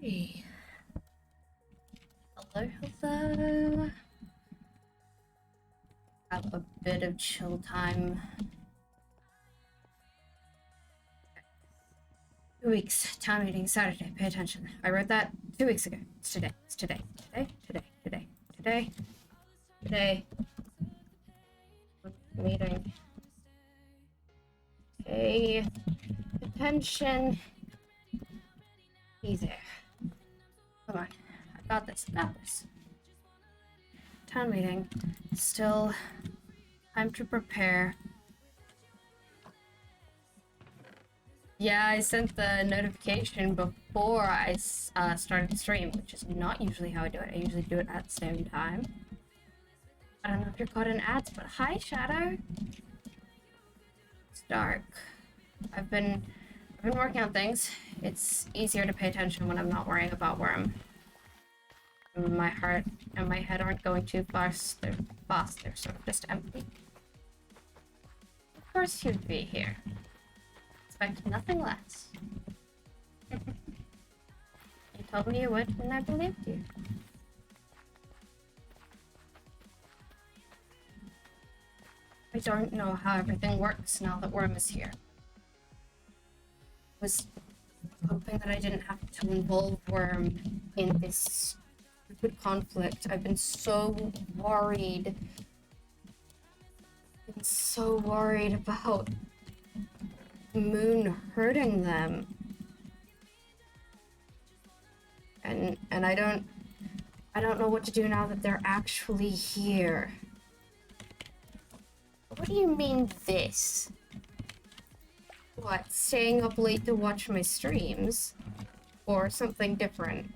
Hey. Hello, hello. Have a bit of chill time. 2 weeks. Town meeting Saturday. Pay attention. I wrote that 2 weeks ago. It's today. It's today. Today. Meeting. Pay attention. Easy. Come on. I got this. Town meeting. Still time to prepare. Yeah, I sent the notification before I started the stream, which is not usually how I do it. I usually do it at the same time. I don't know if you're caught in ads, but hi, Shadow. It's dark. I've been working on things. It's easier to pay attention when I'm not worrying about where my heart and my head aren't going too fast. They're sort of just empty. Of course you'd be here. Expect nothing less. You told me you would, and I believed you. I don't know how everything works now that Worm is here. I was hoping that I didn't have to involve Worm in this stupid conflict. I've been so worried. About Moon hurting them. And I don't know what to do now that they're actually here. What do you mean this? What, staying up late to watch my streams? Or something different?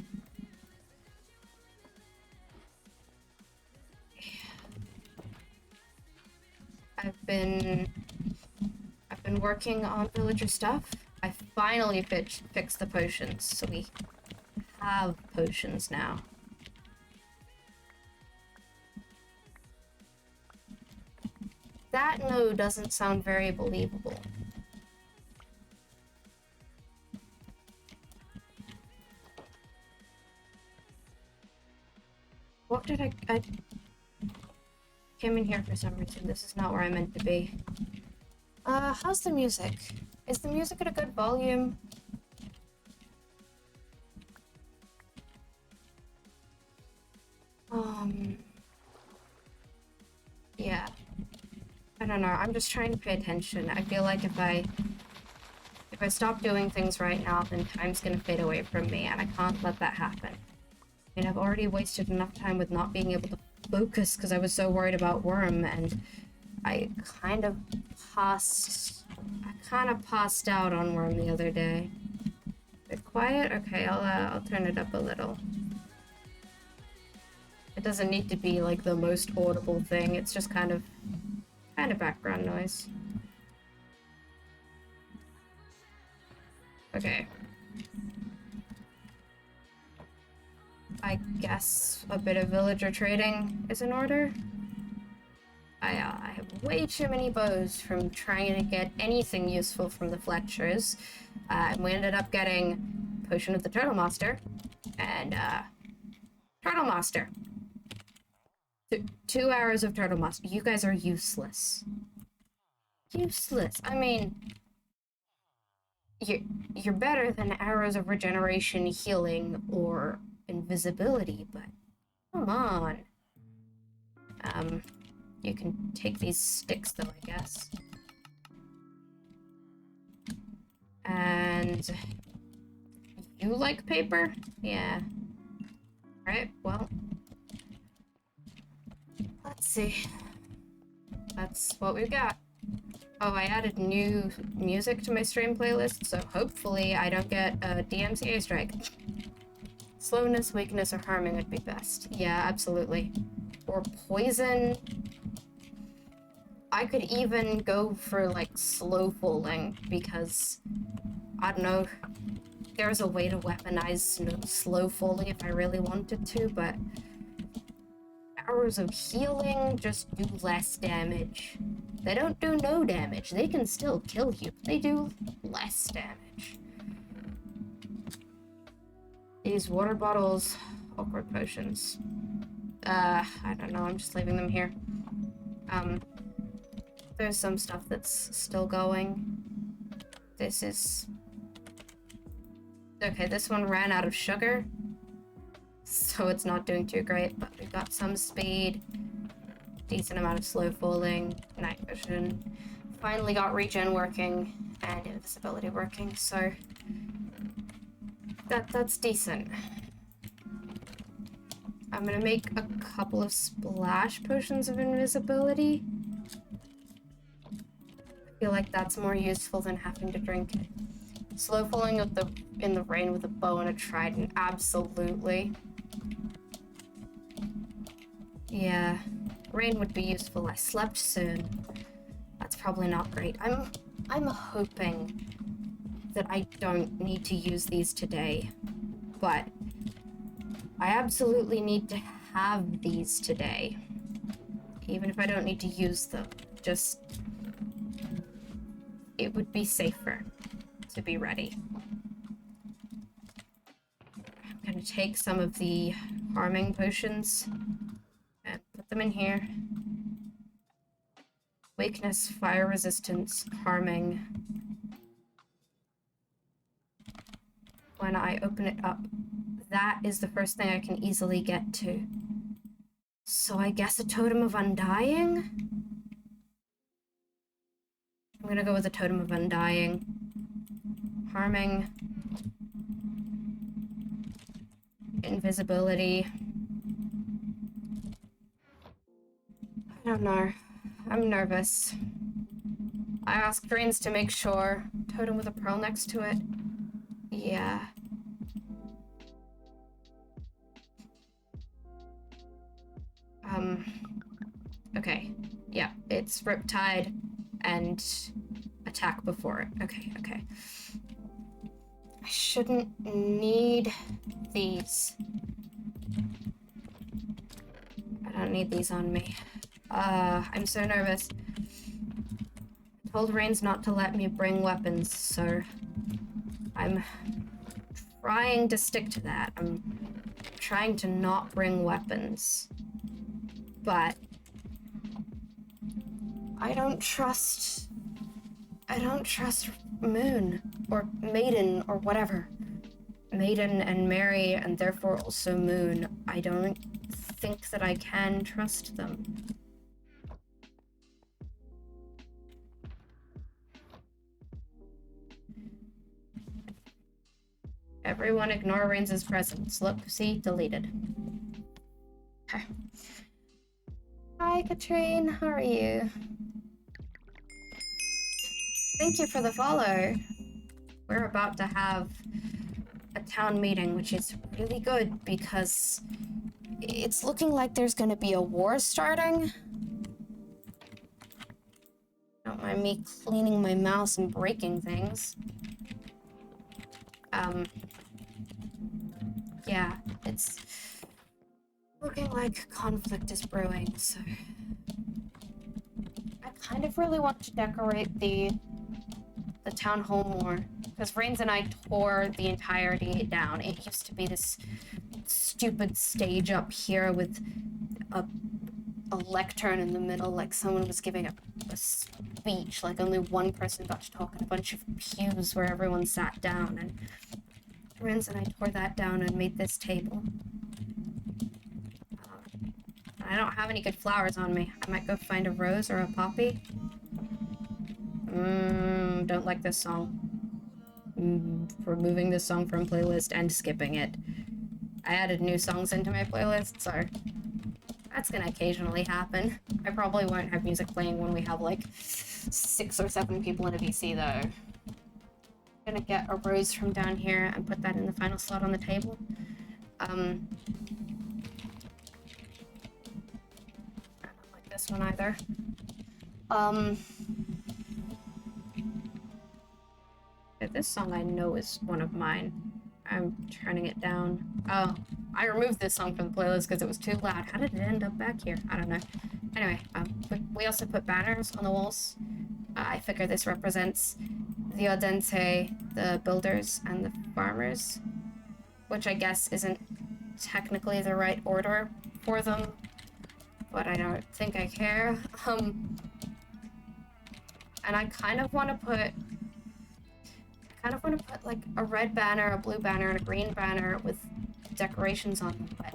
I've been working on villager stuff. I finally fixed the potions, so we have potions now. That no doesn't sound very believable. What did I came in here for some reason. This is not where I meant to be. How's the music? Is the music at a good volume? Yeah. I don't know, I'm just trying to pay attention. I feel like if I stop doing things right now, then time's gonna fade away from me, and I can't let that happen. I mean, I've already wasted enough time with not being able to focus because I was so worried about Worm, and I kind of passed out on Worm the other day. Bit quiet? Okay, I'll turn it up a little. It doesn't need to be like the most audible thing, it's just kind of background noise. Okay. I guess a bit of villager trading is in order. I have way too many bows from trying to get anything useful from the Fletchers. And we ended up getting Potion of the Turtle Master and Turtle Master. 2 hours of Turtle Master. You guys are useless. Useless. I mean, you're better than arrows of regeneration, healing, or invisibility, but come on. You can take these sticks though, I guess. And you like paper? Yeah. Alright, well. Let's see. That's what we've got. Oh, I added new music to my stream playlist, so hopefully I don't get a DMCA strike. Slowness, weakness, or harming would be best. Yeah, absolutely. Or poison. I could even go for, like, slow falling, because, I don't know, there's a way to weaponize slow falling if I really wanted to, but arrows of healing just do less damage. They don't do no damage. They can still kill you, but they do less damage. these water bottles? Awkward potions. I don't know, I'm just leaving them here. There's some stuff that's still going. This is... Okay, this one ran out of sugar, so it's not doing too great, but we've got some speed, decent amount of slow falling, night vision. Finally got regen working and invisibility working, so that's decent. I'm gonna make a couple of splash potions of invisibility. I feel like that's more useful than having to drink it. Slow falling in the rain with a bow and a trident, absolutely. Yeah, rain would be useful. I slept soon. That's probably not great. I'm hoping that I don't need to use these today, but I absolutely need to have these today. Even if I don't need to use them, just... it would be safer to be ready. I'm gonna take some of the harming potions and put them in here. Weakness, fire resistance, harming. When I open it up, that is the first thing I can easily get to. So I guess a totem of undying? I'm gonna go with a totem of undying. Harming. Invisibility. I don't know. I'm nervous. I asked Greens to make sure. Totem with a pearl next to it. Yeah. Okay. Yeah, it's Riptide and attack before it. Okay, okay. I shouldn't need these. I don't need these on me. I'm so nervous. I told Rains not to let me bring weapons, so I'm trying to stick to that. I'm trying to not bring weapons. But I don't trust Moon or Maiden or whatever. Maiden and Mary, and therefore also Moon. I don't think that I can trust them. Everyone ignore Rains' presence. Look, see, deleted. Okay. Hi, Katrine. How are you? Thank you for the follow. We're about to have a town meeting, which is really good because it's looking like there's going to be a war starting. Don't mind me cleaning my mouse and breaking things. Yeah, it's looking like conflict is brewing, so I kind of really want to decorate the town hall more, because Rains and I tore the entirety down. It used to be this stupid stage up here with a lectern in the middle, like someone was giving a speech, like only one person got to talk, and a bunch of pews where everyone sat down, and Rains and I tore that down and made this table. I don't have any good flowers on me. I might go find a rose or a poppy. Don't like this song. Removing this song from playlist and skipping it. I added new songs into my playlist, so that's gonna occasionally happen. I probably won't have music playing when we have like 6 or 7 people in a VC though. I'm gonna get a rose from down here and put that in the final slot on the table. I don't like this one either. This song I know is one of mine. I'm turning it down. Oh, I removed this song from the playlist because it was too loud. How did it end up back here? I don't know. Anyway, we also put banners on the walls. I figure this represents the Audente, the builders, and the farmers. which I guess isn't technically the right order for them, but I don't think I care. And I kind of want to put like a red banner, a blue banner, and a green banner with decorations on them, but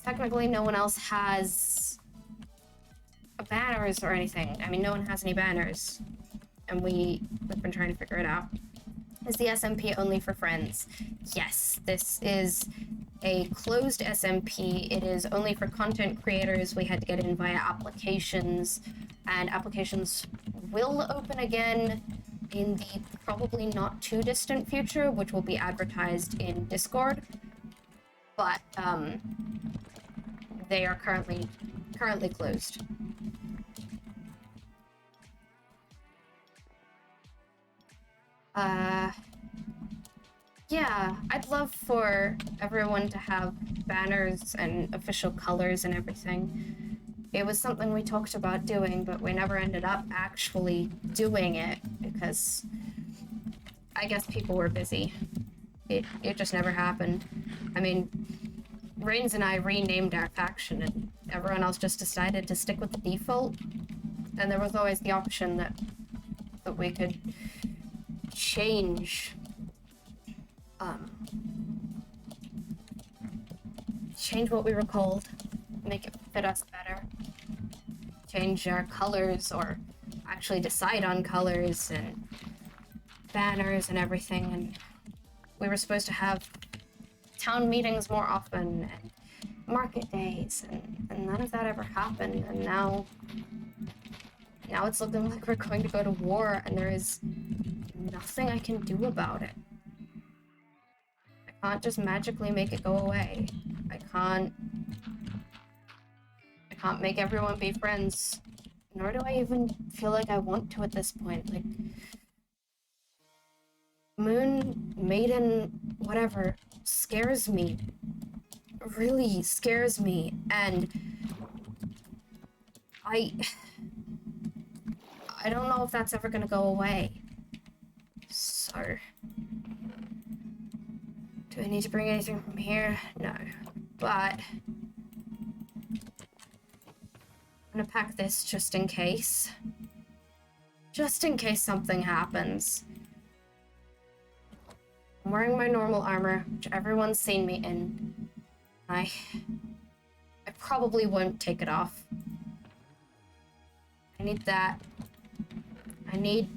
technically no one else has banners or anything. I mean, no one has any banners, and we've been trying to figure it out. Is the SMP only for friends? Yes, this is a closed SMP. It is only for content creators. We had to get in via applications, and applications will open again in the probably not too distant future, which will be advertised in Discord. But they are currently closed. Yeah, I'd love for everyone to have banners and official colors and everything. It was something we talked about doing, but we never ended up actually doing it because I guess people were busy. It just never happened. I mean, Rains and I renamed our faction, and everyone else just decided to stick with the default. And there was always the option that we could change what we were called, make it fit us better, change our colors, or actually decide on colors and banners and everything. And we were supposed to have town meetings more often and market days, and none of that ever happened. And now it's looking like we're going to go to war, and there is nothing I can do about it. I can't just magically make it go away. I can't make everyone be friends, nor do I even feel like I want to at this point. Like, Moon, Maiden, whatever, scares me. Really scares me, and I don't know if that's ever gonna go away. So, do I need to bring anything from here? No, but I'm gonna pack this just in case. Just in case something happens. I'm wearing my normal armor, which everyone's seen me in. I probably won't take it off. I need that. I need...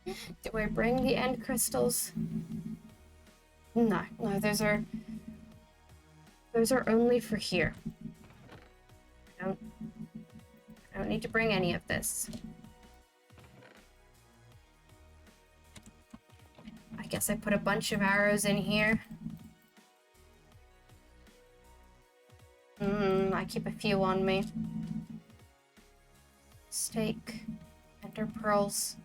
Do I bring the end crystals? No, those are only for here. I don't need to bring any of this. I guess I put a bunch of arrows in here. I keep a few on me. Steak, ender pearls.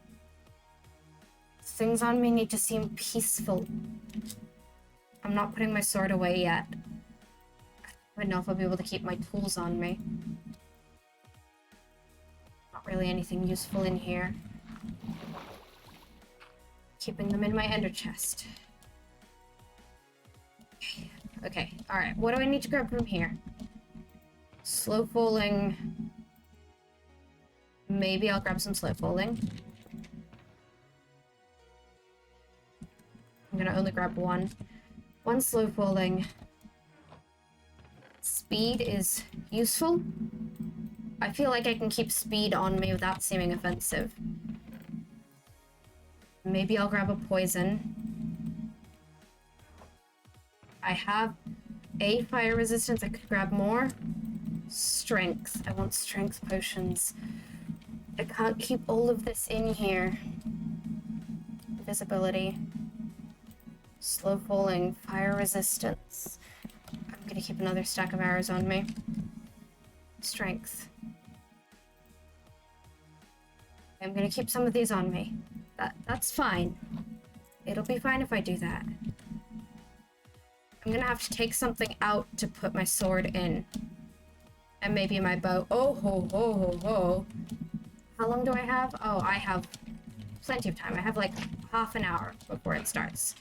Things on me need to seem peaceful. I'm not putting my sword away yet. I don't know if I'll be able to keep my tools on me. Not really anything useful in here. Keeping them in my ender chest. Okay, alright. What do I need to grab from here? Slow falling. Maybe I'll grab some slow falling. I'm gonna only grab one. One slow falling. Speed is useful. I feel like I can keep speed on me without seeming offensive. Maybe I'll grab a poison. I have a fire resistance. I could grab more. Strength. I want strength potions. I can't keep all of this in here. Visibility. Slow falling. Fire resistance. I'm gonna keep another stack of arrows on me. Strength. I'm gonna keep some of these on me. That's fine. It'll be fine if I do that. I'm gonna have to take something out to put my sword in. And maybe my bow. Oh ho ho ho ho. How long do I have? Oh, I have plenty of time. I have like half an hour before it starts,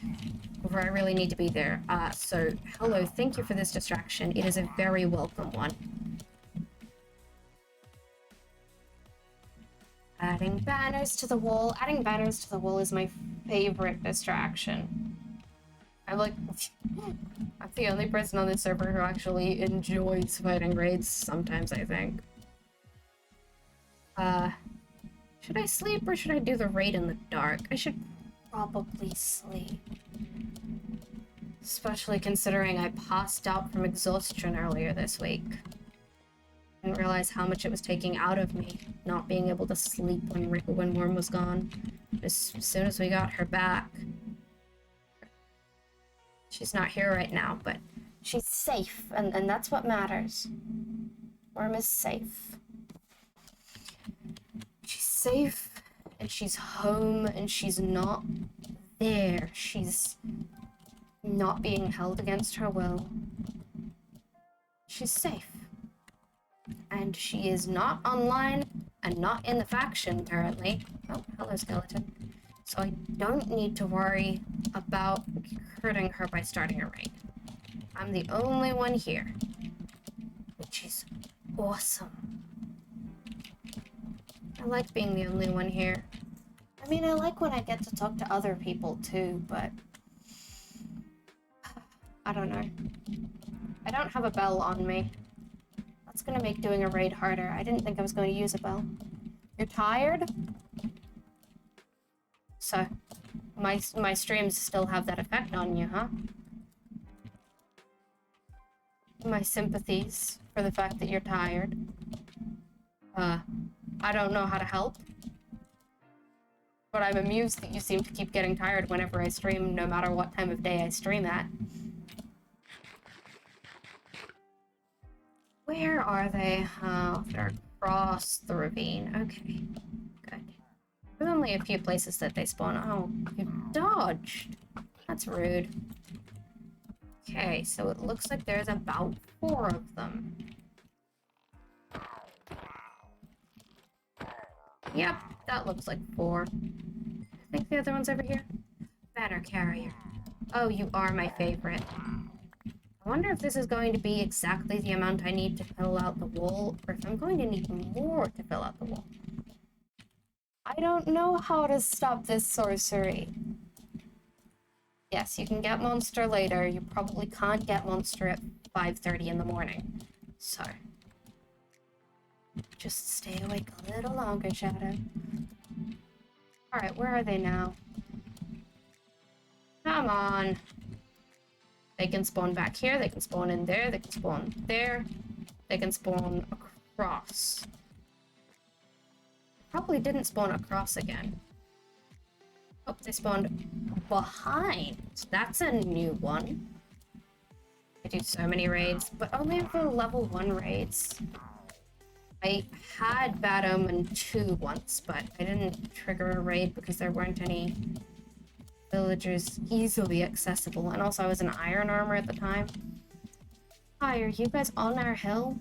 before I really need to be there. So hello, thank you for this distraction. It is a very welcome one. Adding banners to the wall. Adding banners to the wall is my favorite distraction. I'm like, I'm the only person on this server who actually enjoys fighting raids sometimes, I think. Should I sleep or should I do the raid in the dark? I should probably sleep. Especially considering I passed out from exhaustion earlier this week. Didn't realize how much it was taking out of me, not being able to sleep when Worm was gone. As soon as we got her back. She's not here right now, but she's safe, and that's what matters. Worm is safe. She's safe, and she's home, and she's not there. She's not being held against her will. She's safe. And she is not online, and not in the faction currently. Oh, hello, skeleton. So I don't need to worry about hurting her by starting a raid. I'm the only one here, which is awesome. I like being the only one here. I mean, I like when I get to talk to other people too, but I don't know. I don't have a bell on me. That's gonna make doing a raid harder. I didn't think I was going to use a bell. You're tired? So, my streams still have that effect on you, huh? My sympathies for the fact that you're tired. I don't know how to help. But I'm amused that you seem to keep getting tired whenever I stream, no matter what time of day I stream at. Where are they? Oh, they're across the ravine. Okay, good. There's only a few places that they spawn. Oh, you dodged. That's rude. Okay, so it looks like there's about 4 of them. Yep, that looks like 4. I think the other one's over here. Banner carrier. Oh, you are my favorite. I wonder if this is going to be exactly the amount I need to fill out the wall, or if I'm going to need more to fill out the wall. I don't know how to stop this sorcery. Yes, you can get monster later. You probably can't get monster at 5:30 in the morning. So, just stay awake a little longer, Shadow. Alright, where are they now? Come on. They can spawn back here, they can spawn in there, they can spawn there, they can spawn across. Probably didn't spawn across again. Oh, they spawned behind. That's a new one. I do so many raids, but only for level 1 raids. I had Bad Omen 2 once, but I didn't trigger a raid because there weren't any villagers easily accessible, and also I was in iron armor at the time. Hi, are you guys on our hill?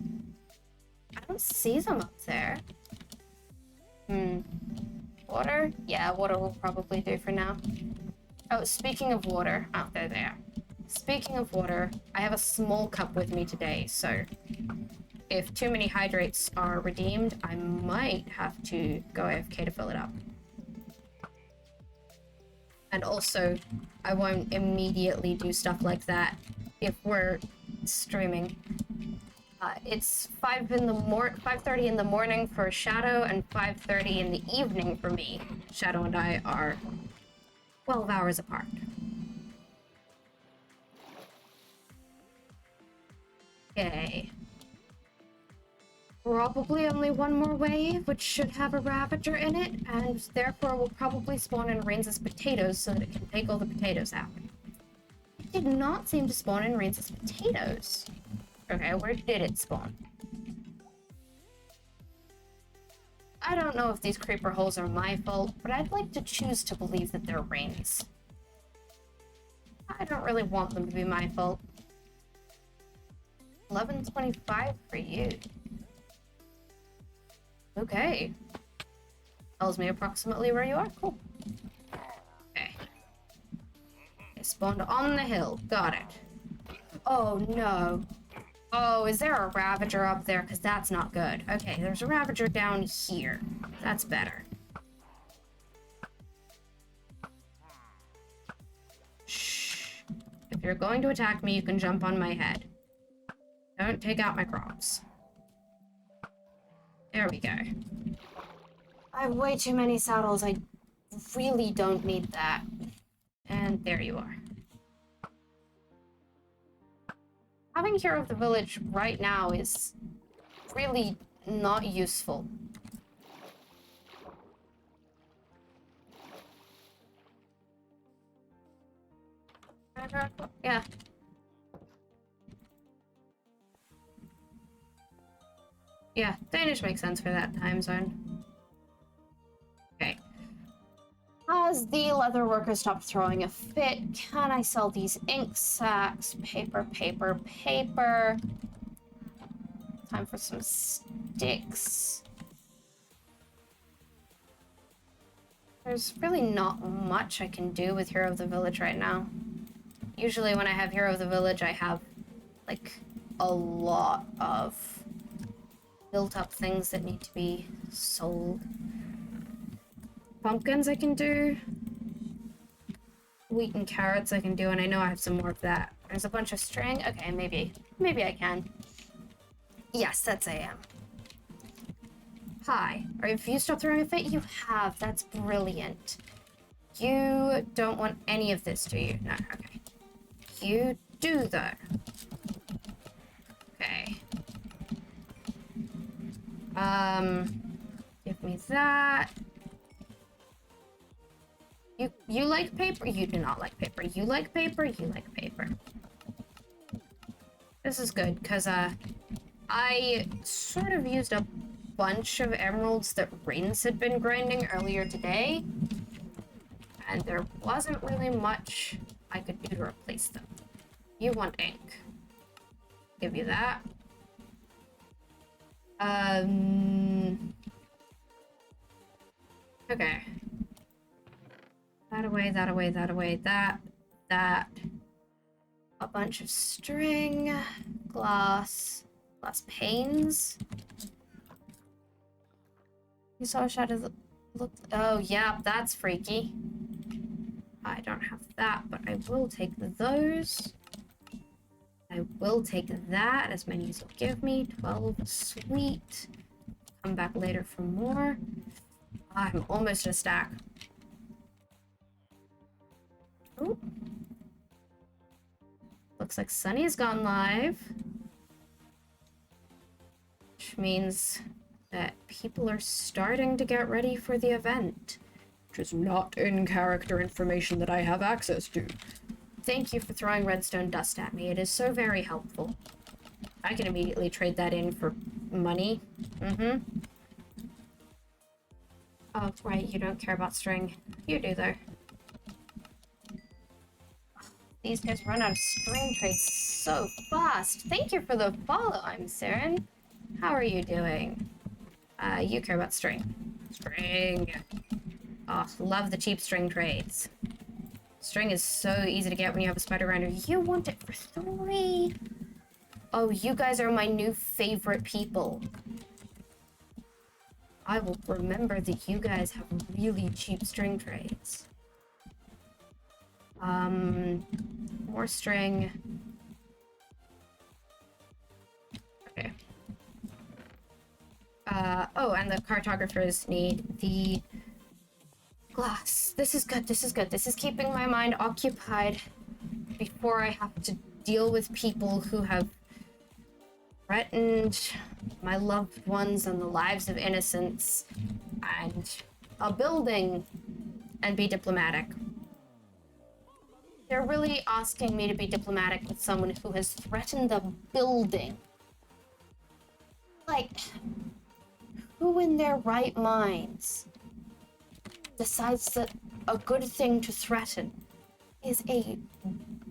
I don't see them up there. Water? Yeah, water will probably do for now. Oh, speaking of water. Oh, they're there. Speaking of water, I have a small cup with me today, so if too many hydrates are redeemed, I might have to go AFK to fill it up. And also, I won't immediately do stuff like that if we're streaming. It's 5:30 in the morning for Shadow and 5:30 in the evening for me. Shadow and I are 12 hours apart. Okay. Probably only one more wave, which should have a Ravager in it, and therefore will probably spawn in Rains' potatoes so that it can take all the potatoes out. It did not seem to spawn in Rains' potatoes. Okay, where did it spawn? I don't know if these creeper holes are my fault, but I'd like to choose to believe that they're Rains. I don't really want them to be my fault. 11:25 for you. Okay. Tells me approximately where you are. Cool. Spawned on the hill. Got it. Oh, no. Oh, is there a Ravager up there? Because that's not good. Okay, there's a Ravager down here. That's better. Shh. If you're going to attack me, you can jump on my head. Don't take out my crops. There we go. I have way too many saddles. I really don't need that. And there you are. Having Hero of the Village right now is really not useful. Yeah. Yeah, Danish makes sense for that time zone. Okay. Has the leather worker stopped throwing a fit? Can I sell these ink sacks? Paper, paper, paper. Time for some sticks. There's really not much I can do with Hero of the Village right now. Usually when I have Hero of the Village, I have, like, a lot of built up things that need to be sold. Pumpkins I can do. Wheat and carrots I can do, and I know I have some more of that. There's a bunch of string. Okay, maybe I can. Yes, that's I am. Hi. Or if you stop throwing a fit, you have. That's brilliant. You don't want any of this, do you? No, okay. You do, though. Okay. Give me that. You like paper? You do not like paper. You like paper? You like paper. This is good, because, I sort of used a bunch of emeralds that Rains had been grinding earlier today, and there wasn't really much I could do to replace them. You want ink. Give you that. Okay. That away, that away, that away, that. A bunch of string, glass panes. You saw a shadow look. Oh, yeah, that's freaky. I don't have that, but I will take those. I will take that, as many as you'll give me. 12, sweet. Come back later for more. I'm almost a stack. Ooh. Looks like Sunny's gone live. Which means that people are starting to get ready for the event. Which is not in-character information that I have access to. Thank you for throwing redstone dust at me. It is so very helpful. I can immediately trade that in for money. Oh, right, you don't care about string. You do, though. These guys run out of string trades so fast. Thank you for the follow, I'm Saren. How are you doing? You care about string. String. Oh, love the cheap string trades. String is so easy to get when you have a spider grinder. You want it for 3. Oh, you guys are my new favorite people. I will remember that you guys have really cheap string trades. More string. Okay. Oh, and the cartographers need the glass. This is good, this is good. This is keeping my mind occupied before I have to deal with people who have threatened my loved ones and the lives of innocents and a building and be diplomatic. They're really asking me to be diplomatic with someone who has threatened the building. Like, who in their right minds decides that a good thing to threaten is a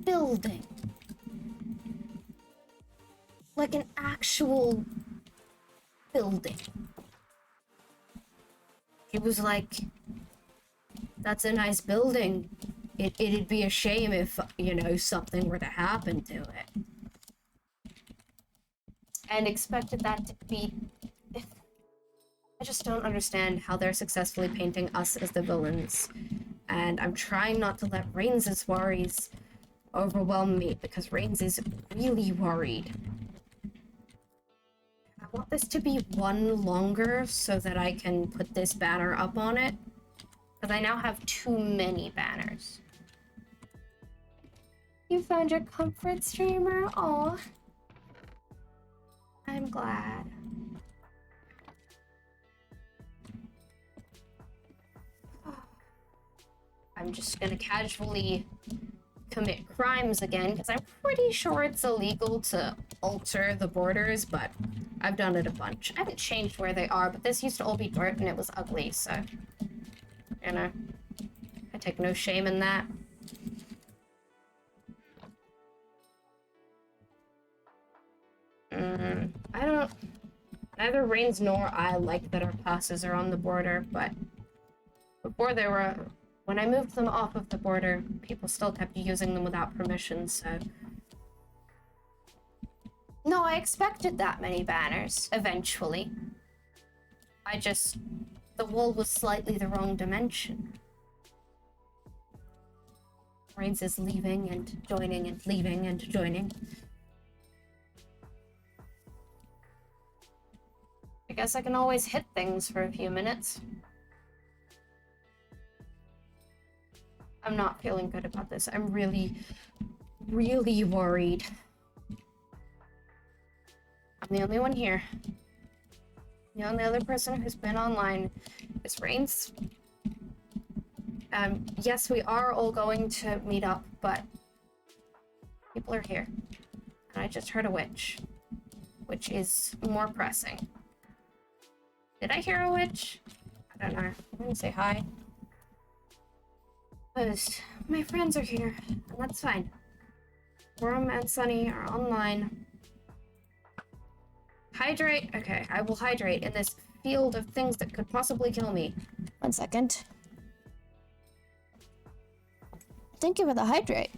building? Like an actual building. He was like, that's a nice building. It'd be a shame if, you know, something were to happen to it. And expected that to be... I just don't understand how they're successfully painting us as the villains. And I'm trying not to let Reigns' worries overwhelm me, because Reigns is really worried. I want this to be one longer so that I can put this banner up on it. Because I now have too many banners. You found your comfort, streamer? Aw. I'm glad. I'm just gonna casually commit crimes again, because I'm pretty sure it's illegal to alter the borders, but I've done it a bunch. I haven't changed where they are, but this used to all be dirt and it was ugly, so... You know, I take no shame in that. I don't... Neither Reigns nor I like that our passes are on the border, but before they were... When I moved them off of the border, people still kept using them without permission, so... No, I expected that many banners, eventually. I just... The wall was slightly the wrong dimension. Reigns is leaving and joining and leaving and joining. I guess I can always hit things for a few minutes. I'm not feeling good about this. I'm really, really worried. I'm the only one here. The only other person who's been online is Reigns. Yes, we are all going to meet up, but people are here. And I just heard a witch, which is more pressing. Did I hear a witch? I don't know. I'm gonna say hi. Because my friends are here, and that's fine. Worm and Sunny are online. Hydrate? Okay, I will hydrate in this field of things that could possibly kill me. 1 second. Thank you for the hydrate.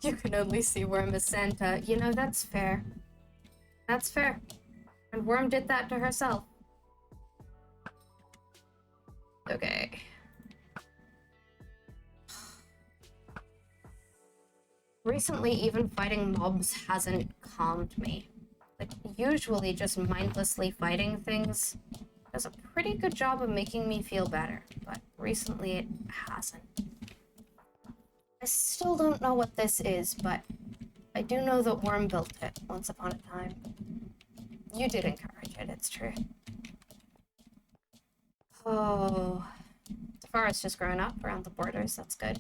You can only see Worm as Santa. You know, that's fair. That's fair. And Worm did that to herself. Okay. Recently, even fighting mobs hasn't calmed me. Like, usually just mindlessly fighting things does a pretty good job of making me feel better, but recently it hasn't. I still don't know what this is, but I do know that Worm built it once upon a time. You did encourage it, it's true. Oh, the forest has grown up around the borders, that's good.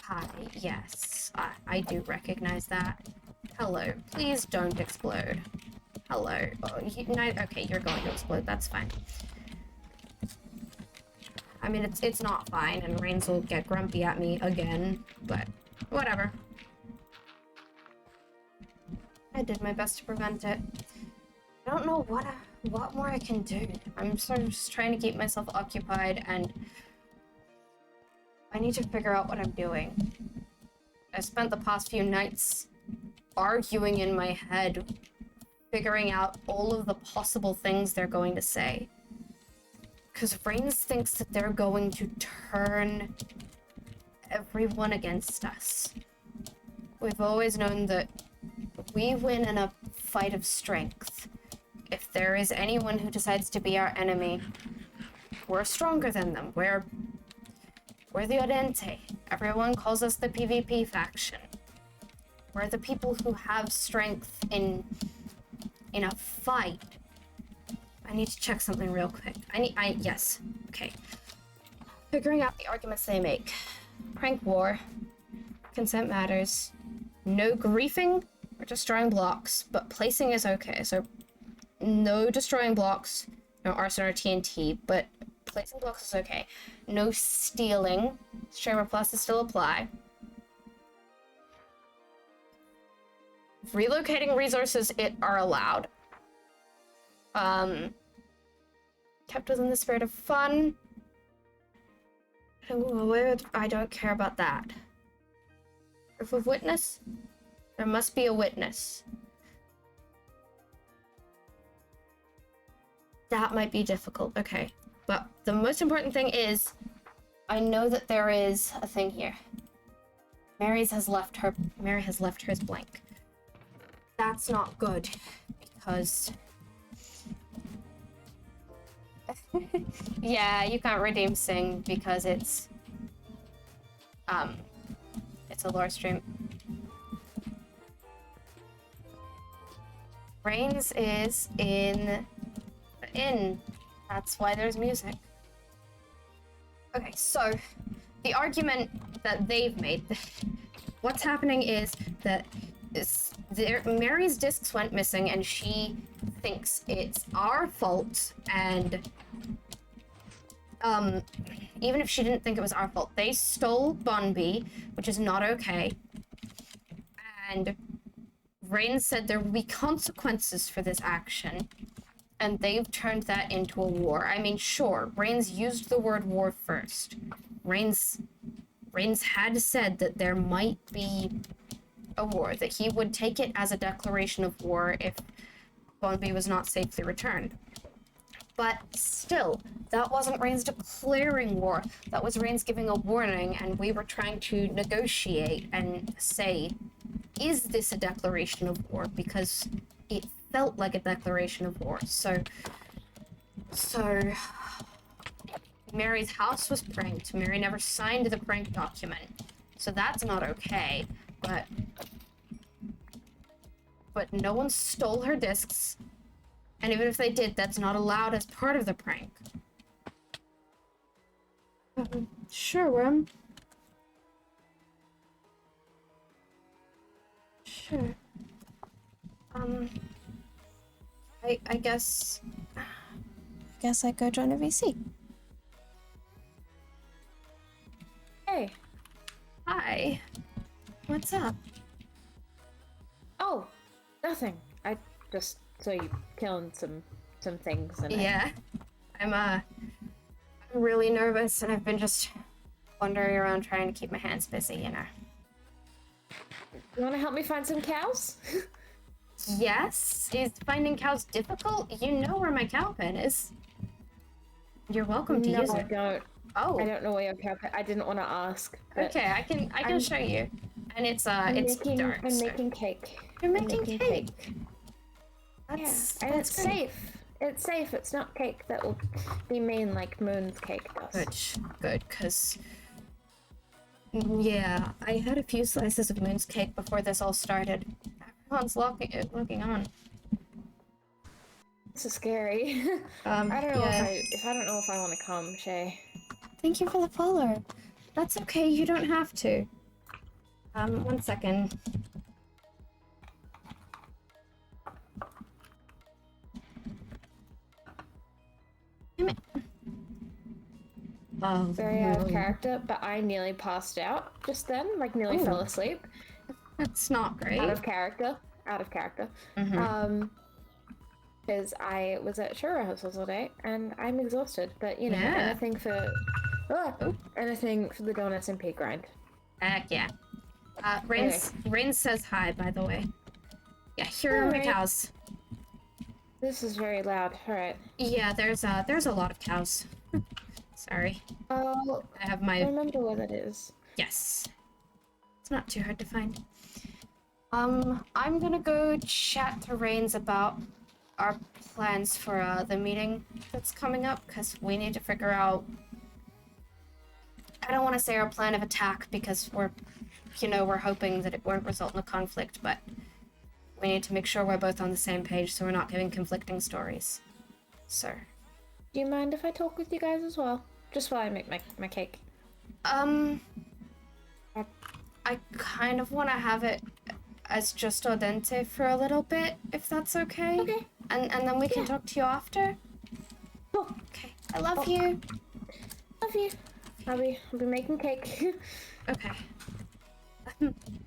Hi, yes, I do recognize that. Hello, please don't explode. Hello. Oh, okay, you're going to explode, that's fine. I mean, it's not fine, and Reigns will get grumpy at me again, but whatever. I did my best to prevent it. I don't know what more I can do. I'm sort of just trying to keep myself occupied, and I need to figure out what I'm doing. I spent the past few nights arguing in my head, figuring out all of the possible things they're going to say. Because Reigns thinks that they're going to turn everyone against us. We've always known that we win in a fight of strength. If there is anyone who decides to be our enemy, we're stronger than them. We're the Odente. Everyone calls us the PvP faction. We're the people who have strength in a fight. I need to check something real quick. Yes. Okay. Figuring out the arguments they make. Prank war. Consent matters. No griefing or destroying blocks, but placing is okay. So, no destroying blocks, no arson or TNT, but placing blocks is okay. No stealing. Streamer pluses still apply. Relocating resources are allowed. Kept within the spirit of fun. I don't care about that. Proof of witness? There must be a witness. That might be difficult. Okay. But the most important thing is, I know that there is a thing here. Mary has left hers blank. That's not good, because yeah, you can't redeem Sing because it's a lore stream. Reigns is in the inn. That's why there's music. Okay, so the argument that they've made, what's happening is that Mary's discs went missing and she thinks it's our fault, and even if she didn't think it was our fault, they stole Bonby, which is not okay. And Rain said there will be consequences for this action, and they've turned that into a war. I mean, sure, Rain's used the word war first. Rain's had said that there might be a war, that he would take it as a declaration of war if Bonby was not safely returned. But still, that wasn't Rain's declaring war. That was Rain's giving a warning, and we were trying to negotiate and say, is this a declaration of war? Because it felt like a declaration of war. So Mary's house was pranked. Mary never signed the prank document. So that's not okay. But no one stole her discs. And even if they did, that's not allowed as part of the prank. Sure, Worm. Sure. I guess I go join a VC. Hey. Hi. What's up? Oh, nothing. I just saw you killing some things and yeah. I'm really nervous, and I've been just wandering around trying to keep my hands busy, you know. You want to help me find some cows? Yes? Is finding cows difficult? You know where my cow pen is. You're welcome to use it. No, I don't. Oh. I don't know where your cow pen. I didn't want to ask. Okay, I can show you. And it's dark. I'm making cake. You're making cake. And it's safe. It's safe. It's not cake that will be mean like Moon's cake does. Good, because yeah, I had a few slices of Moon's cake before this all started. Everyone's looking on. This is scary. I don't know if I don't know if I want to come, Shay. Thank you for the follow. That's okay. You don't have to. 1 second. Damn it. Oh, very out of character, but I nearly passed out just then, like nearly fell asleep. That's not great. Out of character. Mm-hmm. Because I was at show rehearsals all day and I'm exhausted, but you know, Yeah. anything for the Dawn SMP grind. Heck yeah. Rain says hi, by the way. Yeah, here are my cows. This is very loud. All right. Yeah, there's a lot of cows. Sorry. Oh, I have my. I remember where that is. Yes. It's not too hard to find. I'm gonna go chat to Rains about our plans for the meeting that's coming up, because we need to figure out. I don't want to say our plan of attack because we're hoping that it won't result in a conflict, but we need to make sure we're both on the same page so we're not giving conflicting stories. So. Do you mind if I talk with you guys as well? Just while I make my cake. I kind of want to have it as just al dente for a little bit, if that's okay. Okay. And then we can talk to you after. Cool. Okay. I love you. Love you. I'll be making cake. Okay.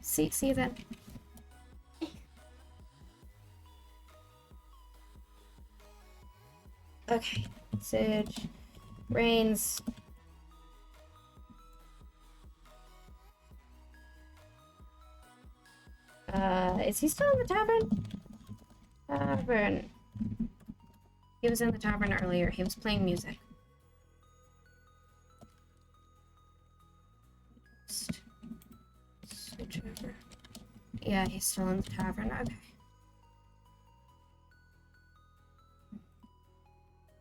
See you then. Okay. Sid, Rains. Is he still in the tavern? Tavern. He was in the tavern earlier. He was playing music. Just switch over. Yeah, he's still in the tavern. Okay.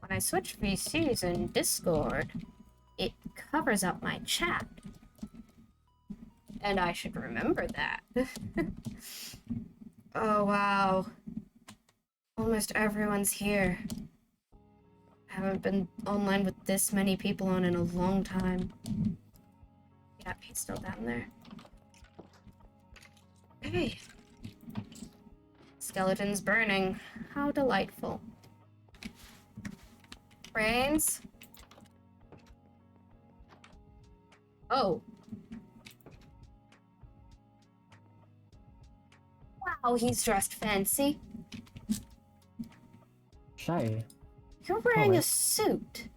When I switch VCs in Discord, it covers up my chat. And I should remember that. Oh, wow. Almost everyone's here. I haven't been online with this many people on in a long time. Yeah, he's still down there. Okay. Skeleton's burning. How delightful. Brains? Oh. Wow, he's dressed fancy. Shay. You're wearing a suit.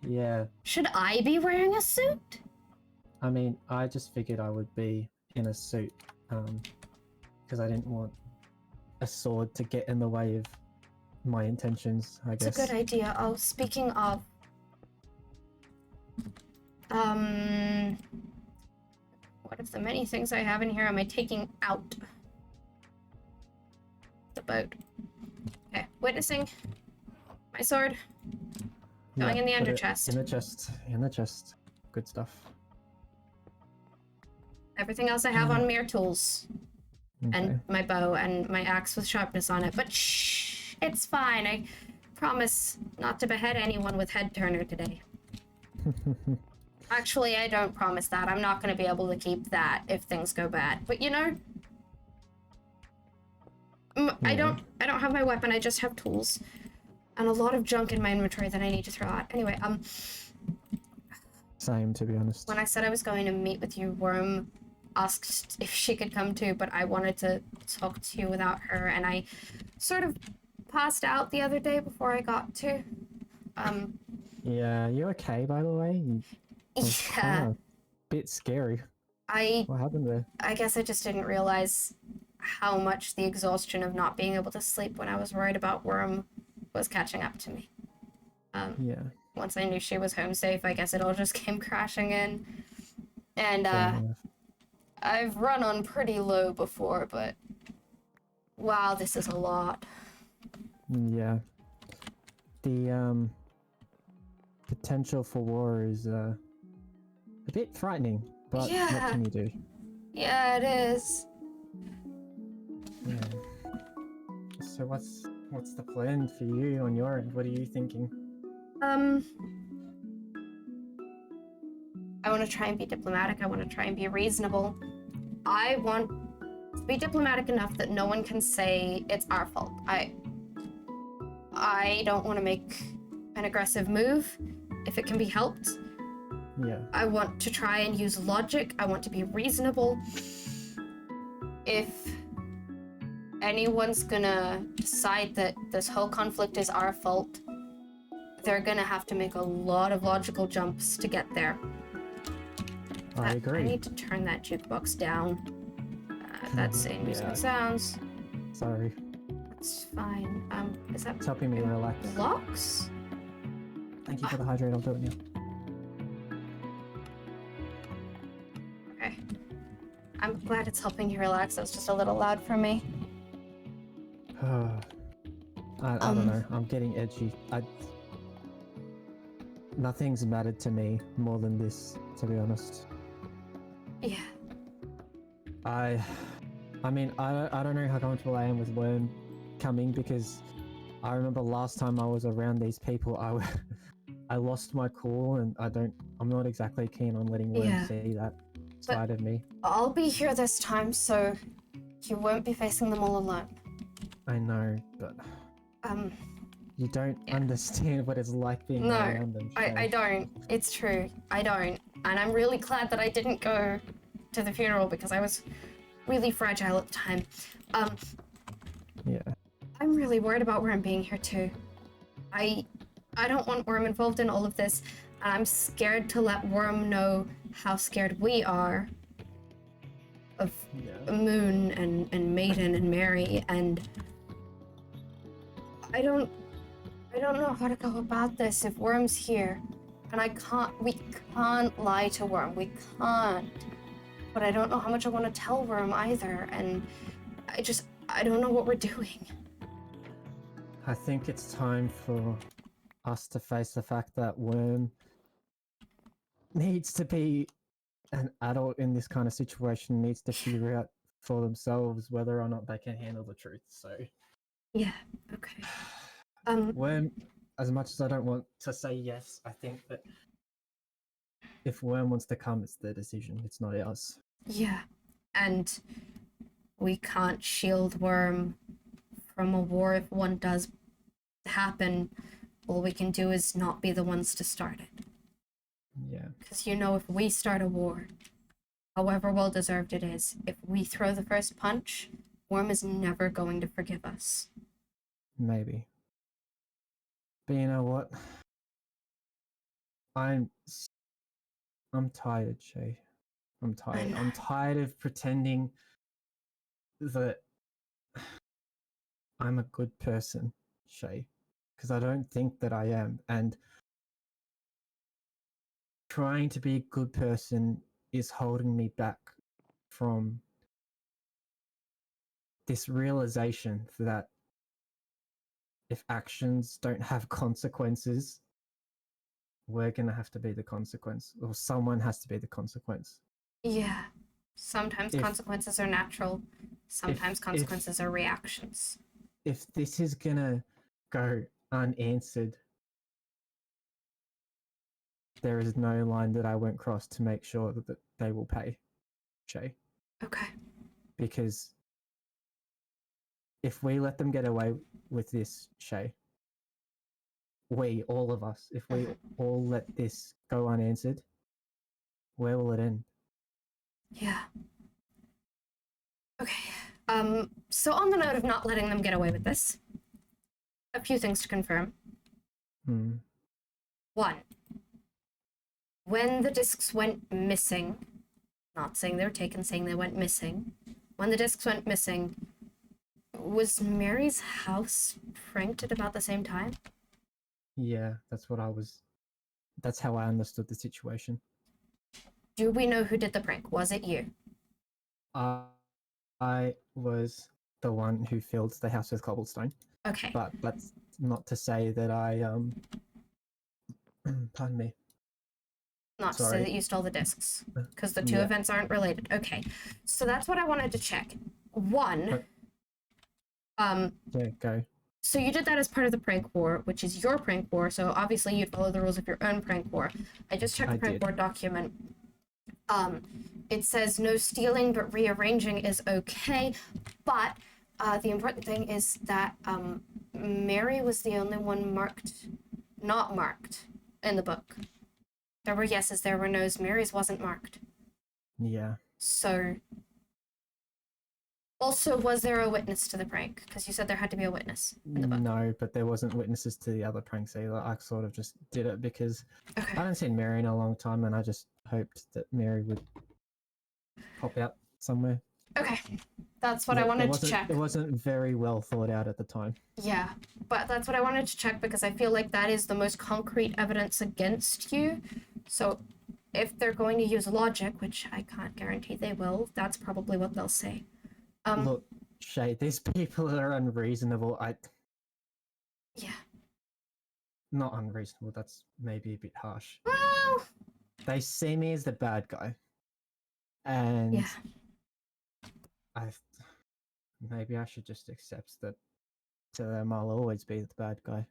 Yeah. Should I be wearing a suit? I mean, I just figured I would be in a suit, because I didn't want a sword to get in the way of my intentions, I guess. It's a good idea. Oh, speaking of... What of the many things I have in here am I taking out? The boat. Okay, witnessing. My sword. Going in the put it underchest. In the chest. In the chest. Good stuff. Everything else I have on mere tools. Okay. And my bow and my axe with sharpness on it. But shh, it's fine. I promise not to behead anyone with head turner today. Actually, I don't promise that. I'm not going to be able to keep that if things go bad. But you know, I don't have my weapon. I just have tools and a lot of junk in my inventory that I need to throw out. Anyway, Same, to be honest. when I said I was going to meet with you, Worm asked if she could come too, but I wanted to talk to you without her, and I sort of passed out the other day before I got to. Yeah, you okay, by the way? Yeah. A bit scary. I What happened there? guess I just didn't realize how much the exhaustion of not being able to sleep when I was worried about Worm was catching up to me. Yeah. Once I knew she was home safe, I guess it all just came crashing in. And, Fair enough. I've run on pretty low before, but wow, this is a lot. Yeah. The potential for war is a bit frightening, but what Yeah. can you do? Yeah, it is. Yeah. So what's the plan for you on your end? What are you thinking? I want to try and be diplomatic. I want to try and be reasonable. I want to be diplomatic enough that no one can say it's our fault. I don't want to make an aggressive move if it can be helped. Yeah. I want to try and use logic. I want to be reasonable. If anyone's gonna decide that this whole conflict is our fault, they're gonna have to make a lot of logical jumps to get there. I agree. I need to turn that jukebox down. That's saying music and sounds. Sorry. That's fine. Is that It's helping me relax. blocks? Thank you for the hydrate, I'll do it now. Okay. I'm glad it's helping you relax. That was just a little loud for me. I don't know. I'm getting edgy. Nothing's mattered to me more than this, to be honest. Yeah. I mean, I don't know how comfortable I am with Worm coming, because I remember last time I was around these people, I lost my cool, and I'm not exactly keen on letting Worm see that side of me. I'll be here this time, so you won't be facing them all alone. I know, but you don't understand what it's like being around them. I don't. It's true. I don't. And I'm really glad that I didn't go to the funeral because I was really fragile at the time. Yeah. I'm really worried about Worm being here too. I don't want Worm involved in all of this, and I'm scared to let Worm know how scared we are. of Yeah. Moon and Maiden and Mary, and I don't know how to go about this if Worm's here. And we can't lie to Worm. We can't. But I don't know how much I want to tell Worm either, and I don't know what we're doing. I think it's time for us to face the fact that Worm needs to be an adult in this kind of situation, needs to figure out for themselves whether or not they can handle the truth. So, Yeah, okay. Worm, as much as I don't want to say yes, I think that if Worm wants to come, it's their decision. It's not ours. Yeah. And we can't shield Worm from a war if one does happen. All we can do is not be the ones to start it. Yeah. Because if we start a war, however well deserved it is, if we throw the first punch, Worm is never going to forgive us. Maybe. But you know what? I'm tired, Shay. I'm tired. I'm tired of pretending that I'm a good person, Shay, because I don't think that I am. And trying to be a good person is holding me back from this realization that if actions don't have consequences, we're going to have to be the consequence, or someone has to be the consequence. Yeah. Sometimes consequences are natural. Sometimes consequences are reactions. If this is going to go unanswered, there is no line that I won't cross to make sure that they will pay, Shay. Okay. Because if we let them get away with this, Shay, all of us, if we all let this go unanswered, where will it end? Yeah. Okay. So on the note of not letting them get away with this, a few things to confirm. One, when the discs went missing, not saying they were taken, saying they went missing, when the discs went missing, was Mary's house pranked at about the same time? Yeah, that's how I understood the situation. Do we know who did the prank? Was it you? I was the one who filled the house with cobblestone. Okay. But that's not to say that I pardon me. Not to say that you stole the discs, because the two events aren't related. Okay, so that's what I wanted to check. One, yeah, go. So you did that as part of the prank war, which is your prank war, so obviously you'd follow the rules of your own prank war. I just checked the prank war document. It says no stealing, but rearranging is okay, but the important thing is that Mary was the only one not marked in the book. There were yeses, there were nos. Mary's wasn't marked. Yeah. So, also, was there a witness to the prank? Because you said there had to be a witness in the book. No, but there wasn't witnesses to the other pranks either. I sort of just did it because I Okay. hadn't seen Mary in a long time, and I just hoped that Mary would pop out somewhere. Okay, that's what I wanted to check. It wasn't very well thought out at the time. Yeah, but that's what I wanted to check because I feel like that is the most concrete evidence against you. So if they're going to use logic, which I can't guarantee they will, that's probably what they'll say. Look, Shay, these people are unreasonable. Yeah. Not unreasonable, that's maybe a bit harsh. Well... They see me as the bad guy. And... Yeah. Maybe I should just accept that to them I'll always be the bad guy.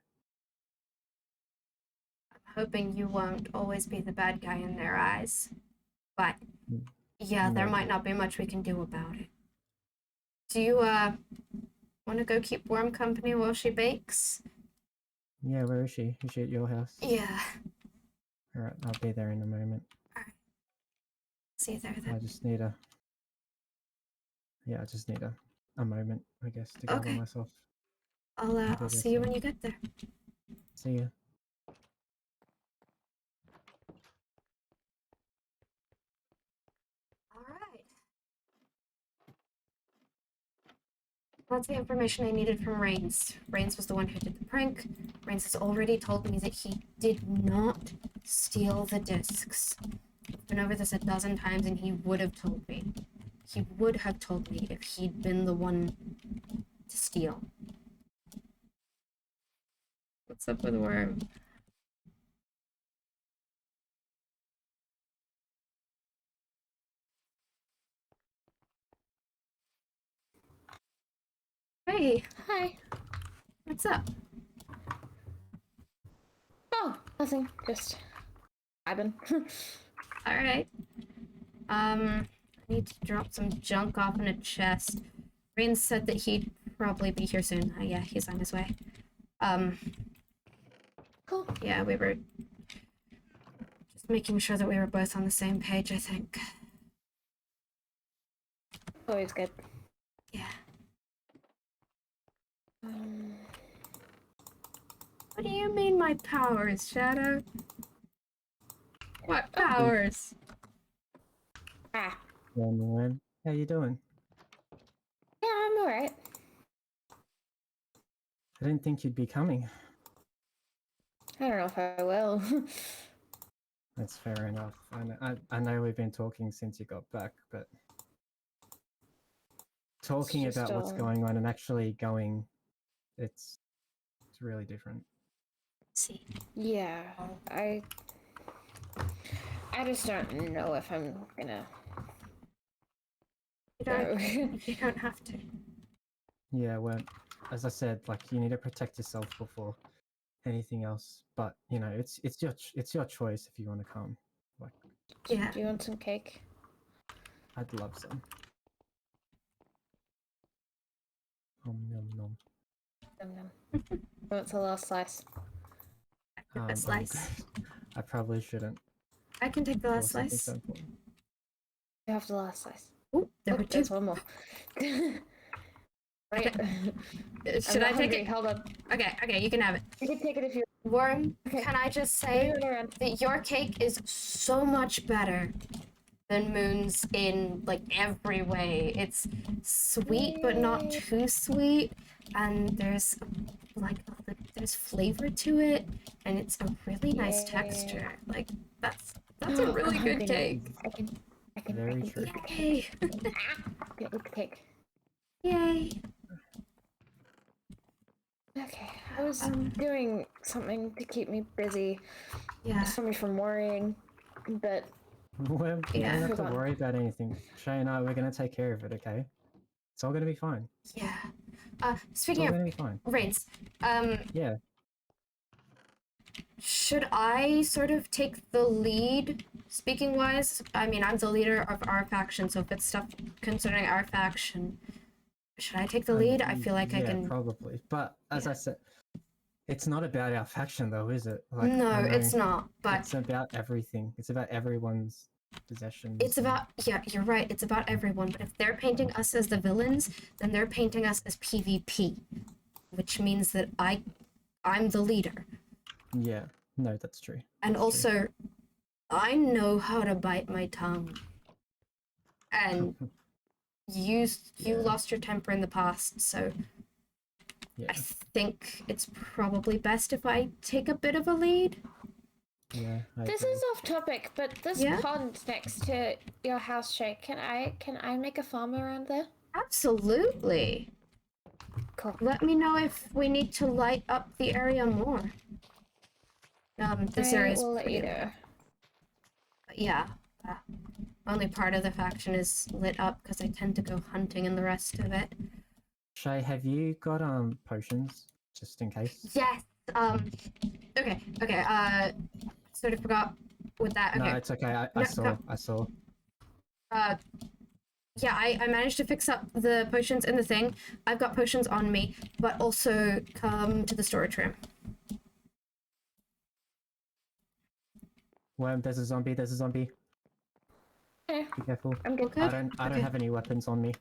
I'm hoping you won't always be the bad guy in their eyes. But, yeah, there might not be much we can do about it. Do you, want to go keep Worm company while she bakes? Yeah, where is she? Is she at your house? Yeah. Alright, I'll be there in a moment. Alright. See you there then. I just need a moment, I guess, to gather myself. I'll see you when you get there. See ya. Alright. That's the information I needed from Rains. Rains was the one who did the prank. Rains has already told me that he did not steal the discs. I've been over this a dozen times and he would have told me. He would have told me if he'd been the one to steal. What's up with Worm? Hey, Hi. what's up? Oh, nothing. Just vibing. Alright. I need to drop some junk off in a chest. Rain said that he'd probably be here soon. Yeah, he's on his way. Cool. Yeah, we were just making sure that we were both on the same page, I think. Always good. Yeah. Um, What do you mean my powers, Shadow? What powers? ah. Man, how you doing? Yeah, I'm alright. I didn't think you'd be coming. I don't know if I will. That's fair enough. I know we've been talking since you got back, but talking just, about what's going on and actually going, it's really different. See. Yeah, I just don't know if I'm gonna You go. don't, you don't have to. Yeah, well, as I said, like you need to protect yourself before anything else. But you know, it's your choice if you want to come. Like, Yeah. Do you want some cake? I'd love some. Nom nom. Nom nom. What's the last slice? The I'm slice. good. I probably shouldn't. I can take the for last something slice. so important. You have the last slice. Oh, there Oh, were two. there's one more. Right. Should I take hungry. it? Hold on. Okay, you can have it. You can take it if you Worm, Okay. can I just Give say it around. that your cake is so much better than Moon's in like every way. It's sweet but not too sweet, and there's like there's flavor to it, and it's a really nice Yay. texture. Like that's a really I'm good hungry. cake. I can Very eat true. the cake. Yay! Eat the cake. Yay! Okay, I was doing something to keep me busy. Yeah. Stop me from worrying, but Well, you Yeah. don't have to Hold on. worry about anything. Shay and I, we're gonna take care of it. Okay? It's all gonna be fine. Yeah. It's Speaking all of gonna be fine. Rains, Yeah. should I sort of take the lead, speaking wise? I mean, I'm the leader of our faction, so if it's stuff concerning our faction, should I take the lead? I feel like I yeah, can. probably. But as I said, it's not about our faction, though, is it? No, I know it's not, but it's about everything. It's about everyone's possessions. it's about. Yeah, you're right, it's about everyone, but if they're painting us as the villains, then they're painting us as PvP, which means that I'm the leader. Yeah. No, that's true. And That's true. also, I know how to bite my tongue. And you Yeah. lost your temper in the past, so Yeah. I think it's probably best if I take a bit of a lead. Yeah. I this agree. is off topic. But this Yeah? pond next to your house, Shay, can I make a farm around there? Absolutely. Cool. Let me know if we need to light up the area more. This area is will let you pretty know. lit. But yeah, only part of the faction is lit up because I tend to go hunting in the rest of it. Shay, have you got potions just in case? Yes. Okay. Sort of forgot with that. Okay. No, it's okay. I No, saw. no. I saw. Yeah, I managed to fix up the potions in the thing. I've got potions on me, but also come to the storage room. Worm, there's a zombie. There's a zombie. Yeah, Be careful. I'm good. Okay. I don't Okay. have any weapons on me.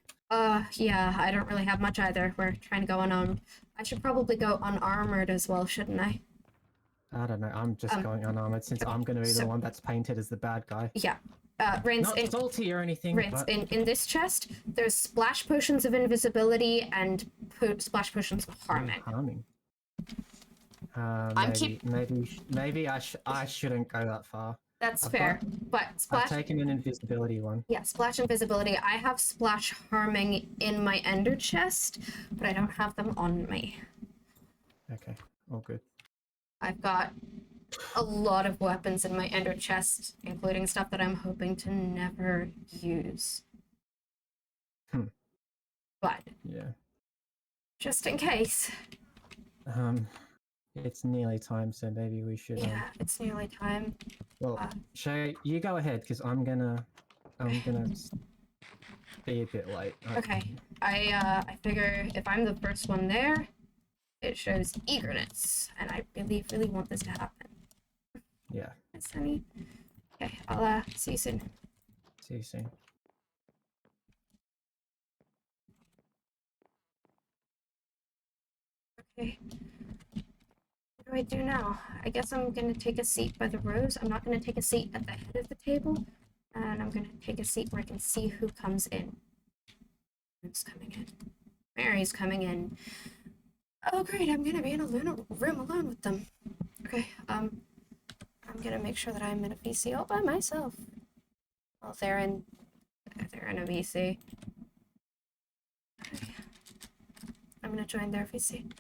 Yeah, I don't really have much either. We're trying to go unarmed. I should probably go unarmored as well, shouldn't I? I don't know. I'm just going unarmored since okay, I'm going to be so- the one that's painted as the bad guy. Yeah. Rains, Not salty or anything, Rains, but in this chest, there's splash potions of invisibility and splash potions of harming. harming. I'm Maybe I shouldn't go that far. That's I've fair, but I've splash. taken an invisibility one. Yeah, splash invisibility. I have splash harming in my ender chest, but I don't have them on me. Okay, all good. I've got a lot of weapons in my ender chest, including stuff that I'm hoping to never use. But Yeah. just in case. It's nearly time, so maybe we should. Yeah, it's nearly time. Well, Shay, you go ahead because I'm gonna be a bit late. Okay, I figure if I'm the first one there, it shows eagerness, and I really want this to happen. Yeah. Yes, honey. Okay, I'll see you soon. See you soon. Okay. What do I do now? I guess I'm gonna take a seat by the rose. I'm not gonna take a seat at the head of the table, and I'm gonna take a seat where I can see who comes in. Who's coming in? Mary's coming in. Oh great, I'm gonna be in a room alone with them. Okay, I'm gonna make sure that I'm in a VC all by myself. Well, they're in a VC. Okay. I'm gonna join their VC.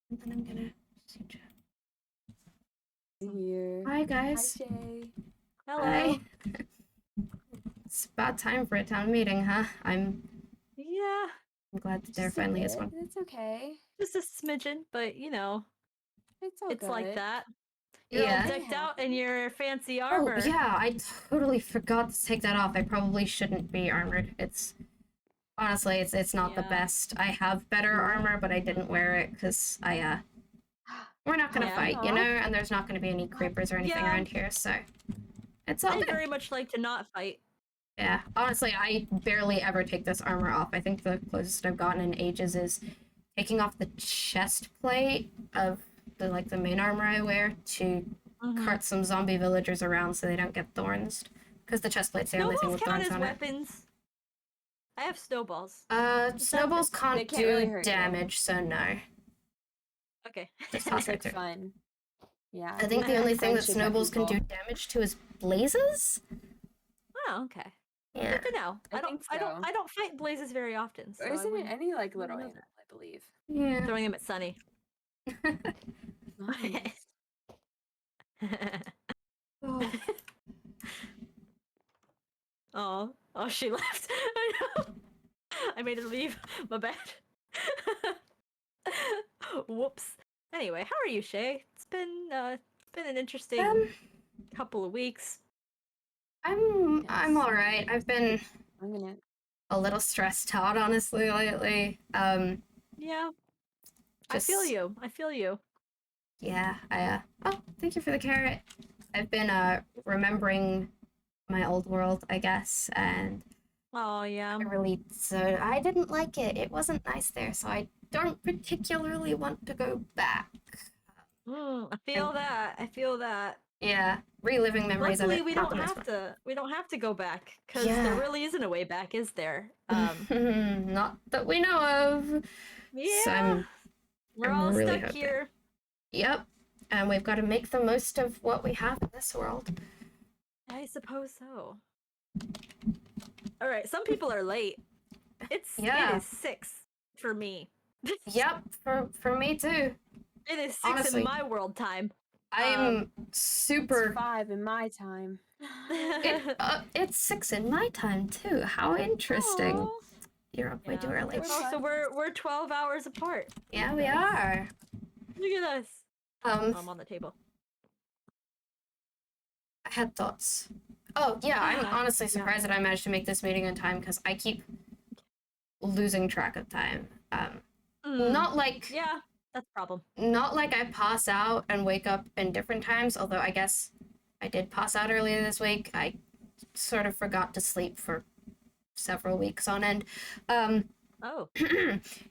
And then I'm gonna see chat. Here. Hi guys. Hi, Shay. Hello. Hi. It's about time for a town meeting, huh? I'm Yeah, glad that there Just a finally is bit. one. It's okay. just a smidgen, but you know, It's all it's good. like that. You're all Yeah. decked out in your fancy Oh armor. yeah, I totally forgot to take that off. I probably shouldn't be armored. Honestly, it's not the Yeah. best. I have better Yeah. armor, but I didn't wear it because we're not gonna Yeah. fight, you know, and there's not gonna be any creepers or anything Yeah. around here, so it's all I good. very much like to not fight. Yeah, honestly, I barely ever take this armor off. I think the closest I've gotten in ages is taking off the chest plate of the main armor I wear to cart some zombie villagers around so they don't get thorns. Because the chest plate's the only thing Snowballs with count thorns as on weapons. I have snowballs. it. Snowballs They can't can't do really hurt you. damage, so no. Okay. Just toss it It's through. fun. Yeah. I think the have only thing that friendship with snowballs can do people. damage to is blazes. Oh, okay. Yeah. Good to know. I think so. I don't fight blazes very often. So Or I isn't it wouldn't- any like wouldn't little know animal, I believe. Yeah. throwing them at Sunny. Nice. Oh. Oh, she left. I know. I made her leave. My bad. Whoops. Anyway, how are you, Shay? It's been an interesting couple of weeks. I'm Yes. all right. I've been I'm gonna. a little stressed out, honestly, lately. Yeah. I feel Just- you. I feel you. Yeah, oh, thank you for the carrot. I've been, remembering my old world, I guess, and Oh yeah. so I didn't like it. It wasn't nice there, so I don't particularly want to go back. I feel that. I feel that. Yeah, reliving memories Luckily, of it. we not don't the most have to. We don't have to go back because Yeah. there really isn't a way back, is there? fun. Not that we know of. Yeah. So We're I'm all really stuck hoping. here. Yep, and we've got to make the most of what we have in this world. I suppose so. All right. Some people are late. It Yeah. is 6 for me. Yep, for me too. It is 6 Honestly. in my world time. I'm It's super. 5 in my time. It's 6 in my time too. How interesting. Aw. You're up way Yeah. too early. Oh, so we're 12 hours apart. Yeah, we are. Look at us. I'm on the table. I had thoughts. Oh yeah, I'm Yeah. honestly surprised that I managed to make this meeting on time because I keep losing track of time. Not like Yeah, that's a problem. not like I pass out and wake up in different times, although I guess I did pass out earlier this week. I sort of forgot to sleep for several weeks on end. Oh,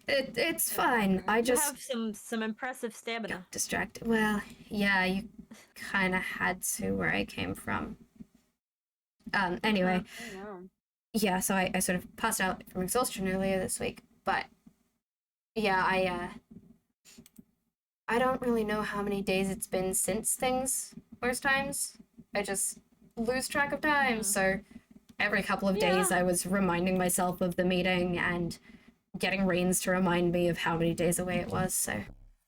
It's fine. I you just have some impressive stamina. got distracted. Well, yeah, you kind of had to where I came from. Anyway, Oh, wow. yeah, so I sort of passed out from exhaustion earlier this week, but yeah, I don't really know how many days it's been since things worst times. I just lose track of time, so every couple of days Yeah. I was reminding myself of the meeting and getting Rains to remind me of how many days away it was, so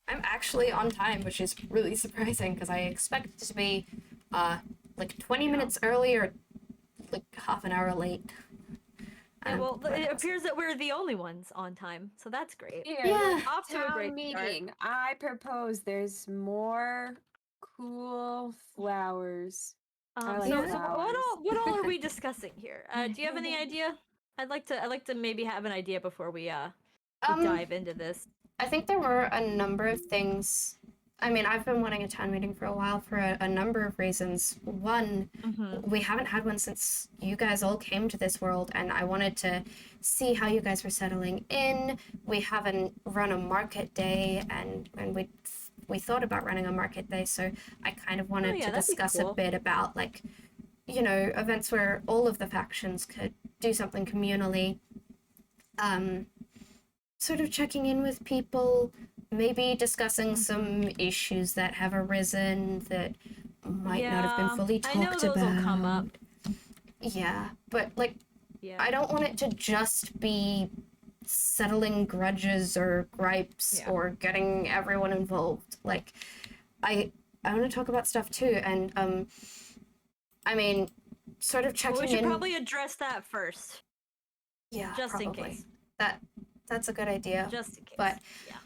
I'm actually on time, which is really surprising because I expected to be like 20 minutes early or like half an hour late. Yeah, well, but it it wasn't. appears that we're the only ones on time, so that's great. Here, Yeah. Off to a town great meeting. I propose there's more cool flowers. I like So what flowers. all are we discussing here? Do you have any idea? I'd like to maybe have an idea before we dive into this. I think there were a number of things. I mean, I've been wanting a town meeting for a while for a number of reasons. One, we haven't had one since you guys all came to this world, and I wanted to see how you guys were settling in. We haven't run a market day, and we thought about running a market day, so I kind of wanted yeah, to that'd be discuss cool. a bit about, like, you know, events where all of the factions could do something communally. Sort of checking in with people, maybe discussing some issues that have arisen that might not have been fully talked I know those about. will come up. Yeah, but like, Yeah. I don't want it to just be settling grudges or gripes or getting everyone involved. Like, I want to talk about stuff too, and I mean, sort of checking Well, we should in. probably address that first. Yeah, just probably. in case. That's a good idea. Just in case. But yeah,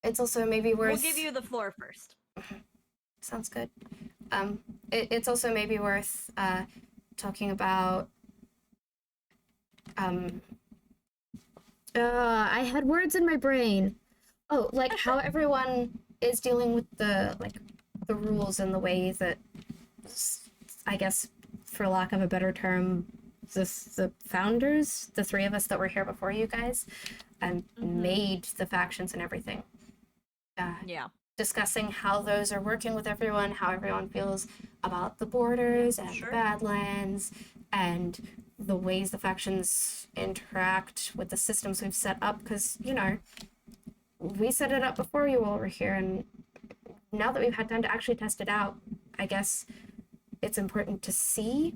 it's also maybe worth. we'll give you the floor first. Sounds good. It's also maybe worth talking about. I had words in my brain. Oh, like how everyone is dealing with the rules and the way that, I guess, for lack of a better term, the founders, the three of us that were here before you guys, made the factions and everything. Yeah. Discussing how those are working with everyone, how everyone feels about the borders and the Badlands, and the ways the factions interact with the systems we've set up, because, you know, we set it up before you all were here, and now that we've had time to actually test it out, I guess it's important to see.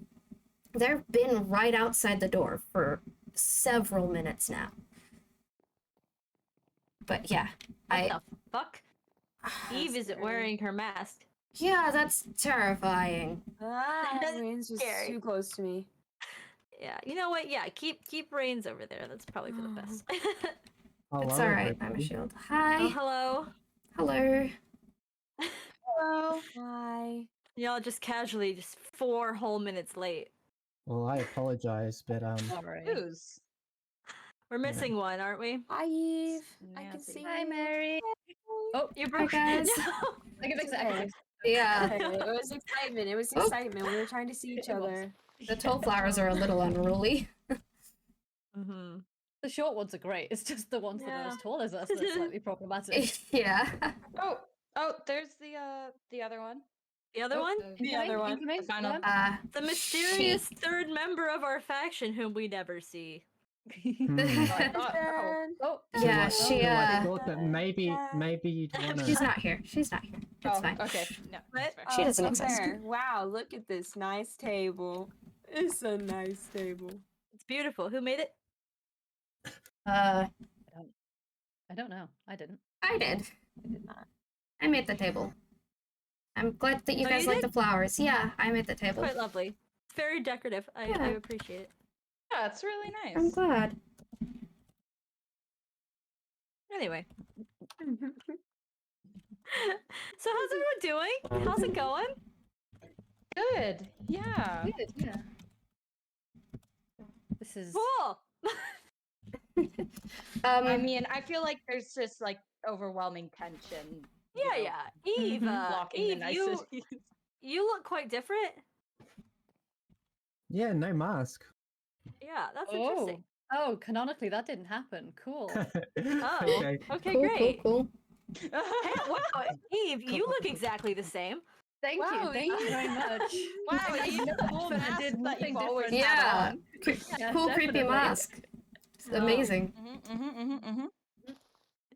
They've been right outside the door for several minutes now. But yeah, What the fuck? Eve isn't wearing her mask. Yeah, that's terrifying. Rain's just scary. too close to me. Yeah, you know what? Yeah, keep Reigns over there. That's probably for the best. Oh, It's hello, alright, I'm a everybody. shield. Hi. Oh, hello. Hello. Hello. Hi. Y'all just casually, just 4 whole minutes late. Well, I apologize, but Alright. Who's? We're missing one, aren't we? Hi, Eve. I can Nancy. see Hi, you. Mary. Oh, you Hi, broke guys. No. I can fix it. I can fix Yeah, Okay, it was excitement. It was Oh. excitement. We were trying to see each It was. other. the tall flowers are a little unruly. Mm-hmm. The short ones are great. It's just the ones that are Yeah. as tall as us that's slightly problematic. Yeah. Oh, there's the other one. The other one? The other one. The final. The mysterious third member of our faction whom we never see. I thought, Oh, Yeah, I she, thought that maybe you'd wanna. She's not here. She's not here. It's oh, fine. okay. No, What? that's fair. She doesn't up exist. there. Wow, look at this nice table. It's a nice table. It's beautiful. Who made it? I don't know. I didn't. I did. I made the table. I'm glad that you Oh, guys you like did? the flowers. Yeah, I made the table. Quite lovely. It's very decorative. I Yeah. appreciate it. Yeah, it's really nice. I'm glad. Anyway. So how's everyone doing? How's it going? Good. Yeah. Good, yeah. This is Cool. I mean, I feel like there's just like overwhelming tension. you know, Yeah. Eve, blocking the Eve, niceties. you look quite different. Yeah, no mask. Yeah, that's interesting. Oh, canonically that didn't happen. Cool. Okay. Okay, Cool, great. cool, cool. Hey, wow, Eve, you look exactly the same. Thank Wow, you. Thank you very much. Wow, I you never cool thought I mask did that nothing you've always different. had Yeah. on. Yeah, Cool, creepy definitely. mask. It's Oh. amazing.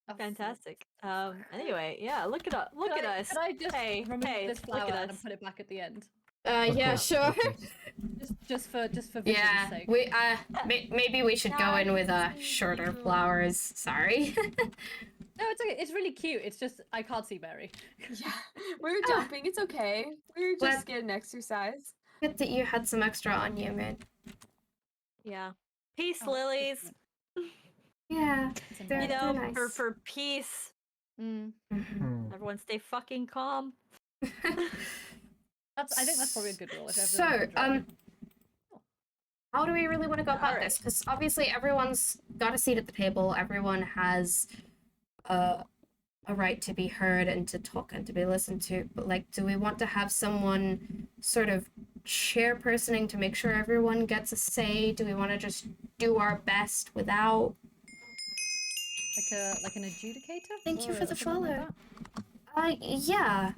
Oh, Fantastic. Anyway, yeah, look at us. Look Could at I, us. could I just Hey, remove hey, this look flower at us. and put it back at the end? Of Yeah, course, sure. of course. Just for vision's Yeah, sake. we maybe we should go in with shorter Nice. flowers. Sorry. No, it's okay. It's really cute. It's just I can't see Mary. Yeah, we were jumping. It's okay. We were just But- getting exercise. Good that you had some extra on you, man. Yeah. Peace, Oh, lilies. Yeah, It's a they're, You nice- know, they're nice. for peace. Mm. Mhm. Everyone stay fucking calm. I think that's probably a good rule. If So, everyone can join. how do we really want to go about Alright. this? Because obviously everyone's got a seat at the table. Everyone has a right to be heard and to talk and to be listened to. But like, do we want to have someone sort of chairpersoning to make sure everyone gets a say? Do we want to just do our best without? Like an adjudicator. Thank you Or for the something like follow. that?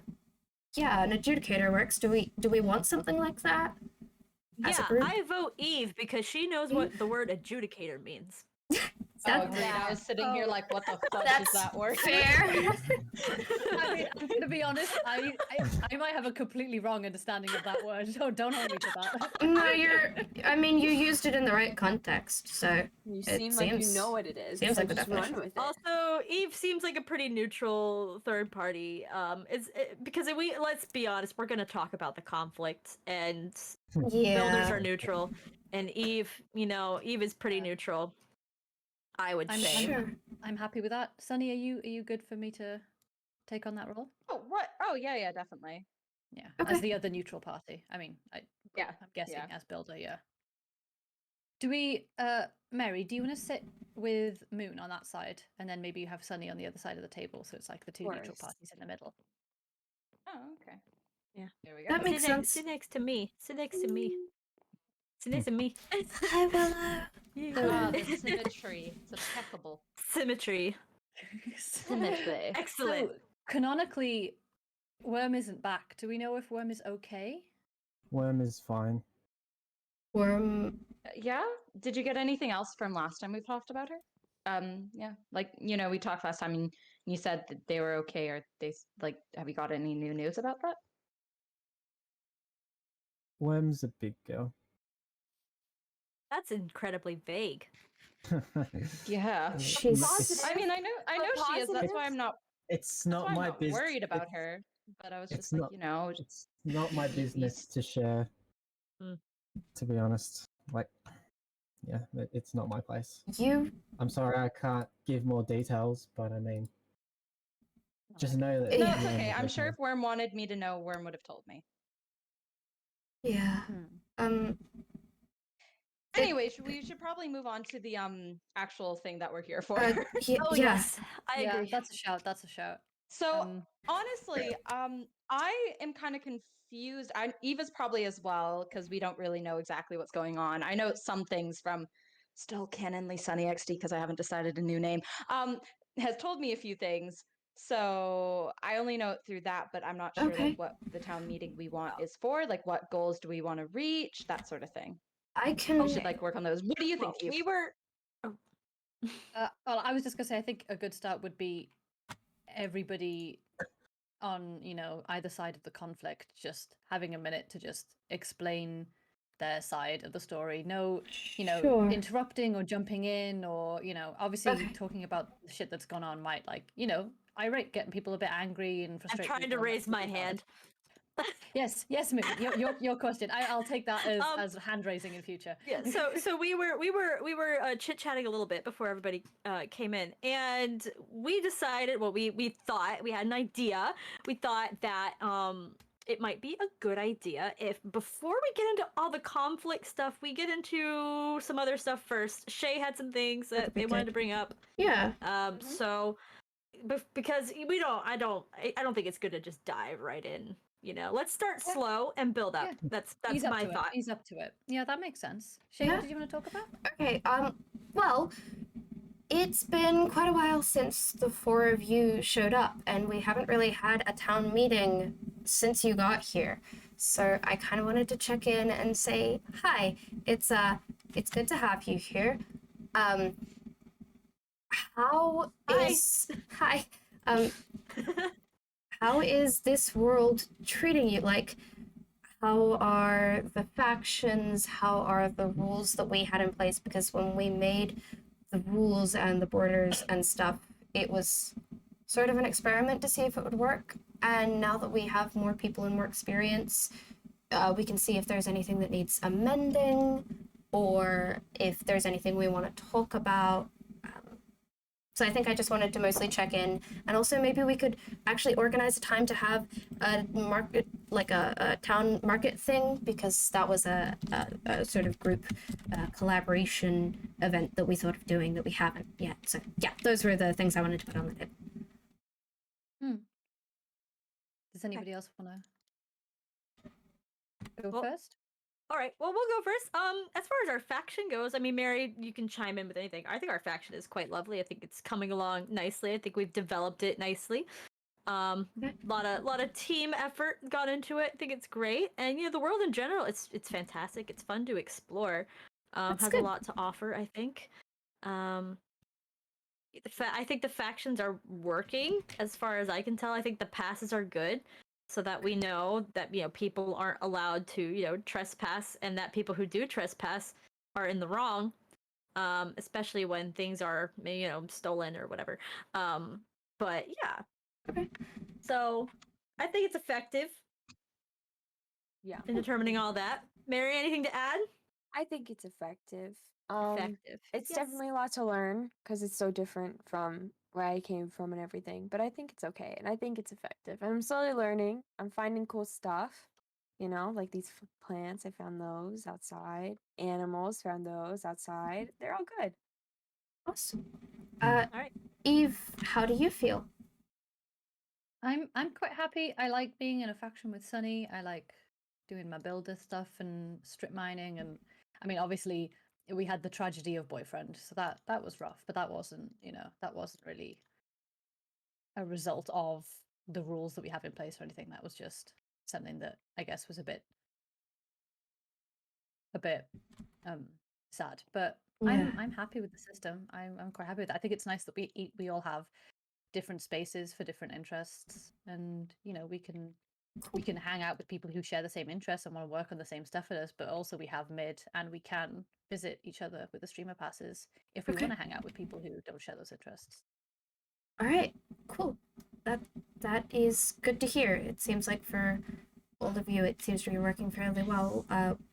Yeah, an adjudicator works. Do we want something like that? As a Yeah, group? I vote Eve because she knows what the word adjudicator means. Oh, That- great. I was sitting here like, what the fuck That's does that word? fair. I mean, I'm gonna be honest. I might have a completely wrong understanding of that word. So don't hold me to that. No, you used it in the right context, so You It seem like seems- you know what it is. seems so like the just run definition. with it. Also, Eve seems like a pretty neutral third party. Because let's be honest, we're gonna talk about the conflict, and yeah. builders are neutral, and Eve, Eve is pretty neutral. I would I'm say. Sure. I'm happy with that. Sunny, are you good for me to take on that role? Oh, what? Oh, yeah, definitely. Yeah, Okay. as the other neutral party. I mean, Yeah, I'm guessing yeah. as builder. Yeah. Do we, Mary? Do you want to sit with Moon on that side, and then maybe you have Sunny on the other side of the table, so it's like the two neutral course. parties in the middle. Oh, okay. Yeah. There we go. That makes sense. Sit next to me. Sit next to me. Sit next to me. Hi, Willow. Ah, the symmetry. It's impeccable. Symmetry. Symmetry. Excellent. So, canonically, Worm isn't back. Do we know if Worm is okay? Worm is fine. Worm. Yeah? Did you get anything else from last time we talked about her? Yeah. Like, we talked last time and you said that they were okay. Are they, like, have you got any new news about that? Worm's a big girl. That's incredibly vague. Yeah. She's. I mean, I know she is. That's why I'm not. It's That's not why I'm my not business. worried about her. But I was it's just like, not- It's not my business to share. Mm. To be honest, like, yeah, it's not my place. You. I'm sorry, I can't give more details, but I mean, just Like, know that. No, No, Yeah. it's Worm okay. is I'm sure if Worm wanted me to know, Worm would have told me. Yeah. hmm. Anyway, we should probably move on to the actual thing that we're here for. Oh yeah. yes, I Yeah, agree. that's a shout. That's a shout. So Um, honestly, I am kind of confused. Eva's probably as well because we don't really know exactly what's going on. I know some things from still canonly Sunny XD because I haven't decided a new name. Has told me a few things. So I only know it through that, but I'm not sure Okay. like what the town meeting we want is for. Like what goals do we want to reach? That sort of thing. I We can. should like work on those. What do you think, Eve? We were. well, I was just gonna say, I think a good start would be everybody on, either side of the conflict, just having a minute to just explain their side of the story. No, Sure. interrupting or jumping in or, obviously Okay. talking about the shit that's gone on might irate, getting people a bit angry and I'm frustrated. trying to raise my hand. Yes, Moon, your question. I'll take that as hand raising in future. Yeah. So we were chit chatting a little bit before everybody came in, and we decided. Well, we thought we had an idea. We thought that it might be a good idea if before we get into all the conflict stuff, we get into some other stuff first. Shay had some things that they wanted to bring up. Yeah. So because I don't think it's good to just dive right in. Let's start Yeah. slow and build up. Yeah. That's Ease up my to thought. it. Ease up to it. Yeah, that makes sense. Shay, Yeah. what did you want to talk about? Okay. Well, it's been quite a while since the four of you showed up, and we haven't really had a town meeting since you got here. So I kind of wanted to check in and say hi. It's good to have you here. How Hi. is hi? How is this world treating you? Like, how are the factions? How are the rules that we had in place? Because when we made the rules and the borders and stuff, it was sort of an experiment to see if it would work. And now that we have more people and more experience, we can see if there's anything that needs amending or if there's anything we want to talk about. So I think I just wanted to mostly check in, and also maybe we could actually organize a time to have a market, like a town market thing, because that was a sort of group collaboration event that we thought of doing that we haven't yet. So yeah, those were the things I wanted to put on the table. Does anybody else want to go Well, first? All right. Well, we'll go first. As far as our faction goes, I mean, Mary, you can chime in with anything. I think our faction is quite lovely. I think it's coming along nicely. I think we've developed it nicely. Lot of team effort got into it. I think it's great, and the world in general, it's fantastic. It's fun to explore. Has good. a lot to offer. I think. I think the factions are working as far as I can tell. I think the passes are good, so that we know that people aren't allowed to trespass, and that people who do trespass are in the wrong, especially when things are stolen or whatever. But yeah, Okay. so I think it's effective Yeah. in determining all that. Mary, anything to add? I think it's effective. Effective. It's Yes. definitely a lot to learn because it's so different from where I came from and everything. But I think it's okay, and I think it's effective. And I'm slowly learning. I'm finding cool stuff. Like these plants. I found those outside. Animals, found those outside. They're all good. Awesome. All right. Eve, how do you feel? I'm quite happy. I like being in a faction with Sunny. I like doing my builder stuff and strip mining, and I mean, obviously, we had the tragedy of boyfriend, so that was rough. But that wasn't really a result of the rules that we have in place or anything. That was just something that I guess was a bit sad. But Yeah. I'm happy with the system. I'm quite happy with that. I think it's nice that we all have different spaces for different interests, and we can hang out with people who share the same interests and want to work on the same stuff with us, but also we have mid, and we can visit each other with the streamer passes if we Okay. want to hang out with people who don't share those interests. All right, cool. That is good to hear. It seems like for all of you, it seems to be working fairly well.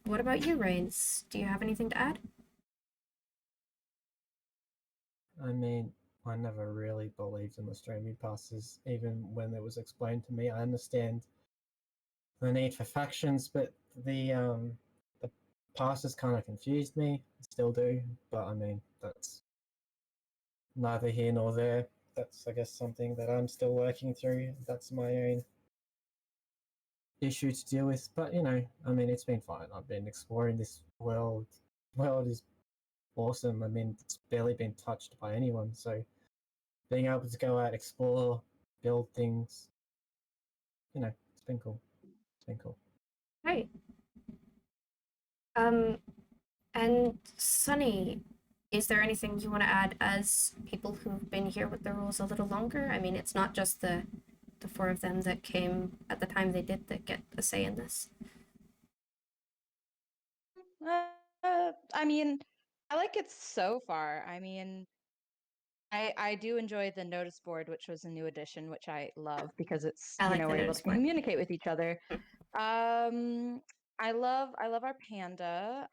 What about you, Reigns? Do you have anything to add? I mean, I never really believed in the streaming passes, even when it was explained to me. I understand the need for factions, but the passes kind of confused me. Still do, but I mean, that's neither here nor there. That's, I guess, something that I'm still working through. That's my own issue to deal with. But I mean, it's been fine. I've been exploring this world. World is awesome. I mean, it's barely been touched by anyone. So being able to go out, explore, build things, it's been cool. It's been cool. Right. And Sunny, is there anything you want to add as people who've been here with the rules a little longer? I mean, it's not just the four of them that came at the time they did that get a say in this. I mean, I like it so far. I mean, I do enjoy the notice board, which was a new addition, which I love because it's I like the we're able notice to board. communicate with each other. I love our panda.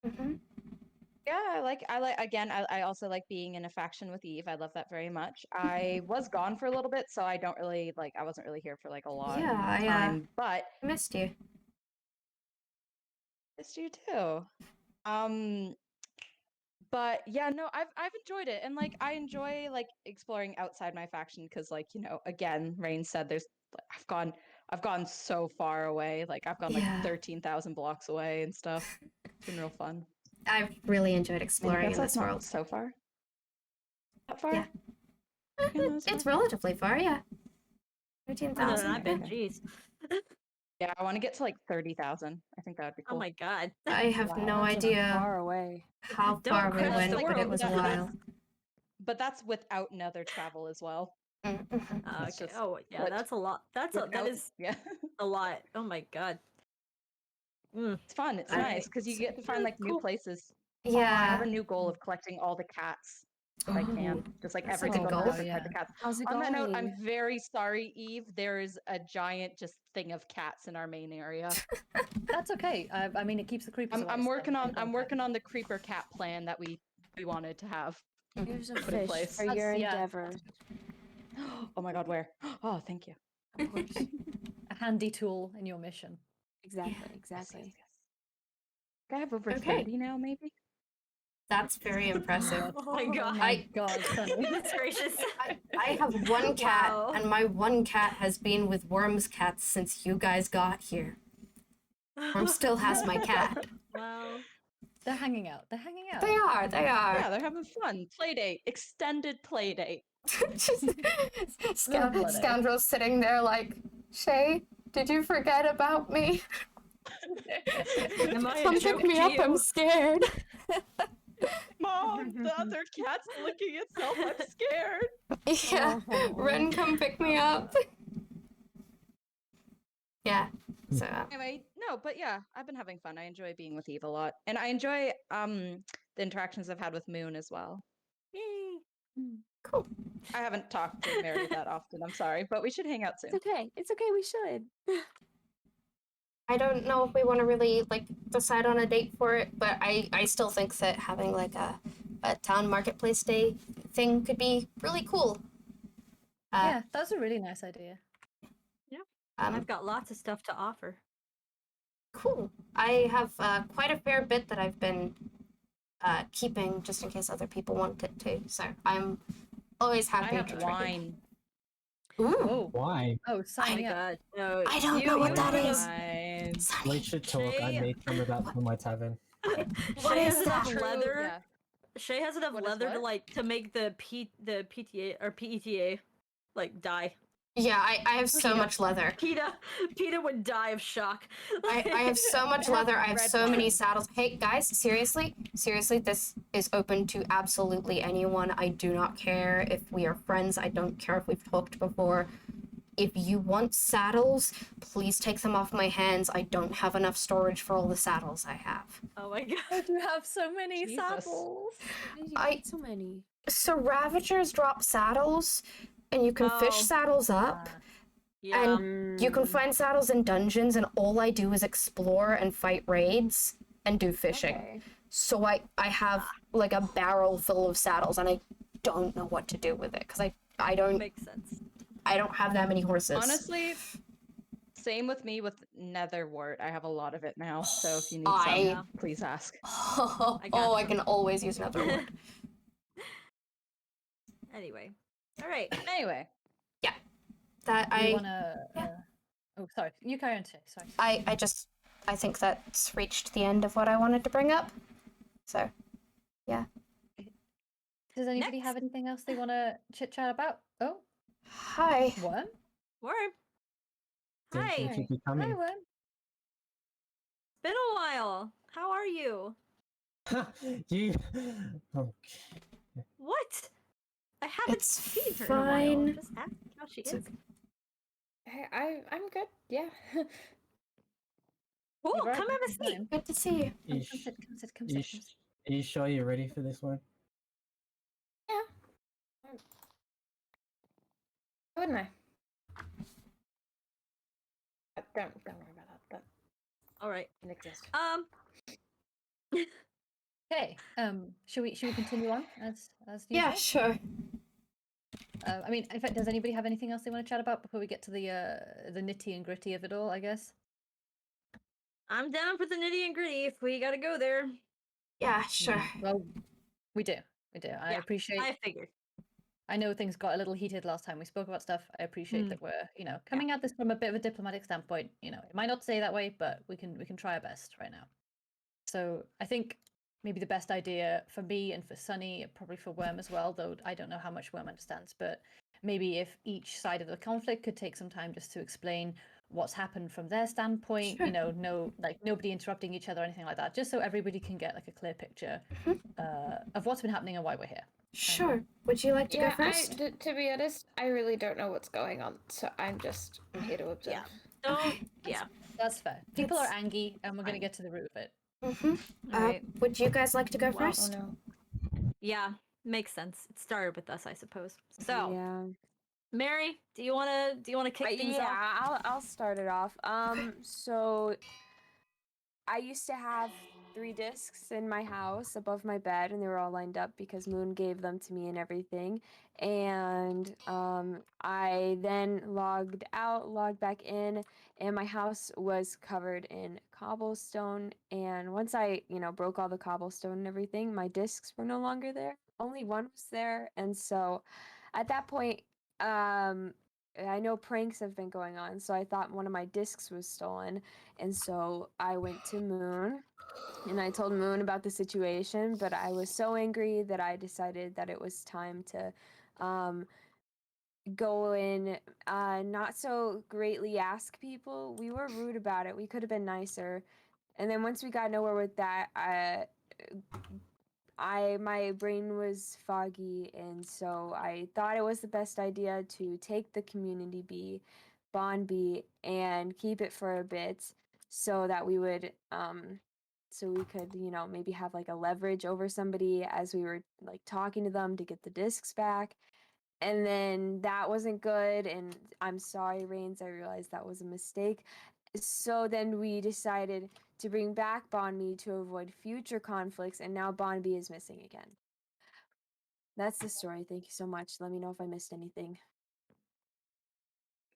Mm-hmm. Yeah, I like again, I also like being in a faction with Eve. I love that very much. I was gone for a little bit, so I don't really I wasn't really here for like a lot Yeah, of time, but I missed you. missed you too. But yeah, no, I've enjoyed it, and I enjoy exploring outside my faction because again, Rain said there's I've gone so far away. I've gone Yeah. 13,000 blocks away and stuff. It's been real fun. I've really enjoyed I mean, I exploring guess in that's this not world. so far. That far? Yeah. Yeah, that's It's far. relatively far, yeah. Further than 13,000. I've been. Okay. Jeez. Yeah, I want to get to like 30,000. I think that would be Oh cool. my god. I have Wow, no That's idea far away. how Don't far we crash went, the but it world. was a while. But that's without nether travel as well. Mm-hmm. It's Okay. just Oh yeah, put that's a lot. That without- is yeah. a lot. Oh my god. Mm. It's fun. It's Alright. nice because you get to find like new Cool. places. I have Yeah. a new goal of collecting all the cats if I can. Just like That's every a good single goal. person type of cats. How's it On that note, I'm going? very sorry, Eve. There is a giant just thing of cats in our main area. That's okay. I mean, it keeps the creepers away. I'm so working on everything's I'm okay. working on the creeper cat plan that we wanted to have. Here's a Put in fish place. for your Yeah. endeavor. Oh my god, where? Oh, thank you. Of course. A handy tool in your mission. Exactly. Yes, Exactly. yes, yes. I have over Okay. 30 now, maybe. That's very impressive. Oh my god. Oh my god, Sunny. Goodness gracious. I have one cat, Wow. and my one cat has been with Worm's cats since you guys got here. Worm still has my cat. Wow. They're hanging out. They're hanging out. They are, they are. Yeah, they're having fun. Play date, extended play date. Just Bloody. scoundrels sitting there like, Shay, did you forget about me? Am I a Come joke pick me to up, you? I'm scared. Mom, the other cat's licking itself. I'm scared. Yeah, Oh. Ren, come pick me up. Yeah, so Anyway, no, but yeah, I've been having fun. I enjoy being with Eve a lot, and I enjoy the interactions I've had with Moon as well. Yay. cool. I haven't talked to Meredith that often. I'm sorry, but we should hang out soon. It's okay. It's okay. We should. I don't know if we want to really like decide on a date for it, but I still think that having like a town marketplace day thing could be really cool. Yeah, that's a really nice idea. I've got lots of stuff to offer. Cool. I have quite a fair bit that I've been keeping just in case other people want it too. So I'm always I happy have to trade. wine. Ooh, Oh, Why? oh, Oh sign my me up. god. No. I don't know what that you is. Wine. Sonny, We should talk. I Shay- need some of that for my tavern. what Shay is has that? enough leather. Yeah. Shay has enough What is leather to what? like to make the PTA or PETA like die. Yeah, I have so PETA. much leather. PETA would die of shock. I have so much leather. I have red so many wine. saddles. Hey guys, seriously, this is open to absolutely anyone. I do not care if we are friends. I don't care if we've talked before. If you want saddles, please take them off my hands. I don't have enough storage for all the saddles I have. Oh my god. I do have so many Jesus. saddles. Why did you I- get so many? So Ravagers drop saddles, and you can fish Oh. saddles up. Yeah. And you can find saddles in dungeons, and all I do is explore and fight raids and do fishing. Okay. So I have like a barrel full of saddles, and I don't know what to do with it because I don't Makes sense. have that many horses. Honestly, same with me with Netherwort. I have a lot of it now. So if you need I- some, please ask. oh, I got I you. can always use another one. Anyway. All right. Anyway, That Do you I wanna? Oh, sorry. You carry on, Shay. Sorry. I think that's reached the end of what I wanted to bring up. So Does anybody Next. have anything else they want to chit chat about? Oh, hi. Worm. Worm. Didn't Hi. think It's you'd be Hi, coming. Worm. been a while. How are you? You. Oh, What? I haven't It's seen her in a while. fine. Just ask how she It's is. Hey, I'm good. Yeah. Cool. You've Come already have a been seat. time. Good to see you. Come, you come sh- sit. Come sit. Come you sit. sh- Come sit. Are you sure you're ready for this one? Wouldn't I? Don't worry about that. That All right. doesn't exist. Okay. Should we continue on as Yeah, usual? sure. I mean, in fact, does anybody have anything else they want to chat about before we get to the nitty and gritty of it all? I guess. I'm down for the nitty and gritty if we gotta go there. Yeah, sure. Well, we do. We do. I Yeah, appreciate. I figured. I know things got a little heated last time we spoke about stuff. I appreciate Mm. that we're, coming at this from a bit of a diplomatic standpoint. It might not stay that way, but we can try our best right now. So I think maybe the best idea for me and for Sunny, probably for Worm as well, though I don't know how much Worm understands, but maybe if each side of the conflict could take some time just to explain what's happened from their standpoint, Sure. you know, no, like nobody interrupting each other or anything like that, just so everybody can get like a clear picture of what's been happening and why we're here. Sure. Would you like to go first? To be honest, I really don't know what's going on, so I'm just here to observe. Don't. Yeah. That's fair. People That's are angry, and we're going to get to the root of it. Alright. Would you guys like to go Oh first? no. Yeah. Makes sense. It started with us, I suppose. So, Yeah. Mary, do you wanna kick things off? Yeah, I'll start it off. So I used to have 3 discs in my house above my bed, and they were all lined up because Moon gave them to me and everything. And I then logged out, logged back in, and my house was covered in cobblestone. And once I, broke all the cobblestone and everything, my discs were no longer there. Only one was there, and so at that point, I know pranks have been going on, so I thought one of my discs was stolen. And so I went to Moon and I told Moon about the situation, but I was so angry that I decided that it was time to go in, not so greatly ask people. We were rude about it. We could have been nicer. And then once we got nowhere with that, my brain was foggy, and so I thought it was the best idea to take the community bee, Bond bee, and keep it for a bit so that we would so we could, maybe have like a leverage over somebody as we were like talking to them to get the discs back. And then that wasn't good, and I'm sorry, Reigns, I realized that was a mistake. So then we decided to bring back Bonby to avoid future conflicts, and now Bonby is missing again. That's the story. Thank you so much. Let me know if I missed anything.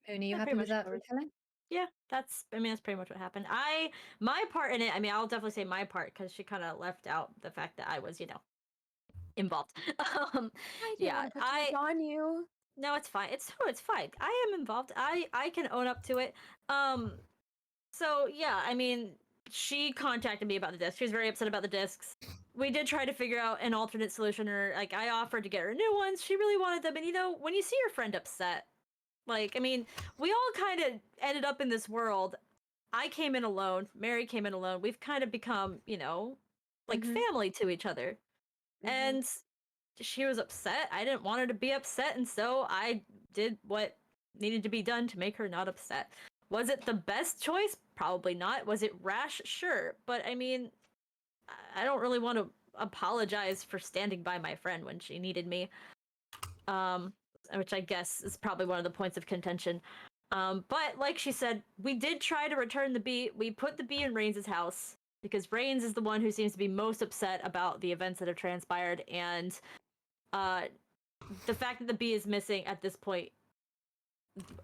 Moon, are you That happy pretty with much that covers it. retelling? Yeah, that's pretty much what happened. My part in it, I'll definitely say my part because she kind of left out the fact that I was, involved. I didn't want to put too much on you. No, it's fine. It's fine. I am involved. I can own up to it. So yeah, she contacted me about the disc. She was very upset about the discs. We did try to figure out an alternate solution, or like I offered to get her new ones. She really wanted them, and when you see your friend upset, we all kind of ended up in this world. I came in alone. Mary came in alone. We've kind of become, family to each other. And she was upset. I didn't want her to be upset, and so I did what needed to be done to make her not upset. Was it the best choice? Probably not. Was it rash? Sure. But I don't really want to apologize for standing by my friend when she needed me. Which I guess is probably one of the points of contention. But like she said, we did try to return the bee. We put the bee in Reigns' house because Reigns is the one who seems to be most upset about the events that have transpired, and the fact that the bee is missing at this point,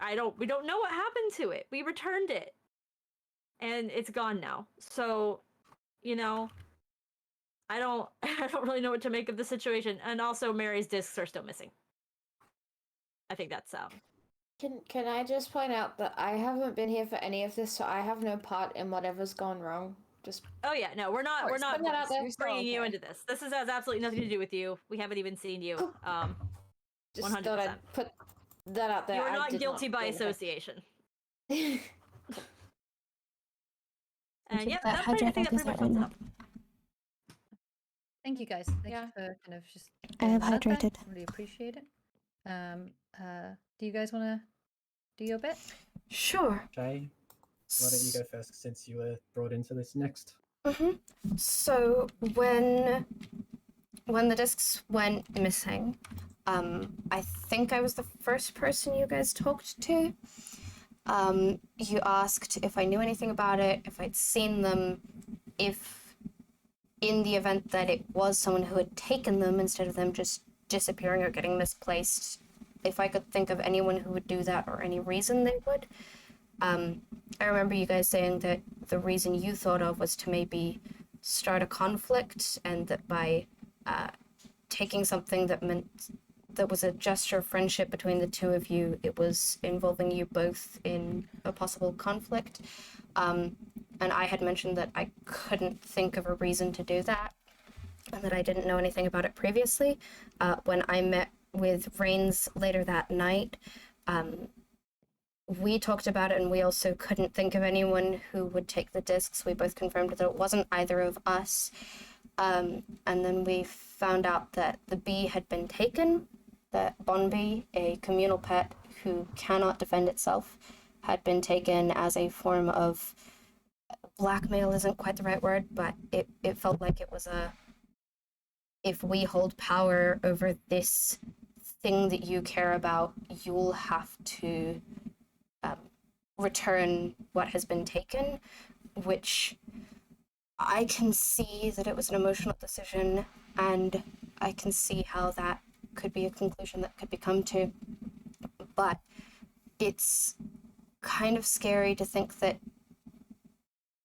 we don't know what happened to it. We returned it, and it's gone now. So, I don't really know what to make of the situation. And also, Mary's discs are still missing. I think that's Can I just point out that I haven't been here for any of this, so I have no part in whatever's gone wrong. Oh yeah, no, we're not Put that out there. bringing you into this. This has absolutely nothing to do with you. We haven't even seen you. Just 100%. thought I'd put that out there. You are I not did guilty by do anything. association. And yeah, that I think that hydrate pretty much sums it up. Thank you guys. Thank Yeah. you for kind of just. I have getting that out there. hydrated. Really appreciate it. Do you guys want to do your bit? Sure. Jay, why don't you go first since you were brought into this next? So when the discs went missing, I think I was the first person you guys talked to. You asked if I knew anything about it, if I'd seen them, if in the event that it was someone who had taken them instead of them just disappearing or getting misplaced, if I could think of anyone who would do that or any reason they would. I remember you guys saying that the reason you thought of was to maybe start a conflict, and that by taking something that was a gesture of friendship between the two of you, it was involving you both in a possible conflict. And I had mentioned that I couldn't think of a reason to do that, and that I didn't know anything about it previously. When I met with Rains later that night, we talked about it and we also couldn't think of anyone who would take the discs. We both confirmed that it wasn't either of us. And then we found out that the bee had been taken, that Bonbee, a communal pet who cannot defend itself, had been taken as a form of blackmail isn't quite the right word, but it felt like it was a, if we hold power over this thing that you care about, you'll have to return what has been taken, which I can see that it was an emotional decision, and I can see how that could be a conclusion that could be come to. But it's kind of scary to think that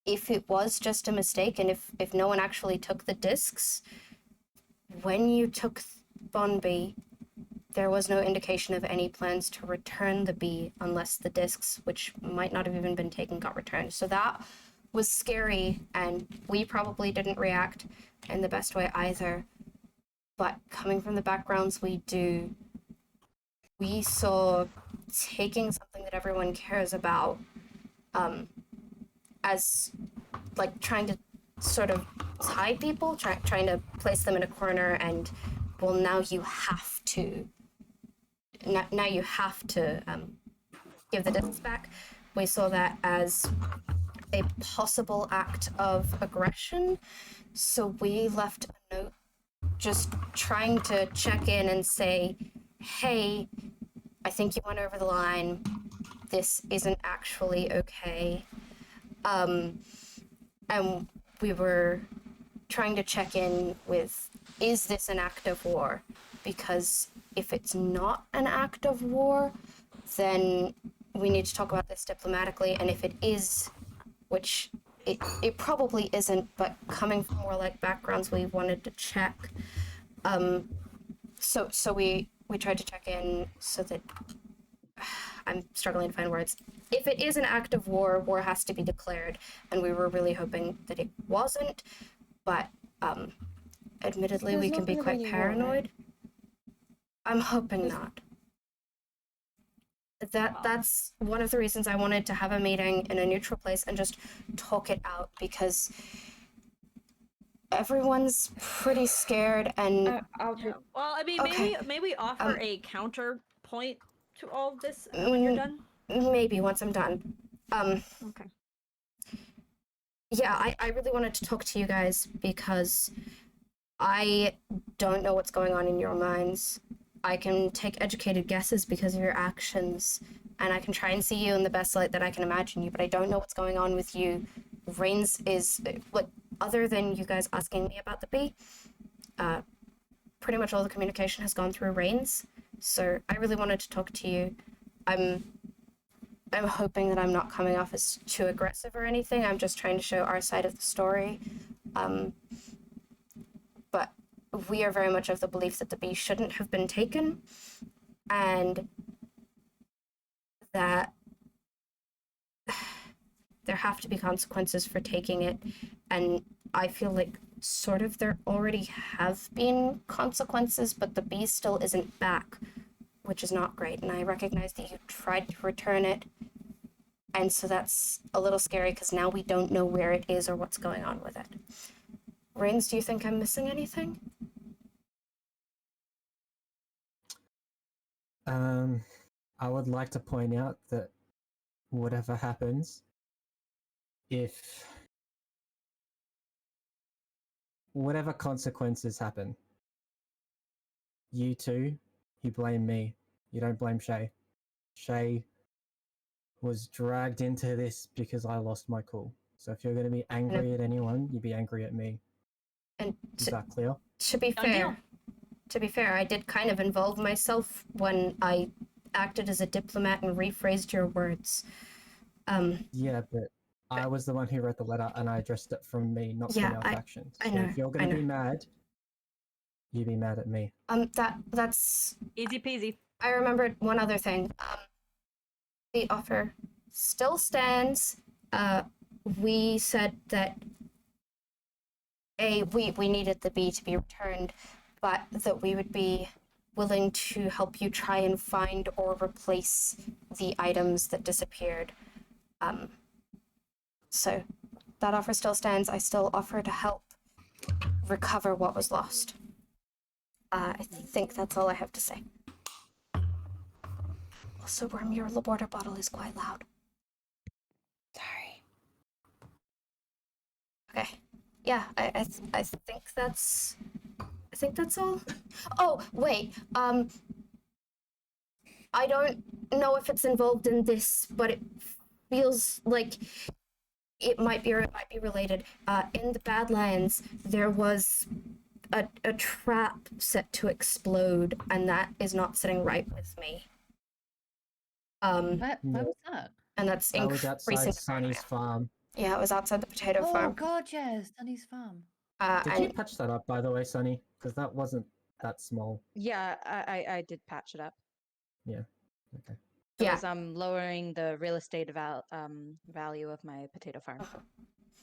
if it was just a mistake and if no one actually took the discs, when you took Bonbee, there was no indication of any plans to return the bee unless the discs, which might not have even been taken, got returned. So that was scary, and we probably didn't react in the best way either. But coming from the backgrounds we do, we saw taking something that everyone cares about as like trying to sort of tie people, trying to place them in a corner and, well, now you have to give the discs back. We saw that as a possible act of aggression, so we left a note just trying to check in and say, hey, I think you went over the line. This isn't actually okay. And we were trying to check in with, is this an act of war? Because if it's not an act of war, then we need to talk about this diplomatically. And if it is, which it probably isn't, but coming from more like backgrounds, we wanted to check. So we tried to check in so that I'm struggling to find words. If it is an act of war, war has to be declared, and we were really hoping that it wasn't, but admittedly, There's we not can be gonna be quite any war, paranoid. right? I'm hoping not. That's one of the reasons I wanted to have a meeting in a neutral place and just talk it out, because everyone's pretty scared and I'll be, Well, I mean, Okay. maybe we offer a counterpoint to all of this when you're done. maybe once I'm done. Okay. Yeah, I really wanted to talk to you guys because I don't know what's going on in your minds. I can take educated guesses because of your actions, and I can try and see you in the best light that I can imagine you, but I don't know what's going on with you. Rains is, like, other than you guys asking me about the bee, pretty much all the communication has gone through Rains, so I really wanted to talk to you. I'm hoping that I'm not coming off as too aggressive or anything. I'm just trying to show our side of the story. But we are very much of the belief that the bee shouldn't have been taken, and that there have to be consequences for taking it. And I feel like sort of there already have been consequences, but the bee still isn't back, which is not great. And I recognize that you tried to return it, and so that's a little scary because now we don't know where it is or what's going on with it. Rains, do you think I'm missing anything? I would like to point out that whatever happens, if whatever consequences happen, you blame me. You don't blame Shay. Shay was dragged into this because I lost my cool. So if you're going to be angry at anyone, you be angry at me. And Is that clear? to be Done deal. fair, I did kind of involve myself when I acted as a diplomat and rephrased your words. Yeah, but I was the one who wrote the letter and I addressed it from me, not from our factions. I So know, if you're I going to be know. mad, you be mad at me. That's Easy peasy. I remembered one other thing. The offer still stands. We said that we needed the bee to be returned, but that we would be willing to help you try and find or replace the items that disappeared. So that offer still stands. I still offer to help recover what was lost. I think that's all I have to say. Also, Worm, your water bottle is quite loud. Sorry. Okay. Yeah, I think that's all. Oh, wait. I don't know if it's involved in this, but it feels like it might be related. In the Badlands, there was a trap set to explode, and that is not sitting right with me. Where was that? And that's I was outside increasing Sunny's paranoia. farm. Yeah, it was outside the potato Oh farm. god, yes, Sunny's farm. Did you patch that up, by the way, Sunny? Because that wasn't that small. Yeah, I did patch it up. Yeah. Okay. It Yeah. was lowering the real estate value of my potato farm.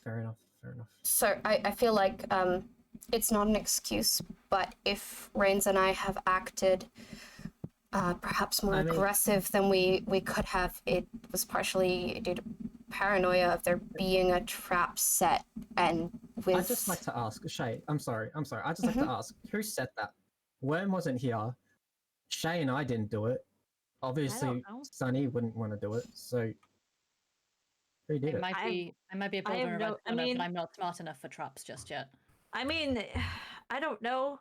Fair enough. Fair enough. So I feel like it's not an excuse, but if Rains and I have acted perhaps more aggressive than we could have, it was partially due to paranoia of there being a trap set, and with... I'd just like to ask, Shay, I'm sorry. I'd just like to ask, who said that? Worm wasn't here. Shay and I didn't do it. Obviously, Sunny wouldn't want to do it, so who did it? I might be a builder and but I'm not smart enough for traps just yet. I mean, I don't know.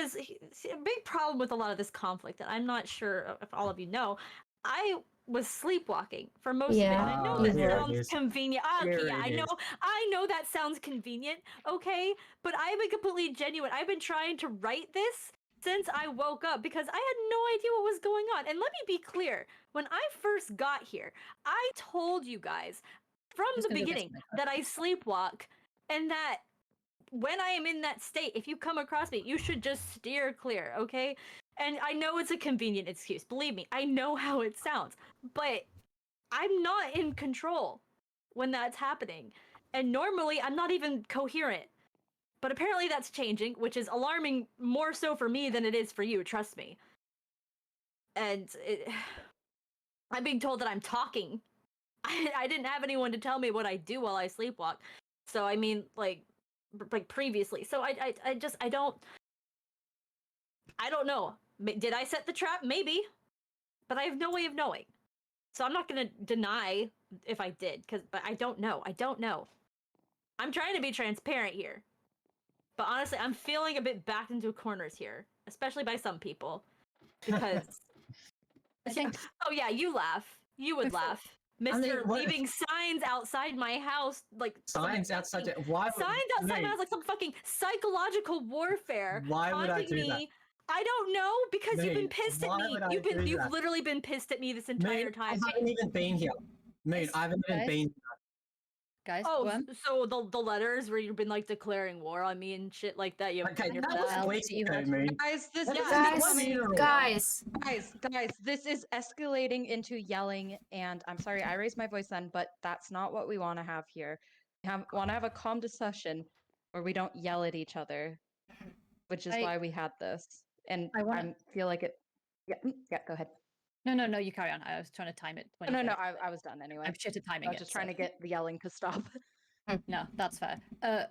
See, a big problem with a lot of this conflict, and I'm not sure if all of you know, I was sleepwalking for most of it. And I know that sounds convenient. Okay, yeah, I know that sounds convenient, okay? But I've been completely genuine. I've been trying to write this since I woke up because I had no idea what was going on. And let me be clear, when I first got here, I told you guys from the beginning that I sleepwalk and that when I am in that state, if you come across me, you should just steer clear, okay? And I know it's a convenient excuse. Believe me, I know how it sounds. But I'm not in control when that's happening. And normally, I'm not even coherent. But apparently that's changing, which is alarming more so for me than it is for you, trust me. And I'm being told that I'm talking. I didn't have anyone to tell me what I do while I sleepwalk. So, I mean, like previously. So I don't know. Did I set the trap? Maybe. But I have no way of knowing. So I'm not going to deny if I did, but I don't know. I don't know. I'm trying to be transparent here. But honestly, I'm feeling a bit backed into corners here, especially by some people. Because oh yeah, you laugh. You would laugh. Mr. leaving signs outside my house, like signs outside. Signs outside my house, like some fucking psychological warfare. Why would I do that? I don't know, because you've been pissed at me. You've literally been pissed at me this entire time. I haven't even been here. Moon, I haven't even been. Guys, so the letters where you've been like declaring war on me and shit like that. You okay, that was weeks ago, Moon. Guys, this is escalating into yelling, and I'm sorry I raised my voice then, but that's not what we want to have here. We want to have a calm discussion where we don't yell at each other, which is why we had this. And I feel like it. Yeah, go ahead. No, you carry on. I was trying to time it. No, I was done anyway. I'm shit at timing. I was just trying to get the yelling to stop. No, that's fair.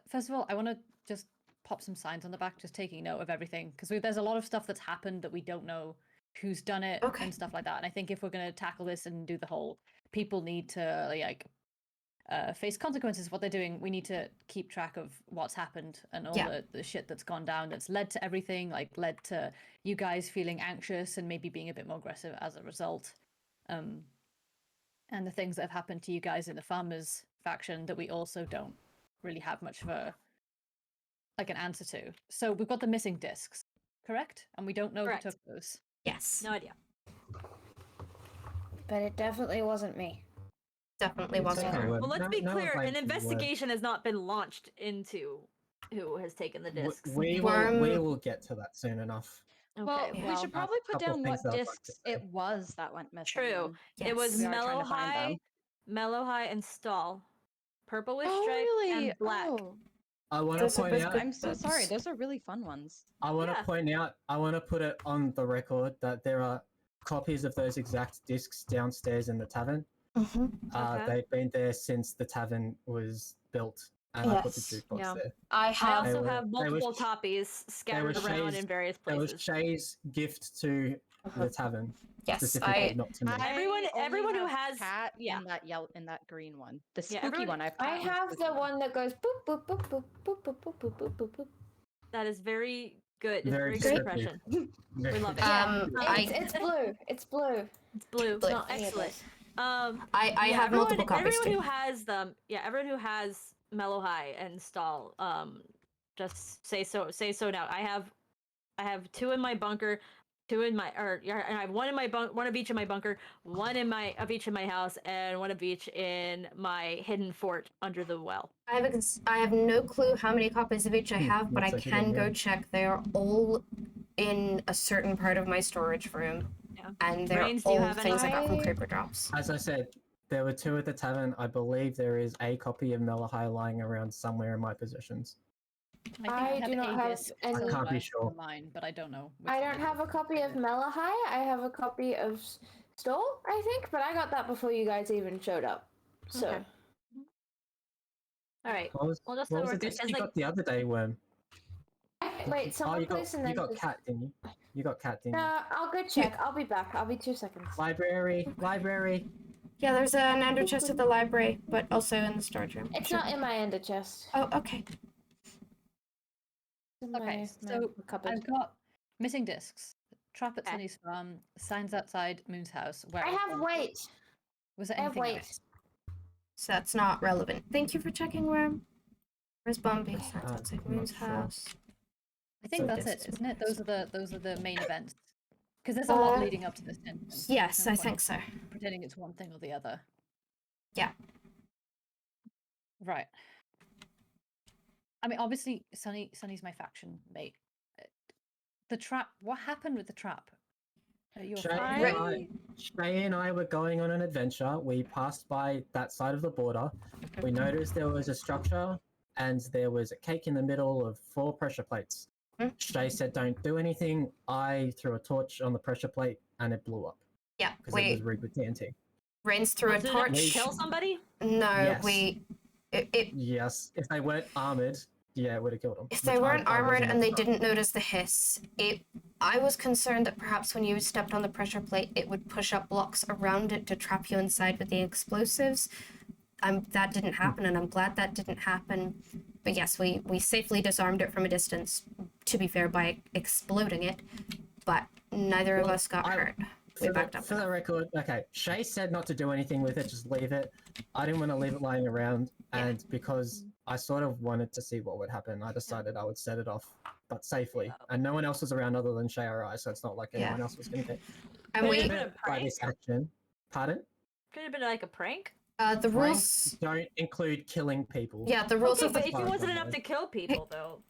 First of all, I want to just pop some signs on the back, just taking note of everything, because there's a lot of stuff that's happened that we don't know who's done it and stuff like that. And I think if we're going to tackle this and do the whole, people need to like face consequences of what they're doing, we need to keep track of what's happened and all the shit that's gone down that's led to everything, like led to you guys feeling anxious and maybe being a bit more aggressive as a result. And the things that have happened to you guys in the farmers faction that we also don't really have much of a an answer to. So we've got the missing discs, correct? And we don't know who took those. Yes. No idea. But it definitely wasn't me. Definitely wasn't. Well, let's be clear. An investigation has not been launched into who has taken the discs. We will get to that soon enough. Okay, well, we should probably put down what discs it was that went missing. True. Yes. It was Mellow High, and Stall. Purple with Oh, stripe really? and black. Oh. I want to Those are point both out. good I'm so sorry. books. Those are really fun ones. I want to Yeah. point out. I want to put it on the record that there are copies of those exact discs downstairs in the tavern. Mhm. Okay. They've been there since the tavern was built, and I put the Yes. jukebox Yeah. there. I I have. also were- have they were multiple sh- copies scattered were around Shay's- in various There was places. Shay's gift to the tavern, Yes, specifically, not to me. Everyone- I only everyone who have has- cat yeah. in that green one, the Yeah, spooky everyone- one. I have I cat in have spooky the one that goes boop boop boop boop boop boop boop boop boop boop boop. That is very good. It's Very very good descriptive. impression. We love it. Yeah, I it's blue. It's blue. It's blue. Blue. Not any of Excellent. this. I Yeah, have everyone, multiple copies everyone too. who has them, yeah, everyone who has Mellow High and Stall, just say so now. I have 2 in my bunker, 2 in my, or yeah, I have 1 in my one of each in my bunker, 1 in my of each in my house, and 1 of each in my hidden fort under the well. I have no clue how many copies of each I have, but I That's a can hidden go room. check. They are all in a certain part of my storage room, Yeah. and they're Brains, do you all have things I got from any? Creeper Drops. As I said, there were 2 at the tavern. I believe there is a copy of Melahai lying around somewhere in my possessions. I do not a have disc any- I can't be somewhere sure. on mine, but I don't know. which I one don't it have is. a copy of Melahai. I have a copy of Stole, I think, but I got that before you guys even showed up. So Okay. All right. What was, Well, just what so was we're the good, disc because you like got the other day, Worm? wait, Oh, someone you got please and you then got just- cat, didn't you? You got cat, didn't you? No, I'll go check. I'll be back. I'll be 2 seconds. Library. Yeah, there's an ender chest at the library, but also in the storage room. It's Sure. not in my ender chest. Oh, okay. It's in Okay, my so cupboard. I've got missing discs. Trap at Okay. Sunny's farm. Signs outside Moon's house. Where I have weight. Was there I have anything weight. else? So that's not relevant. Thank you for checking, Worm. Where's Bumpy? Signs outside I'm not Moon's sure. house. I think So that's discs. it, isn't it? Those are the main events. Because there's a lot Uh, leading up to this instance. Yes, There's no I point think so. pretending it's one thing or the other. Yeah. Right. I mean, obviously, Sunny's my faction mate. The trap. What happened with the trap? Your Shay farm? and I were going on an adventure. We passed by that side of the border. We noticed there was a structure and there was a cake in the middle of 4 pressure plates. Hmm. Shay said, "Don't do anything." I threw a torch on the pressure plate and it blew up Yeah, because it was we rigged with TNT. Rains through was a it enough to torch. kill somebody? No, Yes. it Yes, if they weren't armored, yeah, it would have killed them. if they weren't armored and they didn't notice the hiss, I was concerned that perhaps when you stepped on the pressure plate, it would push up blocks around it to trap you inside with the explosives. That didn't happen, and I'm glad that didn't happen. But yes, we safely disarmed it from a distance, to be fair, by exploding it. But neither of Well, us got hurt. We For backed up. the record, okay, Shay said not to do anything with it, just leave it. I didn't want to leave it lying around, Yeah. and because I sort of wanted to see what would happen, I decided I would set it off, but safely. Yeah. And no one else was around other than Shay or I, so it's not like Yeah. anyone else was going to get And Could it we have been a hurt by prank? this action. Pardon? Could have been like a prank. the Pranks rules. don't include killing people. Yeah, the rules Okay, of the but if it far as wasn't I enough know. to kill people, though,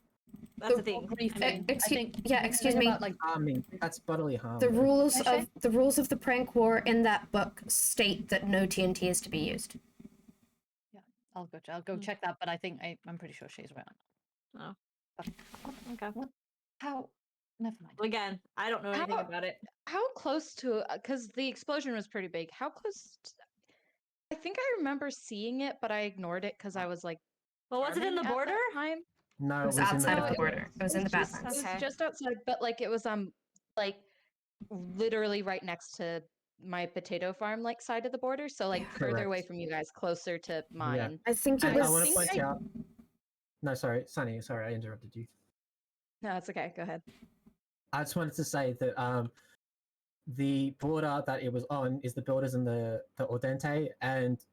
that's the thing. Briefing. I mean, I think yeah, the excuse thing me. about, like, Harming, that's bodily harm. The though. rules Can I of the rules of the prank war in that book state that no TNT is to be used. I'll go check that, but I think I'm pretty sure she's around. okay. How? Never mind. Well, again, I don't know anything How- about it. How close to? Because the explosion was pretty big. How close? I think I remember seeing it, but I ignored it because I was like, Well, was it in the farming at that border? time. No, It was in outside of the bathroom. border. It was in the just, Badlands. It was Okay. just outside, but like it was like literally right next to my potato farm, like side of the border. So like further away Correct. from you guys, closer to mine. I think it And I was. want to think point I- out. No, sorry, Sunny. Sorry, I interrupted you. No, it's okay. Go ahead. I just wanted to say that the border that it was on is the builders and the Ordente, and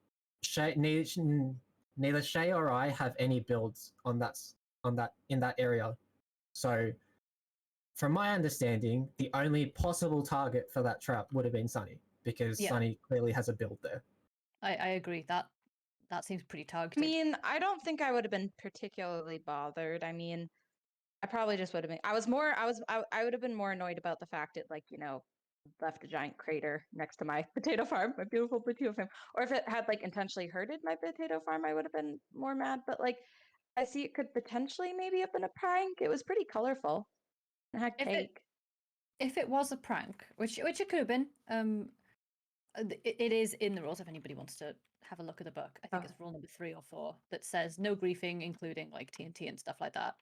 neither Shay or I have any builds on that in that area. So, from my understanding, the only possible target for that trap would have been Sunny, because Yeah. Sunny clearly has a build there. I agree. That seems pretty I targeted. mean, I don't think I would have been particularly bothered. I mean, I probably just would have been. I would have been more annoyed about the fact it, like, left a giant crater next to my potato farm, my beautiful potato farm. Or if it had like intentionally hurted my potato farm, I would have been more mad. But like, I see it could potentially maybe have been a prank. It was pretty colorful. It had cake. If it was a prank, which it could have been, it is in the rules if anybody wants to have a look at the book. I think it's rule number 3 or 4 that says no griefing, including like TNT and stuff like that.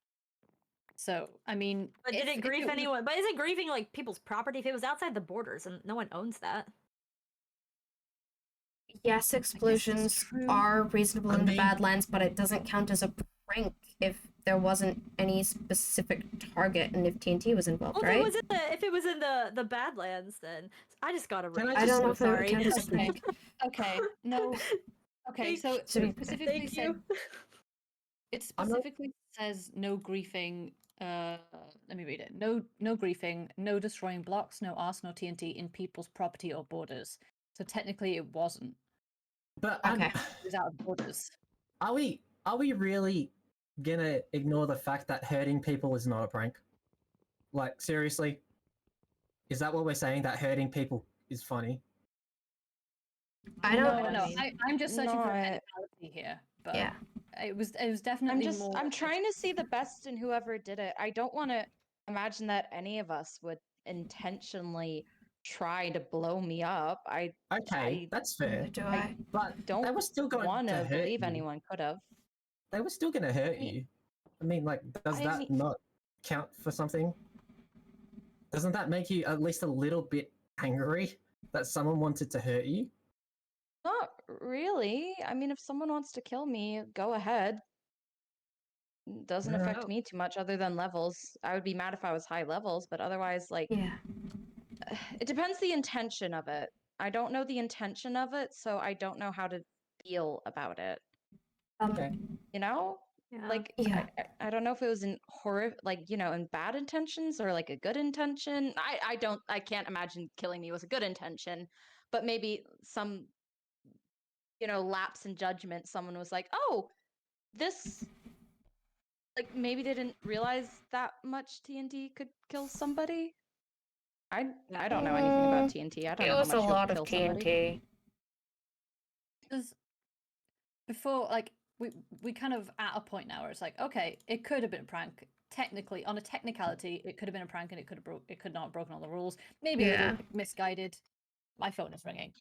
So, I mean, but did it grief anyone? But is it grieving like people's property if it was outside the borders and no one owns that? Yes, explosions are reasonable in the Badlands, but it doesn't count as a prank if there wasn't any specific target and if TNT was involved, Well, right? if it was in the Badlands, then I just got to. I don't know if it would sorry. count as a prank. Okay, no. Okay, so it specifically Thank said you. it specifically says no griefing. Let me read it. No griefing, no destroying blocks, no arson or TNT in people's property or borders. So technically, it wasn't. But Okay. It was out of borders. are we really gonna ignore the fact that hurting people is not a prank? Like, seriously? Is that what we're saying? That hurting people is funny? I don't. No. I'm just searching for Not- technicality here. But Yeah. it was definitely more. I'm trying to see the best in whoever did it. I don't want to imagine that any of us would intentionally try to blow me up. Okay, that's fair. Neither do I. But don't they were still going want to to hurt believe you. anyone could have. They were still going to hurt you. I mean, like, does I that mean- not count for something? Doesn't that make you at least a little bit angry that someone wanted to hurt you? Not really. I mean, if someone wants to kill me, go ahead. Doesn't Yeah. affect me too much other than levels. I would be mad if I was high levels, but otherwise, like, Yeah. it depends the intention of it. I don't know the intention of it, so I don't know how to feel about it. Okay. You know? Yeah. Like, Yeah. I don't know if it was in horror, like, in bad intentions or like a good intention. I can't imagine killing me was a good intention, but maybe some, lapse in judgment. Someone was like, oh, this, like, maybe they didn't realize that much TNT could kill somebody. I don't know anything about TNT. I don't It know how was much a you'll lot kill of somebody. TNT. Because before, like, we kind of at a point now where it's like, okay, it could have been a prank. Technically, on a technicality, it could have been a prank and it could not have broken all the rules. Maybe a Yeah. little misguided. My phone is ringing.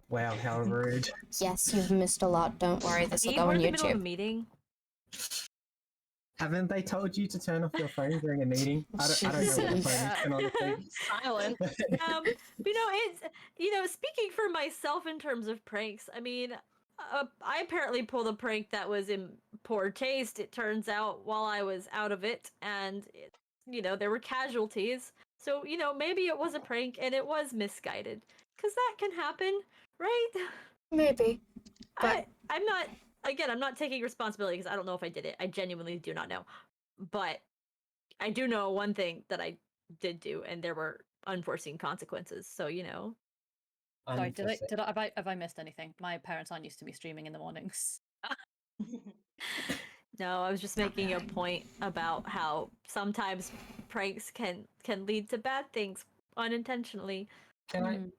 Wow, how rude. Yes, you've missed a lot. Don't worry, this will Eve, go we're on in the middle of a YouTube. meeting. Haven't they told you to turn off your phone during a meeting? I don't know what the phone is, and honestly. Silent. It's speaking for myself in terms of pranks. I mean, I apparently pulled a prank that was in poor taste. It turns out while I was out of it, and there were casualties. So maybe it was a prank and it was misguided, because that can happen, right? Maybe. But I'm not taking responsibility because I don't know if I did it. I genuinely do not know. But I do know one thing that I did do, and there were unforeseen consequences. So Sorry, Unforeseen. have I missed anything? My parents aren't used to me streaming in the mornings. No, I was just making a point about how sometimes pranks can lead to bad things unintentionally. Can I? Mm.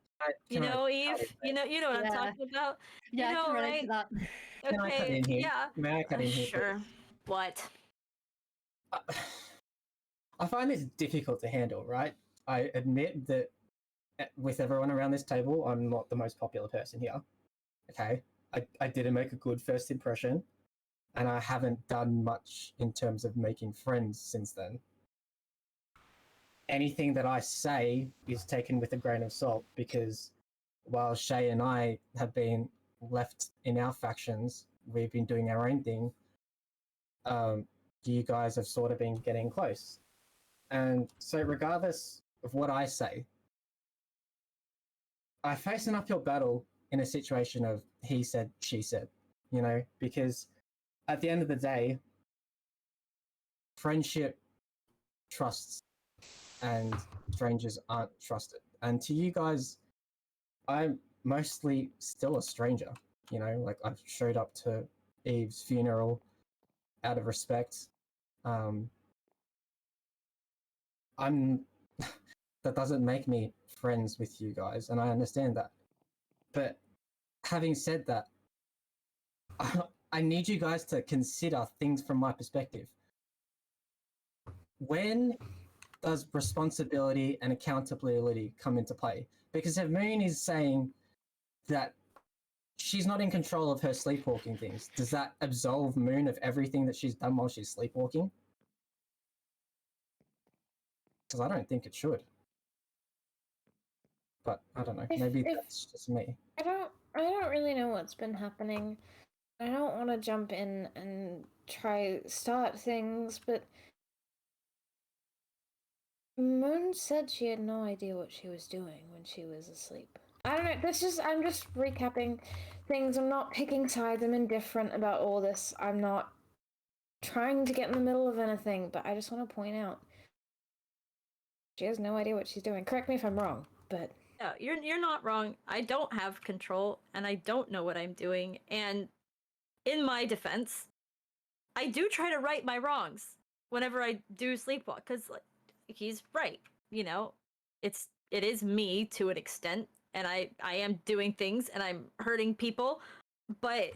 Eve, you know what I'm Yeah. talking about. Yeah, I can relate right? to that. Can I cut in here? Yeah. May I cut in here? Sure. What? Please? I find this difficult to handle, right? I admit that with everyone around this table, I'm not the most popular person here. Okay? I didn't make a good first impression, and I haven't done much in terms of making friends since then. Anything that I say is taken with a grain of salt because while Shay and I have been left in our factions, we've been doing our own thing. You guys have sort of been getting close. And so regardless of what I say, I face an uphill battle in a situation of he said, she said, because at the end of the day, friendship trusts and strangers aren't trusted. And to you guys, I'm mostly still a stranger, like I've showed up to Eve's funeral out of respect. That doesn't make me friends with you guys, and I understand that. But having said that, I need you guys to consider things from my perspective. When does responsibility and accountability come into play? Because if Moon is saying that she's not in control of her sleepwalking things, does that absolve Moon of everything that she's done while she's sleepwalking? Because I don't think it should. But I don't know. Maybe that's just me. I don't really know what's been happening. I don't want to jump in and start things, but Moon said she had no idea what she was doing when she was asleep. I don't know. I'm just recapping things. I'm not picking sides. I'm indifferent about all this. I'm not trying to get in the middle of anything, but I just want to point out she has no idea what she's doing. Correct me if I'm wrong, but No, you're not wrong. I don't have control, and I don't know what I'm doing. And in my defense, I do try to right my wrongs whenever I do sleepwalk, because like, he's right. You know, it is me to an extent, and I am doing things and I'm hurting people, but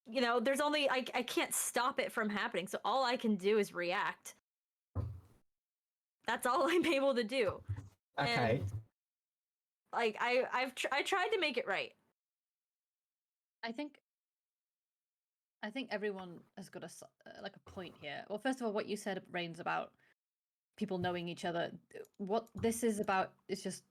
you know, there's only I can't stop it from happening. So all I can do is react. That's all I'm able to do. Okay. And like I tried to make it right. I think everyone has got like a point here. Well, first of all, what you said, Rains, about people knowing each other. What this is about is just,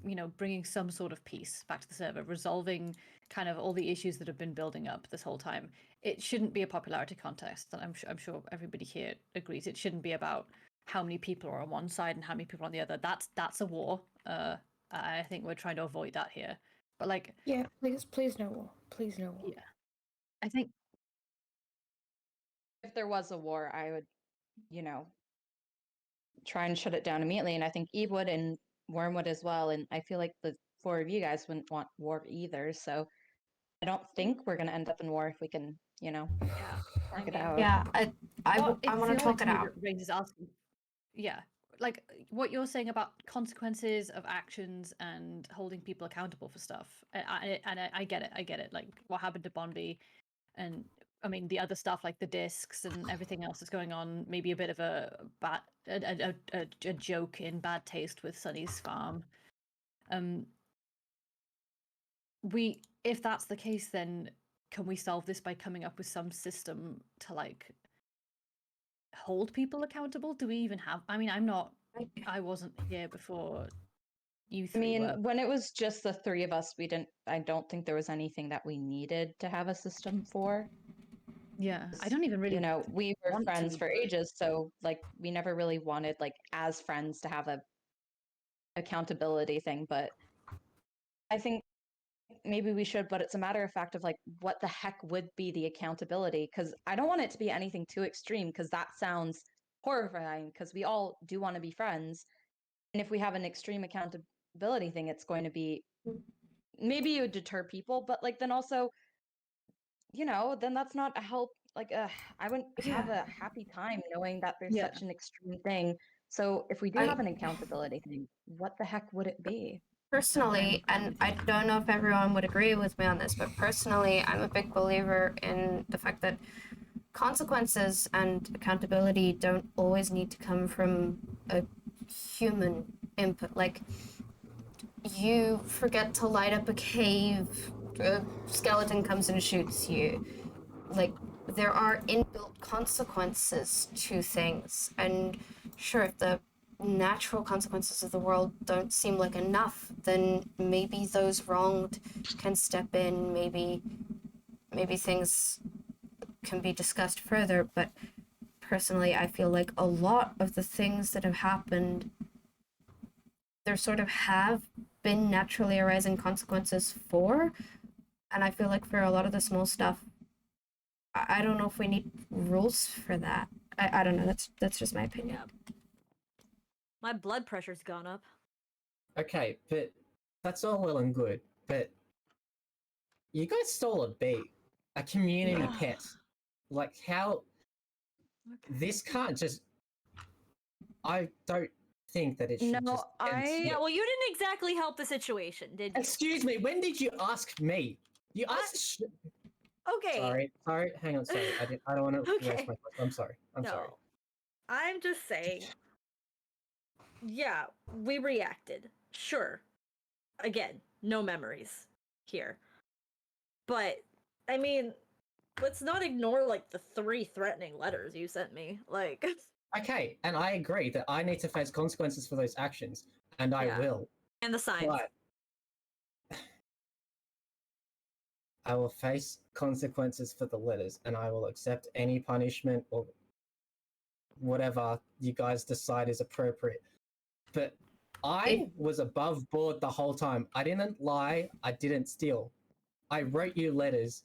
you know, bringing some sort of peace back to the server, resolving kind of all the issues that have been building up this whole time. It shouldn't be a popularity contest. I'm sure everybody here agrees. It shouldn't be about how many people are on one side and how many people are on the other. That's a war. I think we're trying to avoid that here. But like, yeah, please no war. Please no war. yeah, I think If there was a war, I would, you know, try and shut it down immediately. And I think Eve would and Worm would as well. And I feel like the four of you guys wouldn't want war either. So I don't think we're going to end up in war if we can, you know, work it out. Yeah, I want to feels talk to it me out. that Rains is asking. Yeah, like what you're saying about consequences of actions and holding people accountable for stuff. I get it. I get it. Like what happened to Bonby, and I mean the other stuff like the discs and everything else that's going on. Maybe a bit of a joke in bad taste with Sunny's farm. If that's the case, then can we solve this by coming up with some system to like hold people accountable? Do we even have? I mean, I wasn't here before you three were. When it was just the three of us, I don't think there was anything that we needed to have a system for. Yeah, I don't even really. You know, we were want friends to, for ages, so like we never really wanted like as friends to have a accountability thing, but I think maybe we should, but it's a matter of fact of like what the heck would be the accountability, because I don't want it to be anything too extreme, because that sounds horrifying, because we all do want to be friends, and if we have an extreme accountability thing, it's going to be maybe it would deter people, but like then also, you know, then that's not a help. Like I wouldn't have a happy time knowing that there's such an extreme thing. So if we do have an accountability thing, what the heck would it be? Personally, and I don't know if everyone would agree with me on this, but personally, I'm a big believer in the fact that consequences and accountability don't always need to come from a human input. Like, you forget to light up a cave, a skeleton comes and shoots you. Like, there are inbuilt consequences to things, and sure, if the natural consequences of the world don't seem like enough, then maybe those wronged can step in, maybe things can be discussed further, but personally I feel like a lot of the things that have happened, there sort of have been naturally arising consequences for, and I feel like for a lot of the small stuff, I don't know if we need rules for that. I don't know, that's just my opinion. Yeah. My blood pressure's gone up. Okay, but that's all well and good, but you guys stole a bee, a community pet. Like, how... This can't just... I don't think that it should just... Yeah, well, you didn't exactly help the situation, did you? Excuse me, when did you ask me? You asked... Okay. Sorry. Hang on. Sorry. I don't want to waste Okay. my time. I'm sorry. I'm sorry. No. I'm just saying. Yeah, we reacted. Sure. Again, no memories here. But I mean, let's not ignore like the 3 threatening letters you sent me. Like Okay, and I agree that I need to face consequences for those actions, and I Yeah. will. and the signs. But I will face consequences for the letters, and I will accept any punishment or whatever you guys decide is appropriate. But I was above board the whole time. I didn't lie. I didn't steal. I wrote you letters.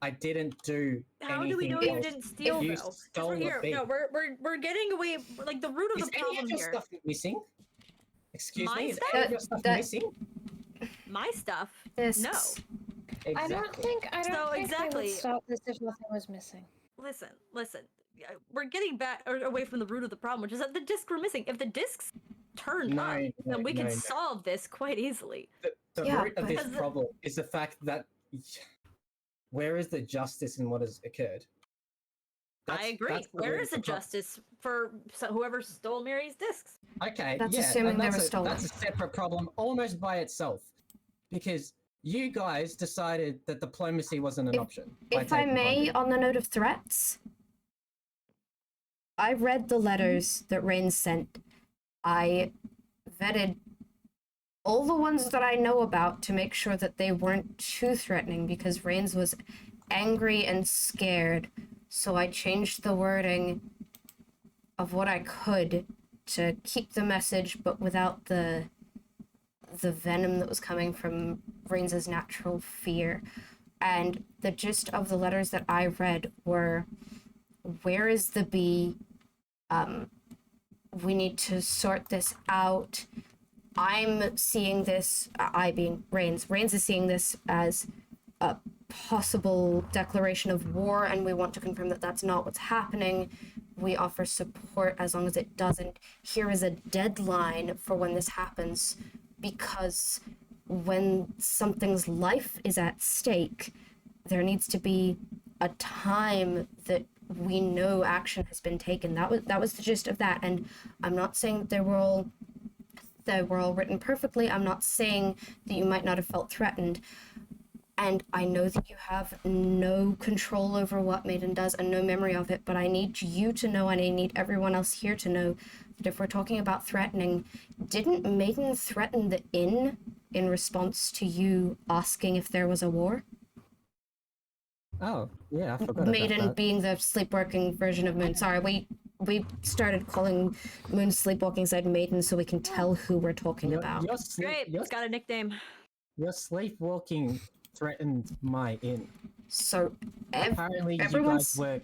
I didn't do How anything do we know else. you didn't steal You though? 'Cause stole we're a here. beat. No, we're getting away. Like the root of Is the any problem of your here. stuff missing? Excuse My me, is stuff? any of your stuff That- missing? My stuff. Discs. No. I don't think I don't So think they exactly. would stop this if nothing was missing. Listen. We're getting back or away from the root of the problem, which is that the discs were missing. If the discs turned up, then we can solve this quite easily. The Yeah, root of this but- problem is the fact that where is the justice in what has occurred? I agree. that's the Where root is of the justice for whoever stole Mary's discs? Okay, That's yeah, assuming and they that's were stolen. That's a separate problem almost by itself, because you guys decided that diplomacy wasn't an option. by If I taking may, bonding. on the note of threats, I read the letters that Rain sent. I vetted all the ones that I know about to make sure that they weren't too threatening because Rains was angry and scared. So I changed the wording of what I could to keep the message, but without the venom that was coming from Rains' natural fear. And the gist of the letters that I read were, where is the bee? We need to sort this out. I'm seeing this, I being Rains is seeing this as a possible declaration of war, and we want to confirm that that's not what's happening. We offer support as long as it doesn't. Here is a deadline for when this happens, because when something's life is at stake, there needs to be a time that we know action has been taken. That was the gist of that. And I'm not saying that they were all written perfectly. I'm not saying that you might not have felt threatened. And I know that you have no control over what Maiden does and no memory of it, but I need you to know, and I need everyone else here to know, that if we're talking about threatening, didn't Maiden threaten the inn in response to you asking if there was a war? Oh, yeah, I forgot Maiden about that. being the sleepwalking version of Moon. Sorry, we started calling Moon sleepwalking side Maiden so we can tell who we're talking about. Great, it's got a nickname. Your sleepwalking threatened my inn. So Apparently, you guys everyone's were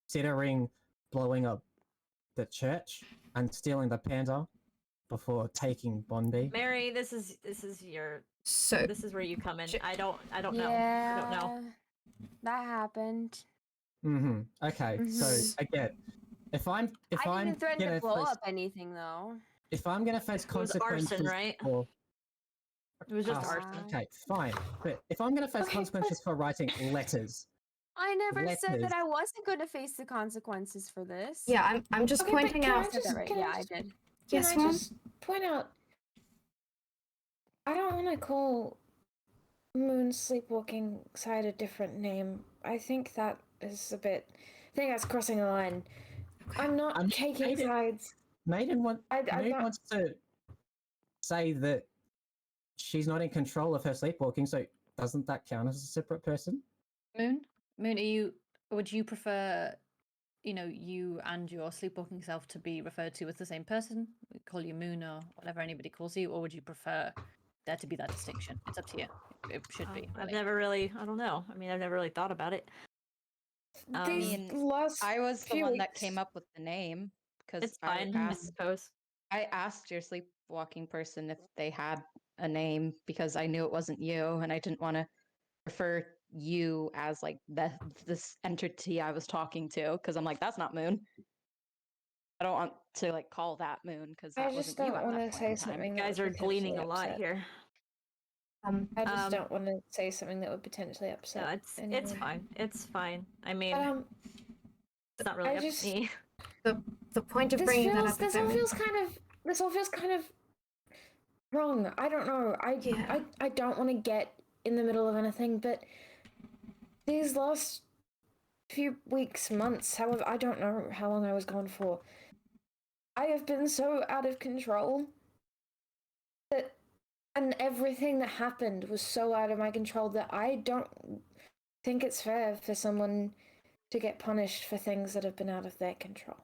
considering blowing up the church and stealing the panda before taking Bondi. Mary, this is your this is where you come in. I don't know. I don't know. That happened. Mm-hmm. Okay, so Mhm. again, if I'm I didn't threaten gonna to blow face, up anything though. if I'm gonna face It was consequences arson, right? for It was just arson, arson. okay, fine. But if I'm gonna face Okay, consequences for writing letters, I never said Letters. that I wasn't going to face the consequences for this. yeah. I'm just Okay, but pointing can I out. I said just- that right. can I Yeah, I just- did. Can Yes, I Mom? just point out? I don't want to call Moon Sleepwalking Side a different name. I think that is a bit. I think that's crossing a line. I'm not I mean, taking Maiden- sides. Maiden I'm not- wants to say that she's not in control of her sleepwalking, so doesn't that count as a separate person? Moon, would you prefer, you and your sleepwalking self to be referred to as the same person? We call you Moon or whatever anybody calls you, or would you prefer there to be that distinction? It's up to you. It should be. I've really. never really. I don't know. I mean, I've never really thought about it. These mean, last I was the few one that weeks- came up with the name because It's fine, I suppose. I asked your sleepwalking person if they had a name because I knew it wasn't you, and I didn't want to refer you as like this entity I was talking to because I'm like, that's not Moon. I don't want to like call that Moon because I that just wasn't you don't at want that to point in say time. something. You guys that are was gleaning a potentially lot upset. here. I just Um, don't want to say something that would potentially upset. No, it's anyone. fine. It's fine. I mean, But it's not really I up just to me. The point of bringing that up, this if I all may. feels kind of wrong. I don't know. Yeah. I don't want to get in the middle of anything, but these last few weeks, months, however, I don't know how long I was gone for. I have been so out of control that, and everything that happened was so out of my control that I don't think it's fair for someone to get punished for things that have been out of their control.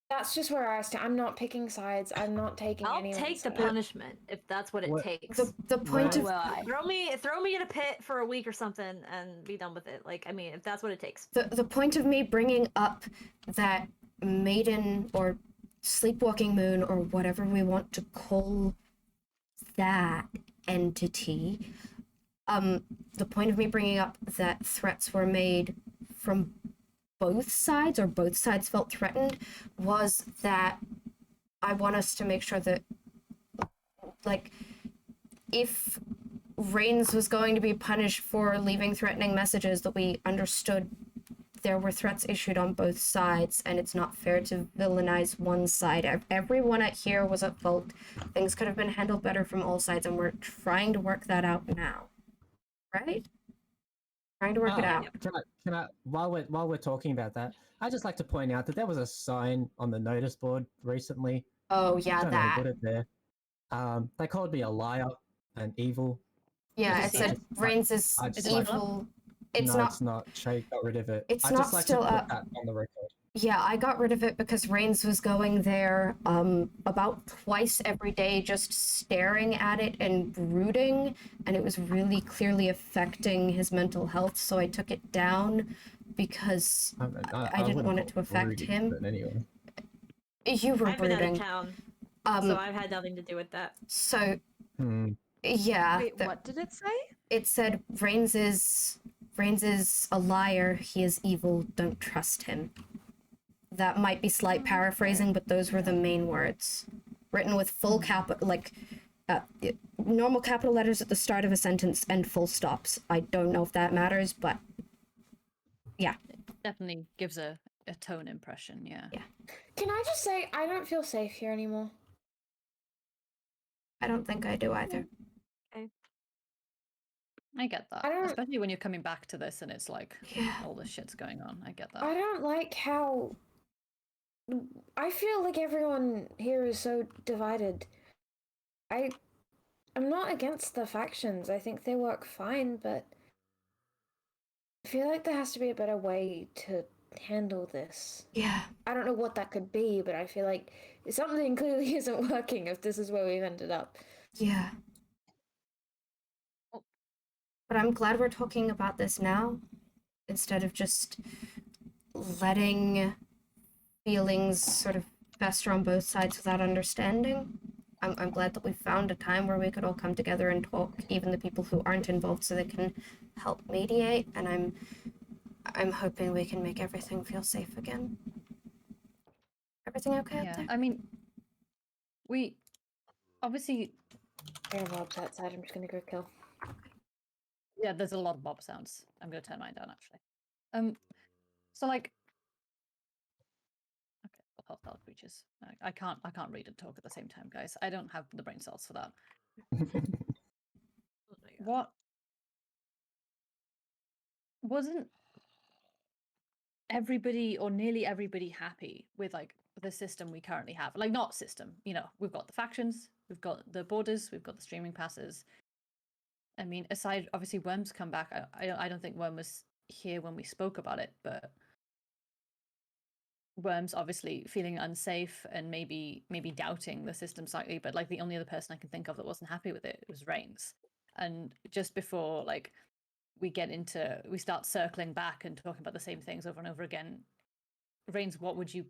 That's just where I stand. I'm not picking sides. I'm not taking I'll anyone's take the side. punishment if that's what it What- takes. The point So of will I. Throw me in a pit for a week or something and be done with it. Like, I mean, if that's what it takes. the point of me bringing up that maiden or sleepwalking moon or whatever we want to call that entity, the point of me bringing up that threats were made from both sides or both sides felt threatened was that I want us to make sure that, like, if Reigns was going to be punished for leaving threatening messages, that we understood there were threats issued on both sides, and it's not fair to villainize one side. Everyone at here was at fault. Things could have been handled better from all sides, and we're trying to work that out now. Right? Trying to work it out. Can I while we're talking about that, I'd just like to point out that there was a sign on the notice board recently. Oh yeah, Don't know who that. put it there. They called me a liar and evil. Yeah, I it just- said I just- Reigns is I just evil. It's no, not. it's not. Shay got rid of it. It's I not just like still to put up. that on the record. Yeah, I got rid of it because Reigns was going there about twice every day, just staring at it and brooding, and it was really clearly affecting his mental health. So I took it down because I didn't wouldn't want it call to affect brooding, him. But anyway. You were I've been out of brooding. town, Um, so I've had nothing to do with that. So Hmm. yeah, Wait, what did it say? it said Reigns is a liar. He is evil. Don't trust him. That might be slight paraphrasing, but those were the main words, written with full normal capital letters at the start of a sentence and full stops. I don't know if that matters, but yeah. Definitely gives a tone impression, yeah. Yeah. Can I just say I don't feel safe here anymore? I don't think I do either. I get that. I don't- Especially when you're coming back to this and it's like Yeah. all this shit's going on. I get that. I don't like how I feel like everyone here is so divided. I'm not against the factions. I think they work fine, but I feel like there has to be a better way to handle this. Yeah. I don't know what that could be, but I feel like something clearly isn't working if this is where we've ended up. Yeah. But I'm glad we're talking about this now instead of just letting feelings sort of fester on both sides without understanding. I'm glad that we found a time where we could all come together and talk, even the people who aren't involved, so they can help mediate. And I'm hoping we can make everything feel safe again. Everything okay up there? I mean, we obviously, There are mobs outside. I'm just gonna go kill. yeah, there's a lot of mob sounds. I'm gonna turn mine down actually. So like, okay, hostile creatures. I can't read and talk at the same time, guys. I don't have the brain cells for that. What wasn't everybody or nearly everybody happy with like the system we currently have? Like not system, you know, we've got the factions, we've got the borders, we've got the streaming passes. I mean, aside obviously Worm's come back. I don't think Worm was here when we spoke about it, but Worm's obviously feeling unsafe and maybe doubting the system slightly, but like the only other person I can think of that wasn't happy with it was Reigns. And just before like we start circling back and talking about the same things over and over again, Reigns, what would you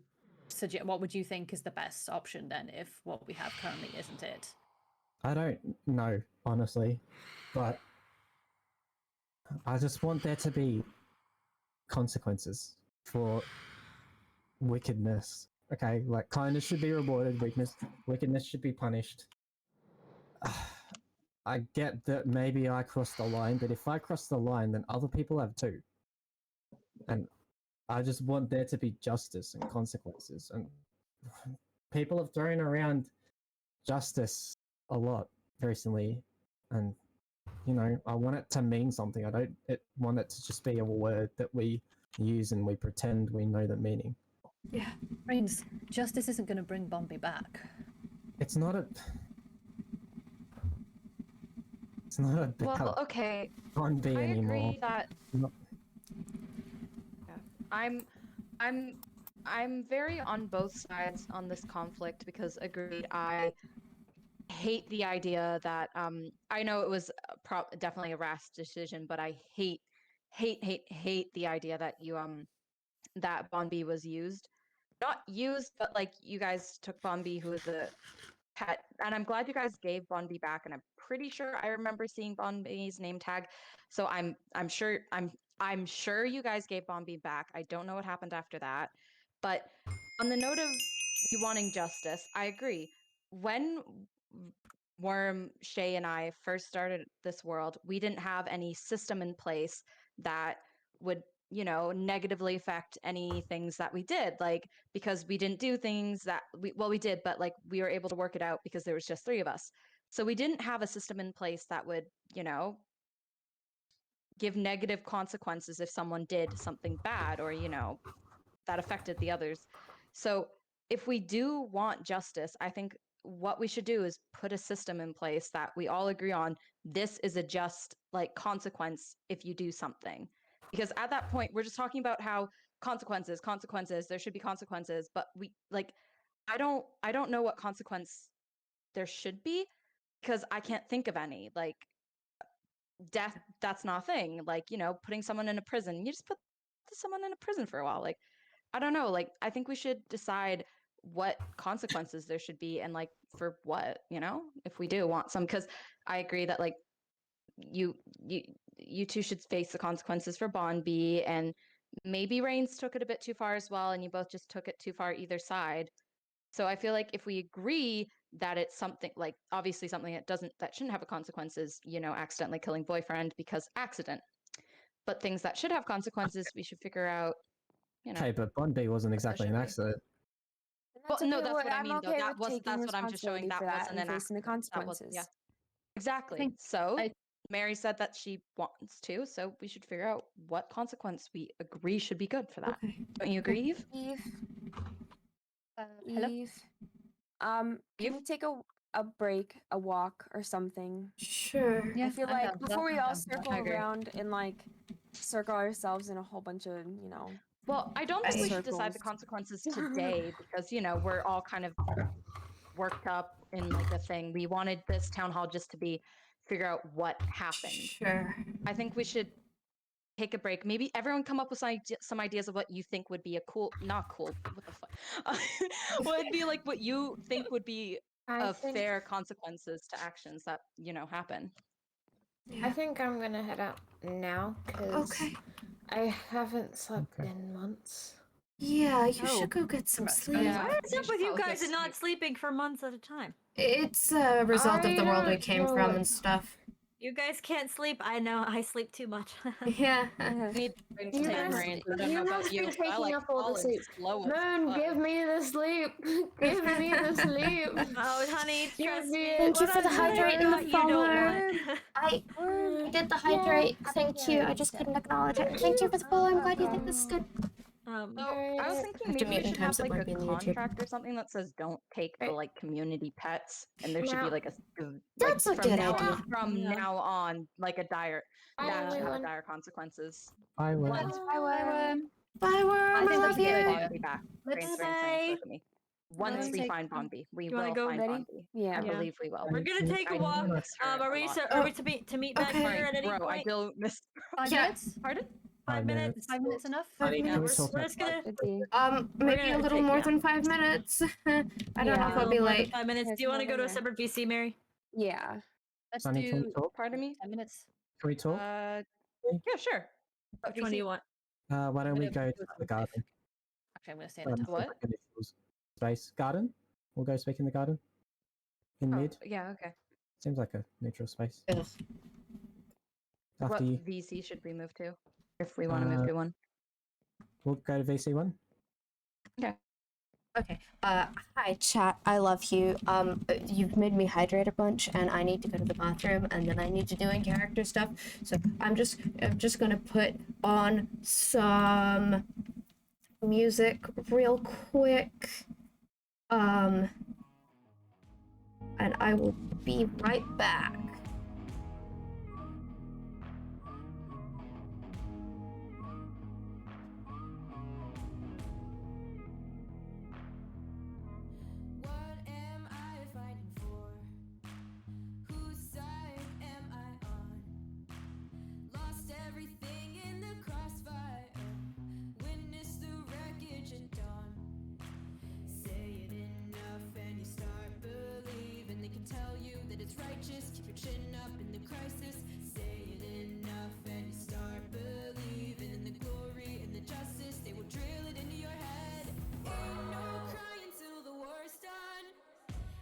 suggest? What would you think is the best option then if what we have currently isn't it? I don't know, honestly, but I just want there to be consequences for wickedness. Okay, like kindness should be rewarded, wickedness should be punished. I get that maybe I crossed the line, but if I cross the line, then other people have too. And I just want there to be justice and consequences. And people have thrown around justice a lot recently, and you know, I want it to mean something. I don't want it to just be a word that we use and we pretend we know the meaning. Yeah, Brains, justice isn't going to bring Bombay back. It's not a. It's not about Well, okay. Bondi I anymore. agree that Not- I'm very on both sides on this conflict because agreed, I hate the idea that I know it was definitely a rash decision, but I hate the idea that you that Bonby was used. Not used, but like you guys took Bonby, who was a pet, and I'm glad you guys gave Bonby back, and I'm pretty sure I remember seeing Bonby's name tag. So I'm sure you guys gave Bonby back. I don't know what happened after that. But on the note of you wanting justice, I agree. When Worm, Shay, and I first started this world, we didn't have any system in place that would, you know, negatively affect any things that we did. Like, because we didn't do things that we did, but like we were able to work it out because there was just 3 of us. So we didn't have a system in place that would, you know, give negative consequences if someone did something bad or, you know, that affected the others. So if we do want justice, I think what we should do is put a system in place that we all agree on. This is a just like consequence if you do something. Because at that point, we're just talking about how consequences, there should be consequences, but we like I don't know what consequence there should be because I can't think of any. Like death, that's not a thing. Like, you know, putting someone in a prison, you just put someone in a prison for a while. Like, I don't know. Like, I think we should decide what consequences there should be and like for what, you know, if we do want some, because I agree that like you you you two should face the consequences for Bond B, and maybe Reigns took it a bit too far as well, and you both just took it too far either side. So I feel like if we agree that it's something like obviously something that shouldn't have a consequences, you know, accidentally killing boyfriend because accident. But things that should have consequences, we should figure out, you know. Okay, but Bondi wasn't what that exactly should an be. accident. And Well, that's no, okay. that's what I I'm mean though. okay That with was taking that's what I'm just showing. responsibility That for that wasn't and an facing the accident. That was yeah. consequences. Exactly. think So I- Mary said that she wants to, so we should figure out what consequence we agree should be good for that. Okay. Don't you agree, Eve? Eve, hello? Eve. Eve? Can we take a break, a walk, or something? Sure. Yeah, I feel I'm like down for that, before we I'm all down for that. circle I agree. around and like circle ourselves in a whole bunch of, you know, Well, I don't think we should decide the circles. consequences today because, you know, we're all kind of worked up in like a thing. We wanted this town hall just to be figure out what happened. Sure. I think we should take a break. Maybe everyone come up with some ideas of what you think would be a cool, not cool, what the fuck? Would be like what you think would be I a think fair consequences to actions that, you know, happen. I think I'm gonna head out now because Okay. I haven't slept Okay. in months. Yeah, you Oh, should go get some congrats, sleep. Yeah. What is you up should with you probably go guys and not sleep. sleeping for months at a time? It's a result of the world we don't came know from what- and stuff. You guys can't sleep. I know. I sleep too much. Yeah. I need brain to You take must- brains. I don't you know about must you, be but I taking like up all the solid sleep. slow as Moon, fuck. give me the sleep. Give me the sleep. Oh, honey, Give trust me me. it. Thank you what for the what I hydrate and the got, you don't follower. want. I did the Yeah, hydrate. I Thank think you. I I just did. couldn't acknowledge it. Thank you for the follow. I'm glad you think this is good. So I was Alright. thinking I have to maybe we mute in should have times that like won't a be in the YouTube. contract or something that says don't take the Right. like community pets, and there should be Now- like a That's a from good now idea. from Yeah. now on like a dire Bye, that should have everyone. dire consequences. I will. Let's Bye, Worm. Bye, Worm. I I think love that's a good you. idea. Bonby back. Let's- Brains, brains, brains, Bye. look at me. Once Let's we take- find Bonby, we you wanna will go? find Ready? Bonby. Yeah. I believe we will. We're gonna take a I walk. miss her Are a we lot. are we to meet back Okay. here at any Bro, I point? do miss. 5 Yeah. minutes? Pardon? 5 minutes? 5 minutes enough? 5 Can we minutes. talk We're just gonna. Good day. Maybe a gonna little take- more yeah. than 5 minutes. I don't know Yeah. if A I'll little be more than late. 5 minutes. Yes, Do you want to go to a over here. separate VC, Mary? Yeah. Let's Sunny, can we do talk? Pardon me? 10 minutes. Can we talk? Yeah, sure. Which one do you want? Why don't we I'm go gonna to do it the on garden? Actually, I'm going to stay in the top. What? separate initials. Space garden. We'll go speak in the garden. In Oh, mid. yeah, okay. Seems like a neutral space. Ugh. After What you. VC should we move to? If we want to move to one. We'll go to VC1. Okay. Okay. Hi, chat. I love you. You've made me hydrate a bunch, and I need to go to the bathroom, and then I need to do in character stuff. So I'm just gonna put on some music real quick. And I will be right back. What am I fighting for? Whose side am I on? Lost everything in the crossfire. Witness the wreckage at dawn. Say it enough and you start believing. They can tell you that it's righteous. Keep your chin up in the crisis. Say it enough and you start believing in the glory and the justice. They will drill it into your head. Ain't no crying till the war's done.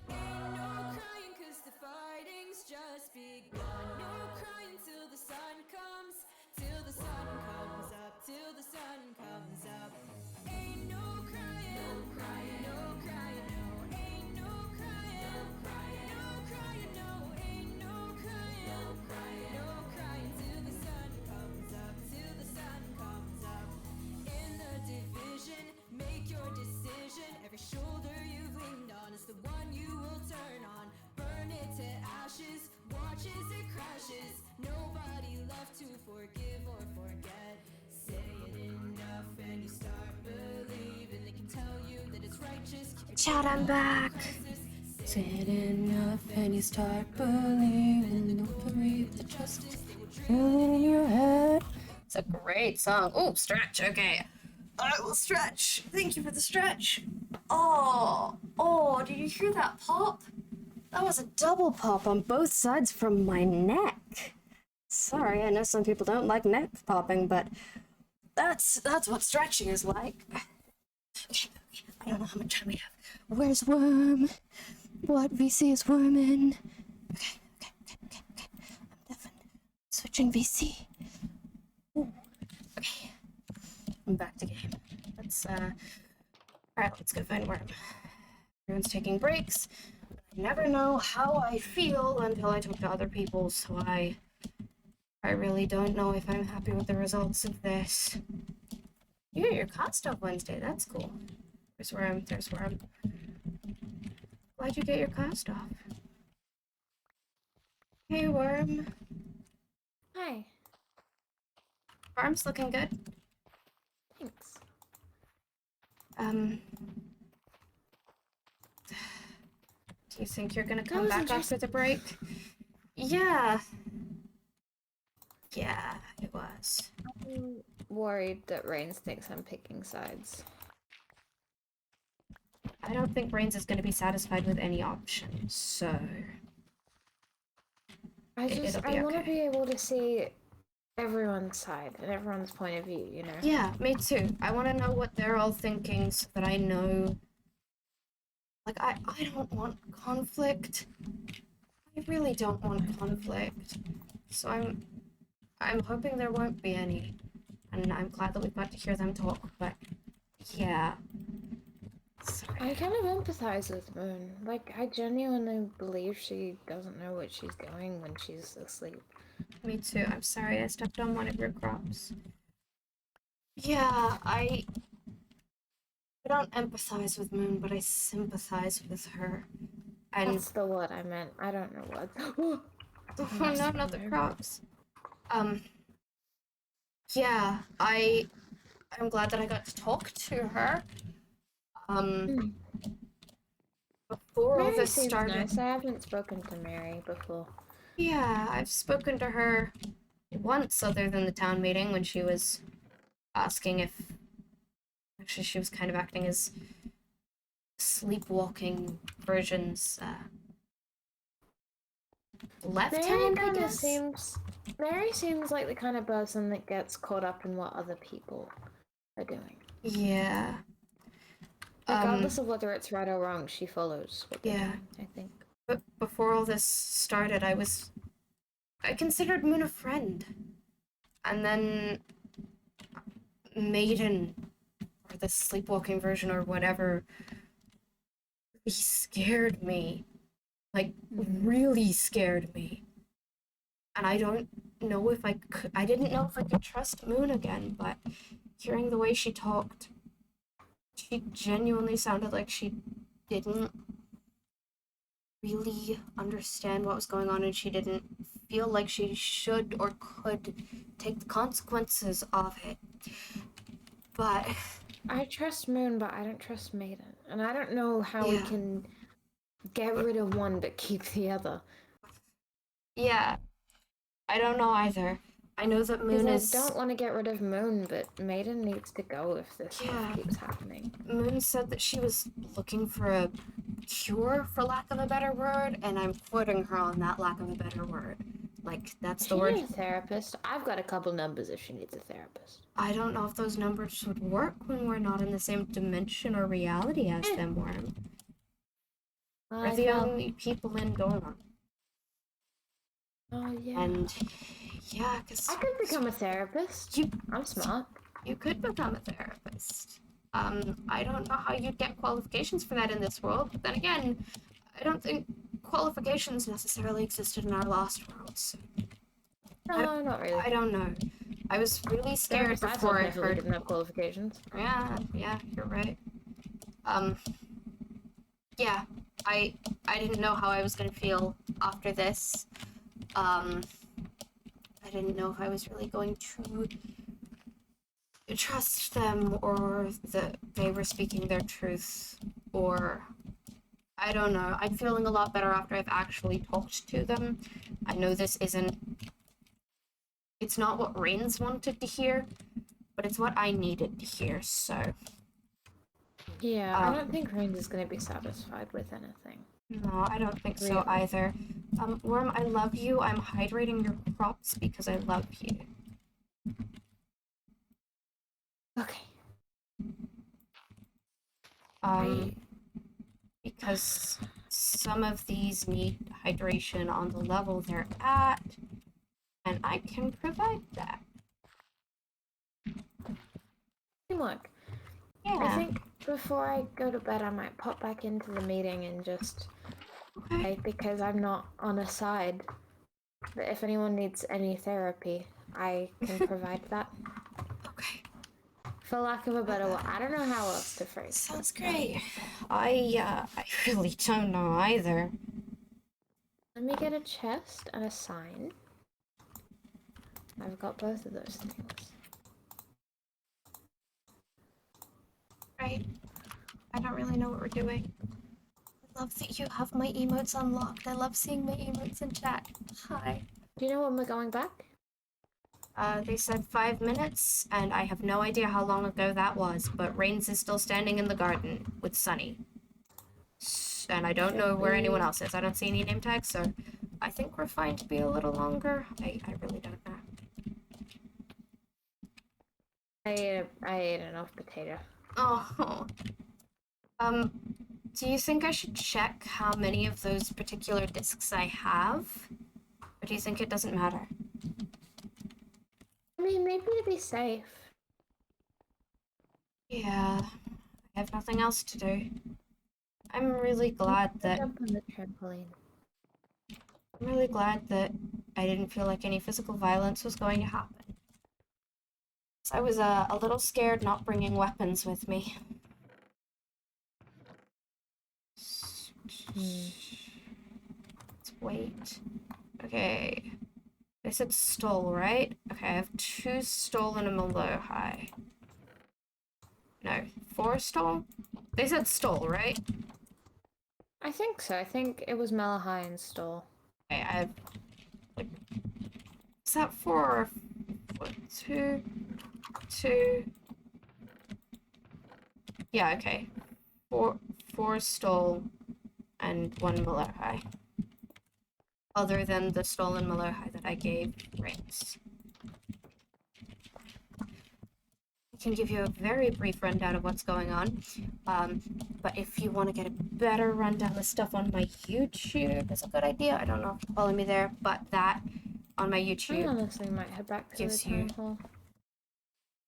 Ain't no crying 'cause the fighting's just begun. No crying till the sun comes, till the sun comes up, till the sun comes up. Ain't no crying, no crying, no crying, no. Ain't no crying, no crying, no crying, no. Ain't no crying, no crying, no crying till the sun comes up, till the sun comes up. In the division, make your decision. Every shoulder you've leaned on is the one you will turn on. Burn it to ashes, watch as it crashes. Nobody left to forgive or forget. Say it enough and you start believing. They can tell you that it's righteous. Keep your Chat, I'm back. Say Said enough and you start believing in the glory of the justice in your head. It's a great song. Oh, stretch. Okay. I will stretch. Thank you for the stretch. Oh, did you hear that pop? That was a double pop on both sides from my neck. Sorry, I know some people don't like neck popping, but that's what stretching is like. Okay, I don't know how much time we have. Where's Worm? What VC is Worm in? Okay. I'm definitely switching VC. Ooh. Okay. I'm back to game. Alright, let's go find Worm. Everyone's taking breaks. I never know how I feel until I talk to other people, so I really don't know if I'm happy with the results of this. You get your cost off Wednesday, that's cool. There's Worm. Why'd you get your cost off? Hey, Worm. Hi. Worm's looking good. Thanks. Do you think you're gonna That come was back after the break? Yeah, it was. I'm worried that Rains thinks I'm picking sides. I don't think Reigns is gonna be satisfied with any options, so it'll be I want to okay. be able to see everyone's side and everyone's point of view, you know? Yeah, me too. I want to know what they're all thinking so that I know. Like, I don't want conflict. I really don't want conflict. So I'm hoping there won't be any. And I'm glad that we've got to hear them talk, but yeah. Sorry. I kind of empathize with Moon. Like, I genuinely believe she doesn't know what she's doing when she's asleep. Me too. I'm sorry I stepped on one of your crops. Yeah, I don't empathize with Moon, but I sympathize with her. And That's the word I meant. I don't know what. oh no, not the crops. Yeah, I'm glad that I got to talk to her. Before all Mary this seems started. nice. I haven't spoken to Mary before. Yeah, I've spoken to her once other than the town meeting when she was asking if actually she was kind of acting as sleepwalking versions left Mary town, I kind of guess. Mary seems like the kind of person that gets caught up in what other people are doing. Yeah. Regardless of whether it's right or wrong, she follows what they're Yeah. doing, I think. But before all this started, I considered Moon a friend. And then Maiden, or the sleepwalking version or whatever, he scared me. Like, really scared me. And I don't know if I didn't know if I could trust Moon again, but hearing the way she talked, she genuinely sounded like she didn't really understand what was going on, and she didn't feel like she should or could take the consequences of it. But I trust Moon, but I don't trust Maiden. And I don't know how we Yeah. can get rid of one but keep the other. yeah, I don't know either. I know that Because Moon I is. don't want to get rid of Moon, but Maiden needs to go if this Yeah. stuff keeps happening. Moon said that she was looking for a cure, for lack of a better word, and I'm quoting her on that lack of a better word. Like, that's the She word. needs a therapist. I've got a couple numbers if she needs a therapist. I don't know if those numbers would work when we're not in the same dimension or reality as them, Worm. We're I the felt... only people in Dawn. Oh, yeah. And, yeah, because I could become a therapist. I'm smart. you could become a therapist. I don't know how you'd get qualifications for that in this world, but then again, I don't think qualifications necessarily existed in our lost worlds. No, not really. I don't know. I was really scared Therapist I before thought I definitely heard. didn't have qualifications. Yeah, you're right. Yeah, I didn't know how I was gonna feel after this. I didn't know if I was really going to trust them or that they were speaking their truth, or I don't know. I'm feeling a lot better after I've actually talked to them. I know this isn't. It's not what Rains wanted to hear, but it's what I needed to hear, so. Yeah, I don't think Rains is going to be satisfied with anything. No, I don't think so Really? either. Worm, I love you. I'm hydrating your crops because I love you. Okay. Because some of these need hydration on the level they're at, and I can provide that. Look, Yeah. I think before I go to bed, I might pop back into the meeting and just, Okay. because I'm not on a side, but if anyone needs any therapy, I can provide that. Okay. For lack of a better word, I don't know how else to phrase Sounds it. great. I really don't know either. Let me get a chest and a sign. I've got both of those things. Right. I don't really know what we're doing. I love that you have my emotes unlocked. I love seeing my emotes in chat. Hi. Do you know when we're going back? They said 5 minutes, and I have no idea how long ago that was, but Rains is still standing in the garden with Sunny. And I don't know where anyone else is. I don't see any name tags, so I think we're fine to be a little longer. I really don't know. I ate enough potato. Oh. Do you think I should check how many of those particular discs I have? Or do you think it doesn't matter? I mean, maybe to be safe. Yeah, I have nothing else to do. I'm really glad that Jump on the trampoline. I'm really glad that I didn't feel like any physical violence was going to happen. So I was a little scared not bringing weapons with me. Let's wait. Okay. They said stole, right? Okay, I have 2 stole and a Mallohi. No, 4 stole? They said stole, right? I think so. I think it was Malahai and Stole. Okay, I have, like, is that 4 or 2? 2. Yeah, okay. 4 stole and 1 Mallohi. Other than the stolen Mallohi that I gave Rains. can give you a very brief rundown of what's going on. But if you want to get a better rundown of stuff on my YouTube, is a good idea. I don't know if you're following me there, but that on my I YouTube honestly might head back to the gives you. town hall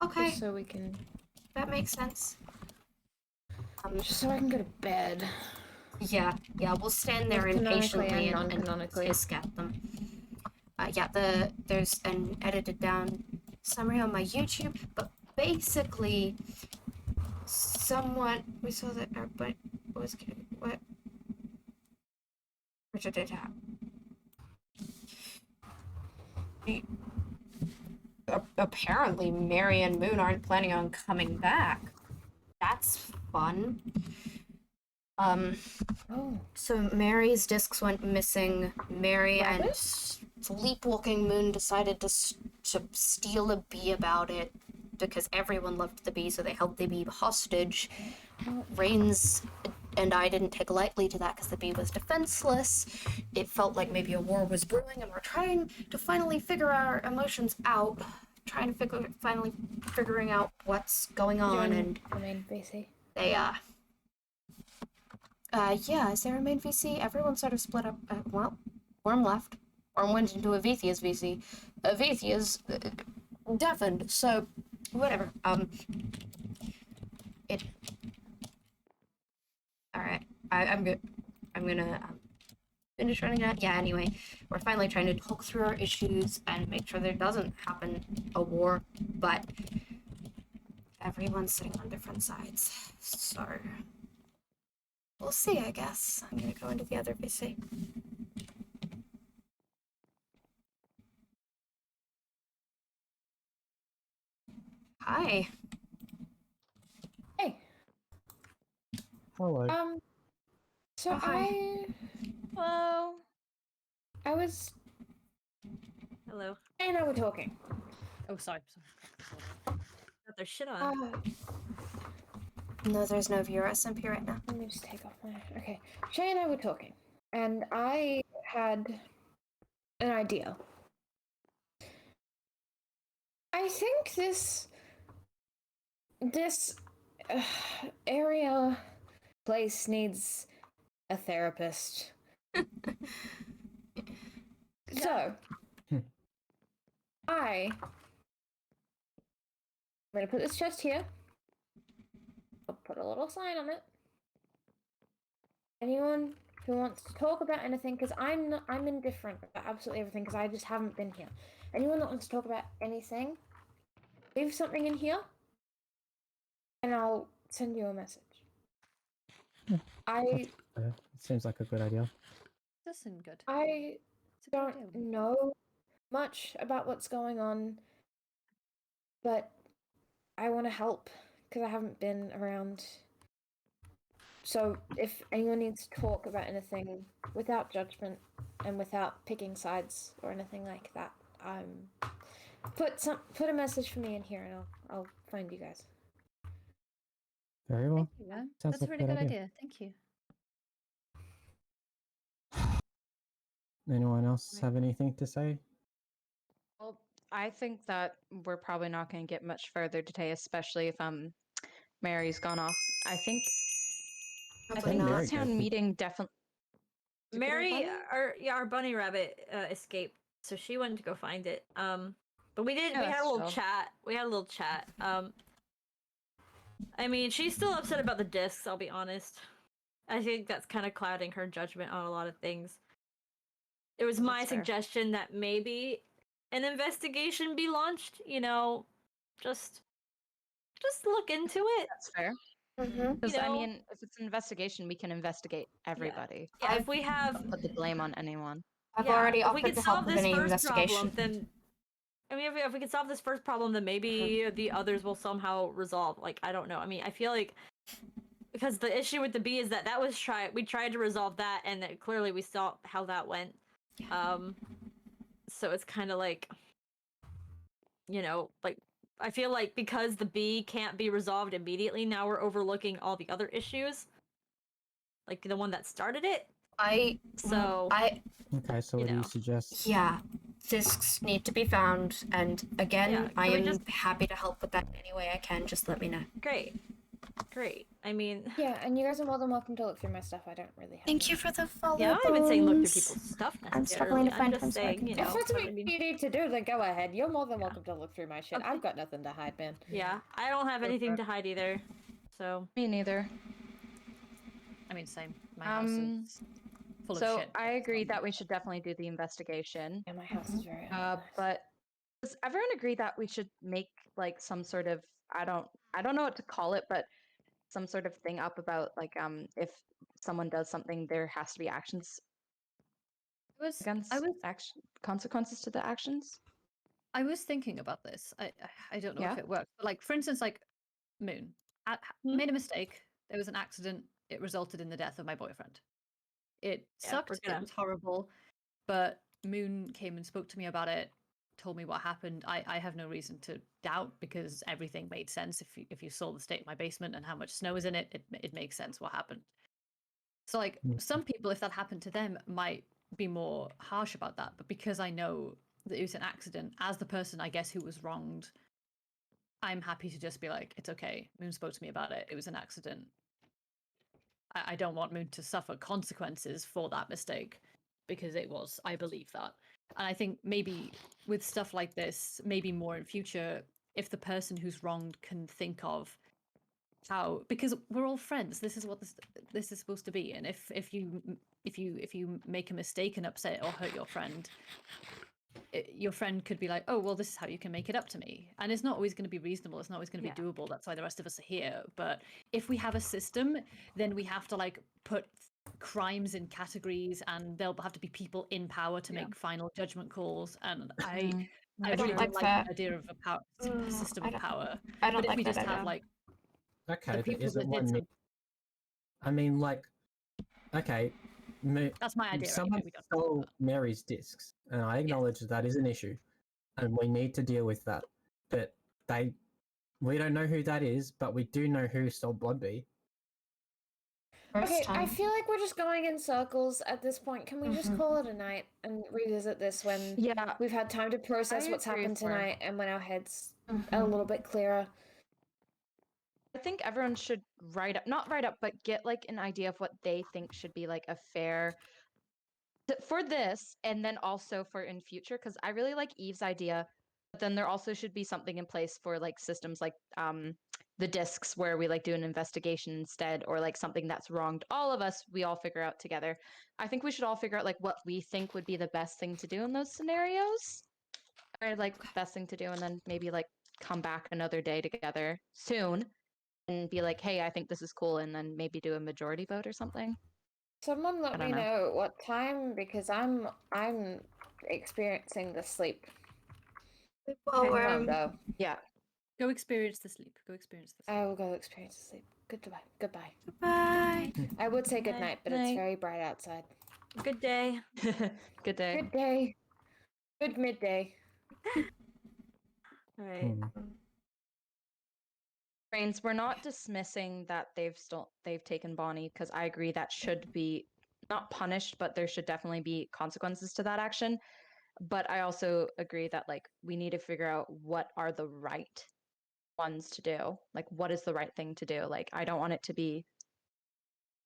Okay, just so we can, that makes sense. just so I can go to bed. Yeah, we'll stand there Both canonically impatiently and and non-canonically. hiss at them. There's an edited down summary on my YouTube, but basically, we saw that everybody was getting what? Richard did have. Apparently, Mary and Moon aren't planning on coming back. That's fun. Oh, So Mary's discs went missing. Mary and Rabbit? sleepwalking Moon decided to steal a bee about it because everyone loved the bee, so they held the bee hostage. Rains and I didn't take lightly to that because the bee was defenseless. It felt like maybe a war was brewing, and we're trying to finally figure our emotions out. Finally figuring out what's going on, and the main VC. they is there a main VC? Everyone sort of split up. Well, Worm left. Worm went into Avethia's VC. Avethia's deafened, so whatever. Alright. I'm good. I'm gonna finish running out. Yeah, anyway. We're finally trying to talk through our issues and make sure there doesn't happen a war, but everyone's sitting on different sides. So we'll see, I guess. I'm gonna go into the other VC. Hi. Hey. Hello. So Oh, hi. Hello. I was, Hello. Jay and I were talking. Oh, sorry. Got their shit on. No, there's no viewer SMP right now. Let me just take off my. Okay. Shay and I were talking, and I had an idea. I think this area place needs a therapist. So, I'm gonna put this chest here. I'll put a little sign on it. Anyone who wants to talk about anything, because I'm indifferent about absolutely everything, because I just haven't been here. Anyone that wants to talk about anything, leave something in here, and I'll send you a message. It seems like a good idea. Does seem good. I It's a good don't idea. know much about what's going on, but I want to help because I haven't been around. So if anyone needs to talk about anything without judgment and without picking sides or anything like that, put a message for me in here and I'll find you guys. Very well. Thank you, man. Sounds That's a like a really good good idea. idea. Thank you. Anyone else have anything to say? Well, I think that we're probably not going to get much further today, especially if Mary's gone off. I think Hopefully think not. Mary this town goes. meeting definitely. Mary, our bunny rabbit escaped, so she went to go find it. But we Yeah, had a that's little chill. chat. We had a little chat. I mean, she's still upset about the discs. I'll be honest. I think that's kind of clouding her judgment on a lot of things. It was my That's fair. suggestion that maybe an investigation be launched. You know, just look into it. That's fair. Mm-hmm. Because You I know? mean, if it's an investigation, we can investigate everybody. Yeah, if we have, Don't put the blame on anyone. I've yeah, already if we offered could to help solve with this any first investigation. problem, then I mean, if we could solve this first problem, then maybe the others will somehow resolve. Like, I don't know. I mean, I feel like because the issue with the bee is that was we tried to resolve that, and that clearly we saw how that went. So it's kind of like, you know, like I feel like because the bee can't be resolved immediately, now we're overlooking all the other issues, like the one that started it. So Okay, so You what do you know. suggest? Yeah. discs need to be found, and again, Yeah, I can we am just- happy to help with that in any way I can. Just let me know. Great. I mean, Yeah, and you guys are more than welcome to look through my stuff. I don't really have Thank any you for the follow. yeah, I'm not even saying look through Bones. people's stuff I'm struggling necessarily. to I'm find just times where I saying, can you get If know. that's but what I mean, you need to do, then go ahead. You're more than welcome to look through my shit. Okay. I've got nothing to hide, man. yeah, I don't have Go for anything it. to hide either. So Me neither. I mean, same. My house is full of So shit. I agree Um, that we should definitely do the investigation. Yeah, my house is very Uh, organized. but does everyone agree that we should make like some sort of I don't know what to call it, but some sort of thing up about like if someone does something, there has to be actions against I was action consequences to the actions. I was thinking about this. I don't know Yeah. if it works, but like for instance, like Moon Hmm? made a mistake. There was an accident. It resulted in the death of my boyfriend. It Yeah, sucked. we're It gonna- was horrible. But Moon came and spoke to me about it. Told me what happened. I have no reason to doubt because everything made sense. If you saw the state of my basement and how much snow is in it, it makes sense what happened. So like Mm. some people, if that happened to them, might be more harsh about that. But because I know that it was an accident, as the person I guess who was wronged, I'm happy to just be like, it's okay. Moon spoke to me about it. It was an accident. I don't want Moon to suffer consequences for that mistake because it was. I believe that. And I think maybe with stuff like this, maybe more in future, if the person who's wronged can think of how, because we're all friends. This is what this is supposed to be. And if you make a mistake and upset or hurt your friend, your friend could be like, oh, well, this is how you can make it up to me. And it's not always going to be reasonable. It's not always going to be doable. That's why the rest of us are here. But if we have a system, then we have to like put crimes in categories and there'll have to be people in power to make final judgment calls. And I don't really like don't like that. the idea of a power system I of don't- power. I don't But if like we that just have idea. like Okay, the there people isn't that did one. something, I mean, like, okay, that's my idea. someone Anyway, we don't stole Mary's discs, and I acknowledge that is an issue, and we need to deal with that. But we don't know who that is, but we do know who stole Bloodbee. First Okay, I time. feel like we're just going in circles at this point. Can we just call it a night and revisit this when Yeah. we've had time to process I what's agree happened with her. tonight and when our heads are a little bit clearer? I think everyone should not write up, but get like an idea of what they think should be like a fair for this, and then also for in future. Because I really like Eve's idea, but then there also should be something in place for like systems like the discs where we like do an investigation instead, or like something that's wronged all of us. We all figure out together. I think we should all figure out like what we think would be the best thing to do in those scenarios, or like best thing to do, and then maybe like come back another day together soon and be like, hey, I think this is cool, and then maybe do a majority vote or something. Someone let I don't me know. know what time because I'm experiencing the sleep. Well, I can't go. Yeah. go experience the sleep. Go experience the sleep. I will go experience the sleep. Goodbye. Goodbye. Bye. I would say good Night, night, but it's night. very bright outside. good day. Good day. Good day. Good midday. All right. Brains, we're not dismissing that they've taken Bonnie, because I agree that should be not punished, but there should definitely be consequences to that action. But I also agree that like we need to figure out what are the right ones to do. Like what is the right thing to do? Like I don't want it to be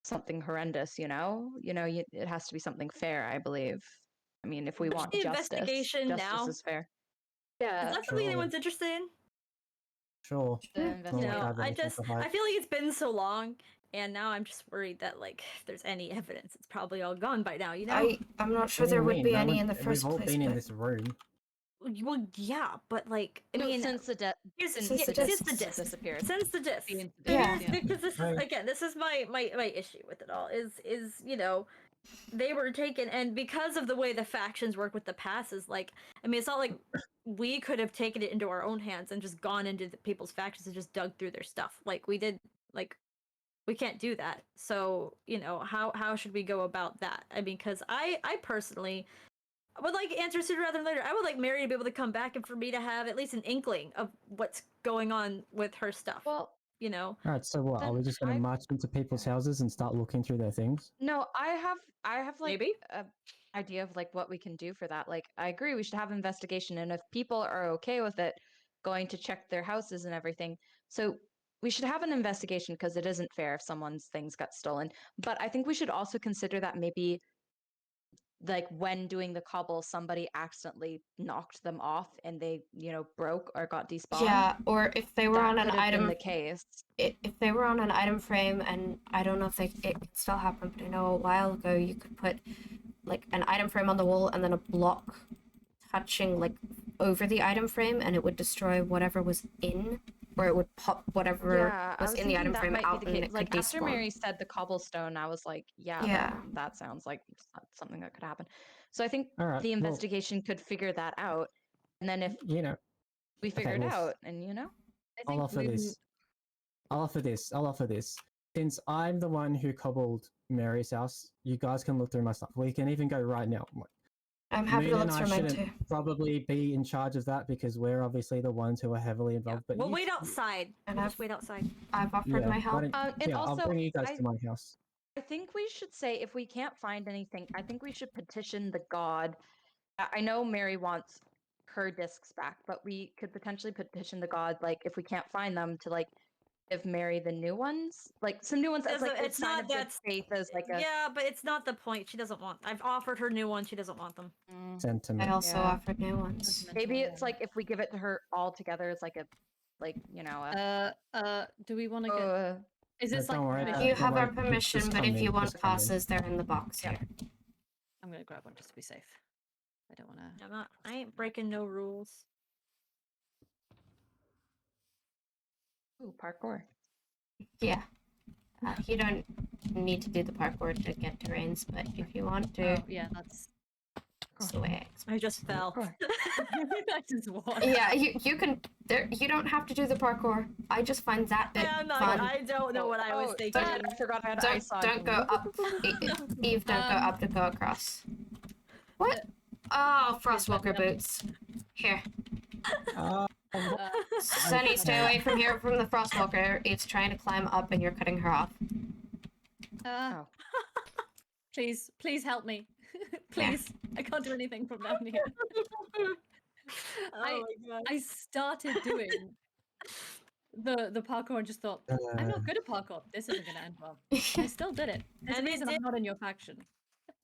something horrendous, you know? It has to be something fair, I believe. I mean, if we Push want the justice, investigation justice now. is fair. Is Yeah. that something Sure. anyone's interested in? Sure. The You Well, know, have I anything just to hide. I feel like it's been so long, and now I'm just worried that like if there's any evidence, it's probably all gone by now. You know? I'm not sure What do there you would mean? be No any one- in the first We've all place. been in but- this room. Well, yeah, but like I No, mean, since the death here's since yeah, the since discs the disc disappeared. since the disc. The incident, Yeah. Because this is Right. again, this is my issue with it all is you know, they were taken, and because of the way the factions work with the passes, like I mean, it's not like we could have taken it into our own hands and just gone into the people's factions and just dug through their stuff like we did. Like we can't do that. So you know, how should we go about that? I mean, because I personally would like answers sooner rather than later. I would like Mary to be able to come back and for me to have at least an inkling of what's going on with her stuff. Well, You know, Alright, so what? Are Then we just going to I- march into people's houses and start looking through their things? no, I have like Maybe. idea of like what we can do for that. Like, I agree, we should have investigation, and if people are okay with it, going to check their houses and everything. So we should have an investigation because it isn't fair if someone's things got stolen. But I think we should also consider that maybe like when doing the cobble, somebody accidentally knocked them off and they, broke or got despawned. Yeah, or if they were That on an could have been item, the case. if they were on an item frame, and I don't know if it can still happen, but I know a while ago you could put like an item frame on the wall and then a block touching like over the item frame, and it would destroy whatever was in, or it would pop whatever Yeah, I was was in the thinking item that frame might out, be the and case. it could Like after despawn. Mary said the cobblestone, I was like, yeah, Yeah. that sounds like something that could happen. So I think All right. the well, investigation could figure that out. And then if you know, we figure it well, out, and I I'll think offer this. I'll offer this. Since I'm the one who cobbled Mary's house, you guys can look through my stuff. We can even go right now. I'm happy Moon to and look I through mine shouldn't too. probably be in charge of that because we're obviously the ones who are heavily involved. But We'll you- wait outside. And We'll I've just wait outside. offered Yeah, my why help. don't- and yeah, I'll also bring you guys to my house. I think we should say if we can't find anything, I think we should petition the god. I know Mary wants her discs back, but we could potentially petition the god, like if we can't find them, to like give Mary the new ones, like some new ones as like a It's sign not of good that faith, as like a Yeah, but it's not the point. She doesn't want. I've offered her new ones. She doesn't want them. I Sentiment. also Yeah. offered new ones. Maybe it's like if we give it to her all together, it's like a Do we want to get? uh, Is this don't worry like about You it, don't have our worry, just permission, but come if in, you want just come in. passes, they're in the box Yeah. here. I'm gonna grab one just to be safe. I don't want to. I'm not. I ain't breaking no rules. ooh, parkour. Yeah. You don't need to do the parkour to get to Reigns, but if you want to, Oh yeah, that's. that's the way I I just fell. Parkour. that is one. Yeah, you can. There, you don't have to do the parkour. I just find that bit Yeah, I'm not. fun. I don't know what I was thinking. Sorry, I forgot I had Don't ice on. don't go up, Eve. Don't go up to go across. What? Oh, Frostwalker boots. Here, Uh, Sunny, stay away from here from the Frostwalker. Eve's trying to climb up, and you're cutting her off. Oh. Please help me. Please, I can't do anything from down here. Oh my god. I started doing the parkour and just thought I'm not good at parkour. This isn't gonna end well. I still did it. There's a And it reason did. I'm not in your faction.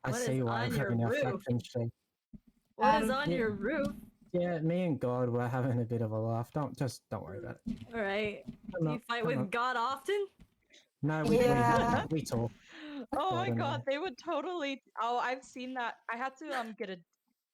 I What see is why on I'm your having a roof? faction stream. What is on yeah. your roof? Yeah, me and God were having a bit of a laugh. Don't worry about it. All right. I'm Do not- you fight I'm with not- God often? No, Yeah. we talk. Oh God my and I. god, they would totally. Oh, I've seen that. I had to get a.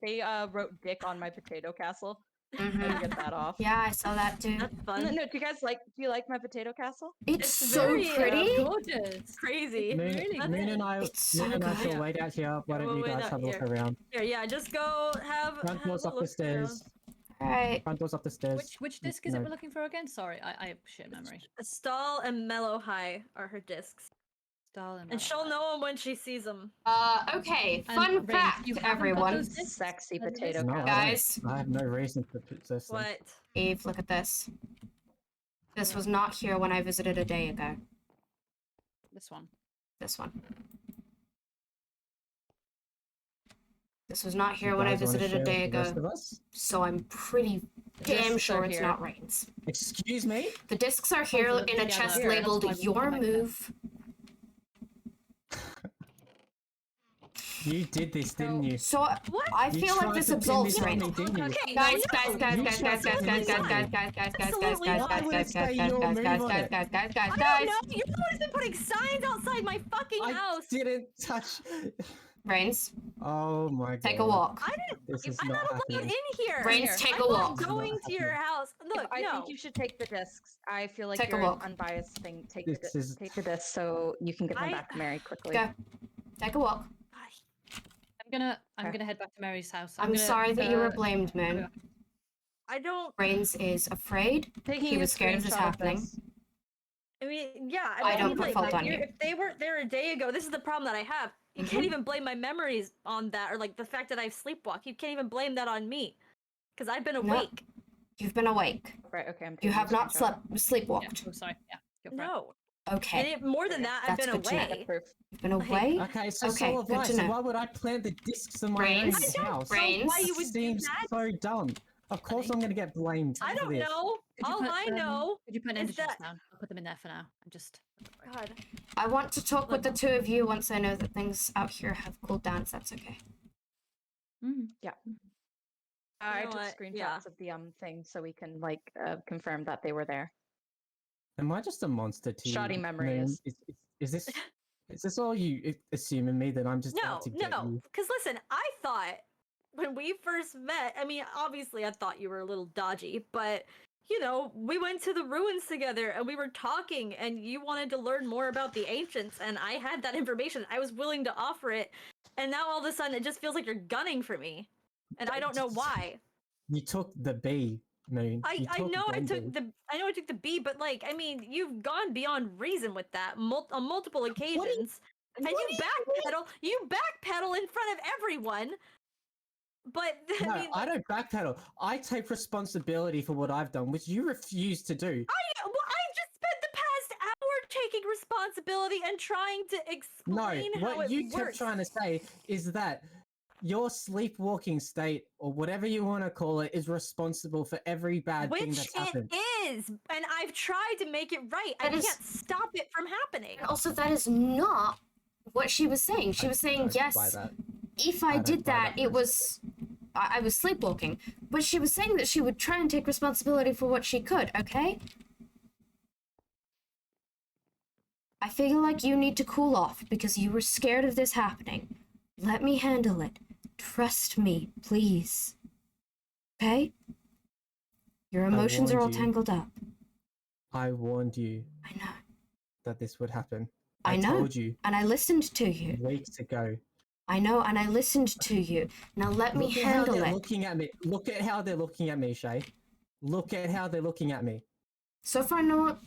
They wrote "dick" on my potato castle. I had to Mhm. get that off. Yeah, I saw that too. That's No, fun. no, do you guys like? Do you like my potato castle? It's It's so very, pretty. Gorgeous. Crazy. Moon, really That's Moon it. and I, It's so Moon and I good. shall wait out here. Why don't we'll you wait guys out have a look here. around? Here, yeah, just go have. Front have door's a up the look around. stairs. All right. Front door's up the stairs. Which disc is it No. we're looking for again? Sorry, I have shit memory. Stall and Mellow High are her discs, Style and she'll know them when she sees them. Okay. And Fun Reigns, fact, you haven't got everyone. those discs? Sexy As it is? potato No, castle. Guys. I have no reason to possess them. What? Eve, look at this. This was not here when I visited a day ago. This one. This one. This was not here You when I guys wanna visited share a day with the rest ago, of us? so I'm pretty damn discs are sure it's here. not Reigns. Excuse me? The discs are here Hold them in a together. chest Here, that's labeled why we "Your connect them. Move." You did this, didn't you? So What? I You feel like tried this to pin absolves this on Reigns. me, didn't you? Okay, Guys, no, guys, no. guys, You guys, tried guys, to guys, pin guys, this guys, on guys, me. guys, guys, guys, Absolutely guys, not. guys, Why would guys, it guys, say guys, your guys, move guys, on guys, it? guys, guys, guys, I guys. don't know. You're the one who's been putting signs outside my fucking I house. didn't touch. Reigns, Oh my god. take a walk. I didn't. This is I'm not not allowed happening. in here. Reigns, Here. take I'm a not walk. going to your house. Look, I no. think you should take the discs. I feel like Take a you're an walk. unbiased thing. Take This the is- take the discs so you can get them I- back to Mary quickly. Go. Take a walk. I'm Okay. gonna head back to Mary's house. I'm gonna, sorry that you were blamed, Moon. I don't. Reigns is afraid. Taking He a was scared of this screenshot happening. this. I mean, yeah. I don't mean, put like, fault on you're- you. If they weren't there a day ago, this is the problem that I have. You can't even blame my memories on that, or like the fact that I've sleepwalked. You can't even blame that on me, because I've been No. awake. You've been awake. Right. Okay. I'm You taking a have not screenshot. Yeah, sleepwalked. oh, sorry. Yeah, go for it. No. Okay. And more than that, I've That's been good to know. away. Proof. You've been Like- away? Okay, so Okay, so have good I. to So know. why would I plant the discs in my Brains? own I don't house? know why Brains? you would do Seems that. so dumb. Of course, I'm gonna get blamed. I for don't this. know. Could you All put, I know Could you put is ender shells that down? I'll put them in there for now. I'm just. God. I want to talk with the Look. two of you once I know that things out here have cooled down, if that's okay. I know took what? screenshots Yeah. of the thing so we can like confirm that they were there. Am I just a monster to you? Shoddy memory Moon? is- Is this all you assume in me that I'm just No, out to get no. you? Because listen, I thought when we first met, I mean, obviously I thought you were a little dodgy, but you know, we went to the ruins together and we were talking and you wanted to learn more about the ancients and I had that information. I was willing to offer it. And now all of a sudden it just feels like you're gunning for me. And I don't know why. You took the B, Moon. You I took know I one took B. I took the B, but like I mean, you've gone beyond reason with that on multiple occasions. And you backpedal in front of everyone. But I No, mean, I don't backpedal. I take responsibility for what I've done, which you refuse to do. I just spent the past hour taking responsibility and trying to No, explain how what it you kept works. trying to say is that your sleepwalking state, or whatever you want to call it, is responsible for every bad thing Which that's it happened. is, and I've tried to make it right. I That is- can't stop it from happening. And also, that is not what she was saying. She was saying, Don't buy yes, that. if I I don't did buy that, that it for a was. I was sleepwalking. But she was saying that she would try and take responsibility for what she could, okay? I feel like you need to cool off because you were scared of this happening. Let me handle it. Trust me, please. Okay? Your emotions are all warned you. tangled up. I warned you I know. that this would happen. I know. Told you And I listened to you. weeks ago. I know, and I listened to you. Now let me Look at how handle they're it. looking at me. Look at how they're looking at me, Shay. Look at how they're looking at me. So far, no one.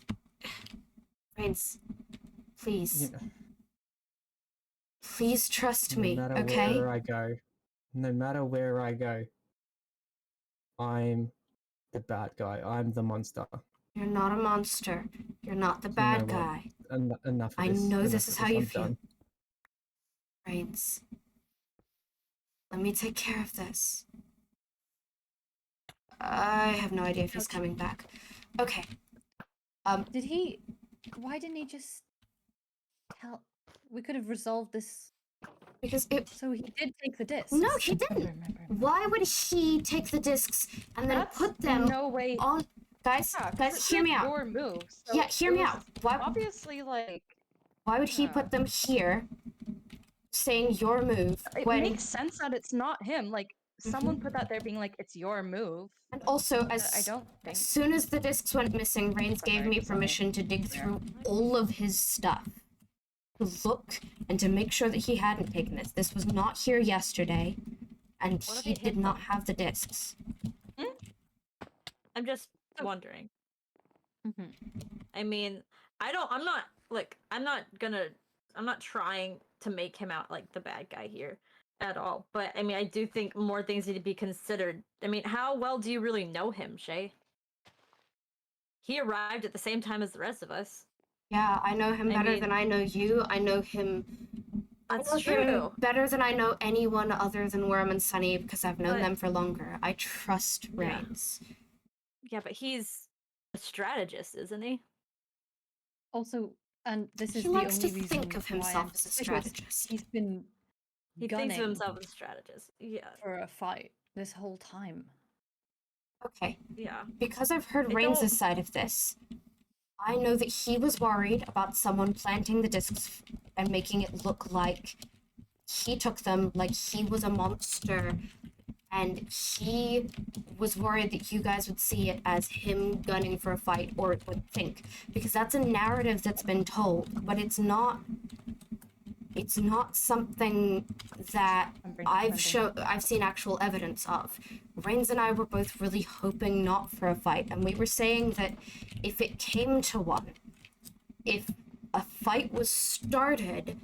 Brains, please. You know, Please trust no me, matter okay? where I go, no matter where I go, I'm the bad guy. I'm the monster. You're not a monster. You're not the You bad know what? guy. Enough of I this. know Enough this of is how this. you I'm feel. done. Brains. Let me take care of this. I have no idea if he's coming back. Okay. Did he? Why didn't he just tell? We could have resolved this. Because it. So he did take the discs. No, he didn't. Why would he take the discs and then That's put them no way. on? Guys, Yeah, 'cause guys, it hear did me out. Your move. So Yeah, hear it me was out. Why? Obviously, like Why would he Yeah. put them here, saying your move, it when makes sense that it's not him. Like someone put that there, being like, "It's your move." and also I as don't think. as soon as the discs went missing, Reigns gave Sorry, me sorry. permission to dig Yeah. through all of his stuff, to look and to make sure that he hadn't taken this. This was not here yesterday, and What if he he hid did not them? have the discs. I'm just wondering. Mhm. I mean, I'm not like I'm not trying to make him out like the bad guy here at all. But I mean, I do think more things need to be considered. I mean, how well do you really know him, Shay? He arrived at the same time as the rest of us. Yeah, I know him I better mean- than I know you. I know him. That's I know him true. better than I know anyone other than Worm and Sunny because I've known But- them for longer. I trust Yeah. Reigns. Yeah, but he's a strategist, isn't he? Also, and this He is the likes only to reason think of why I'm himself as a suspicious. strategist. He's been He gunning thinks of himself as a strategist. Yeah, for a fight this whole time. Okay. yeah. Because I've heard I Reigns' don't- side of this, I know that he was worried about someone planting the discs and making it look like he took them, like he was a monster, and he was worried that you guys would see it as him gunning for a fight, or it would think, because that's a narrative that's been told, but it's not something that I've seen actual evidence of. Reigns and I were both really hoping not for a fight, and we were saying that if it came to one, if a fight was started,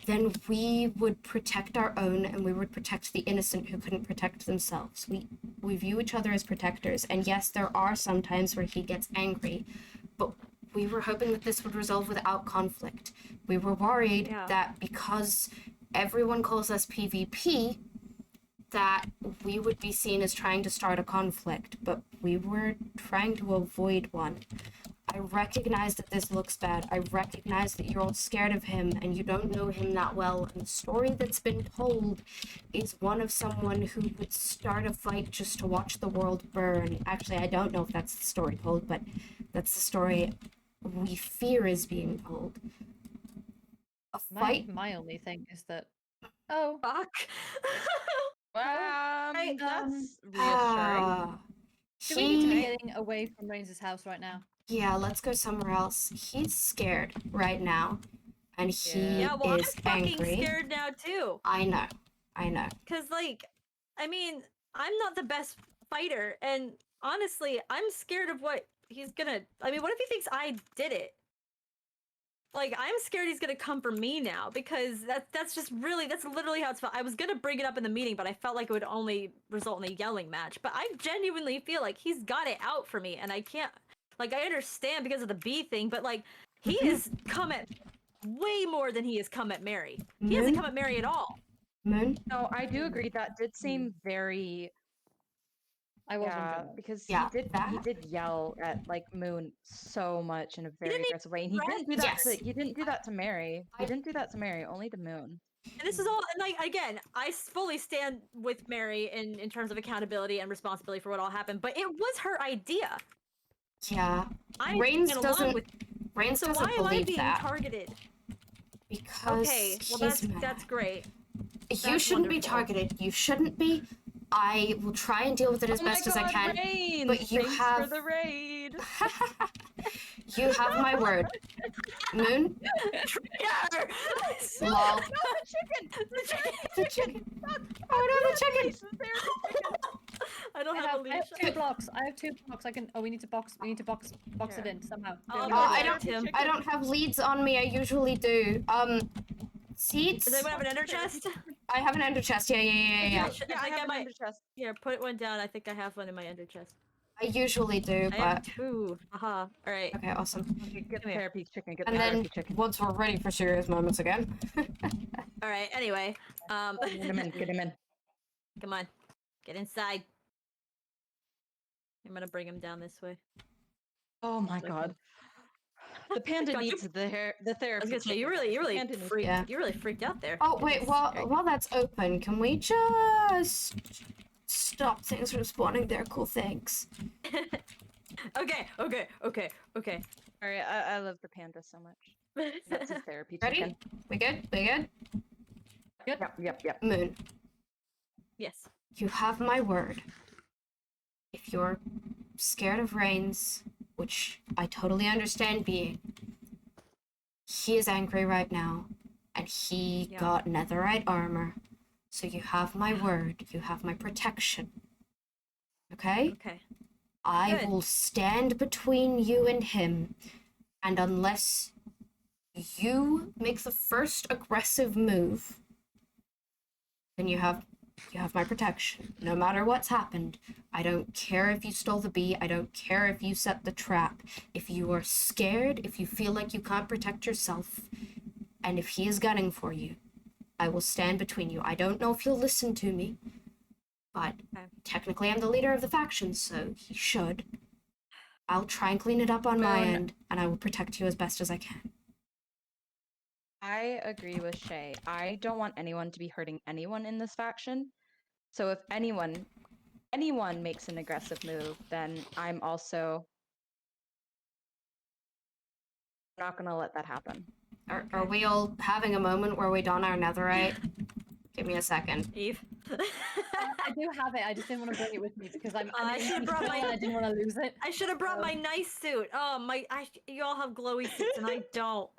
then we would protect our own and we would protect the innocent who couldn't protect themselves. We view each other as protectors, and yes, there are some times where he gets angry, but we were hoping that this would resolve without conflict. We were worried Yeah. that because everyone calls us PvP, that we would be seen as trying to start a conflict, but we were trying to avoid one. I recognize that this looks bad. I recognize that you're all scared of him and you don't know him that well. And the story that's been told is one of someone who would start a fight just to watch the world burn. Actually, I don't know if that's the story told, but that's the story we fear is being told. A fight? My only thing is that. Oh, Fuck. That's reassuring. Ah, do we need to be he... getting away from Reigns' house right now? Yeah, let's go somewhere else. He's scared right now. And he Yeah, well, I'm is fucking angry. scared now too. I know. Cause like, I mean, I'm not the best fighter, and honestly, I'm scared of what he's gonna. I mean, what if he thinks I did it? Like, I'm scared he's gonna come for me now because that's just really that's literally how it's felt. I was gonna bring it up in the meeting, but I felt like it would only result in a yelling match. But I genuinely feel like he's got it out for me, and I can't. Like, I understand because of the B thing, but like, he has come at way more than he has come at Mary. He hasn't come at Mary at all. Moon? No, I do agree. That did seem very I wasn't. yeah, gonna- because Yeah, he that- did yell at like Moon so much in a very didn't aggressive way, and he threat- didn't do that. Yes. He didn't do that to Mary. He I- didn't do that to Mary. Only to Moon. And this is all, and like, again, I fully stand with Mary in terms of accountability and responsibility for what all happened, but it was her idea. Yeah. I Reigns went along doesn't. with. Reigns So doesn't why am I believe being that targeted? because Okay, well he's that's mad. great. You that's shouldn't be wonderful. targeted. You shouldn't be. I will try and deal with it as Oh my best as I God, can. Rain! but you Thanks have- for the raid. You have my word. Moon? Trigger! Lol. The chicken! The chicken. Oh no, the chicken! I don't I have a have leash. 2 blocks. I have 2 blocks. I can. Oh, we need to box. We need to box it Here. in somehow. I'll Do go it. I protect don't. him. I don't have leads on me. I usually do. Seeds. Does anyone have an ender chest? I have an ender chest. Yeah. Yeah, I I think have I an might- ender chest. Here, put one down. I think I have one in my ender chest. I usually do, I have but 2. Haha. Alright. okay, awesome. Okay, get the Come here. therapy chicken. Get the And then therapy chicken. once we're ready for serious moments again. Alright, anyway. Get him in. Get him in. Come on. Get inside. I'm gonna bring him down this way. Oh my Okay. God. The panda God, you- needs the I therapy. was gonna say chicken. you really Panda needs- freaked. Yeah. You really freaked out there. Oh wait, Goodness. while that's open, can we just stop things from spawning there? Cool, thanks. Okay. All right, I love the panda so much. That's his therapy Ready? chicken. We good? We good? Yep. Moon, Yes. you have my word. If you're scared of Reigns, which I totally understand being, he is angry right now, and he Yeah. got netherite armor. So you have my word. You have my protection. Okay? Okay. I Good. will stand between you and him, and unless you make the first aggressive move, then you have my protection. No matter what's happened, I don't care if you stole the bee, I don't care if you set the trap. If you are scared, if you feel like you can't protect yourself, and if he is gunning for you, I will stand between you. I don't know if he'll listen to me, but Okay. technically I'm the leader of the faction, so he should. I'll try and clean it up on my Moon. end, and I will protect you as best as I can. I agree with Shay. I don't want anyone to be hurting anyone in this faction. So if anyone makes an aggressive move, then I'm also not gonna let that happen. Are we all having a moment where we don our netherite? Give me a second. Eve. I do have it. I just didn't want to bring it with me because I'm. I should've brought my- I didn't want to lose it. I should have brought my nice suit. Oh my! You all have glowy suits and I don't.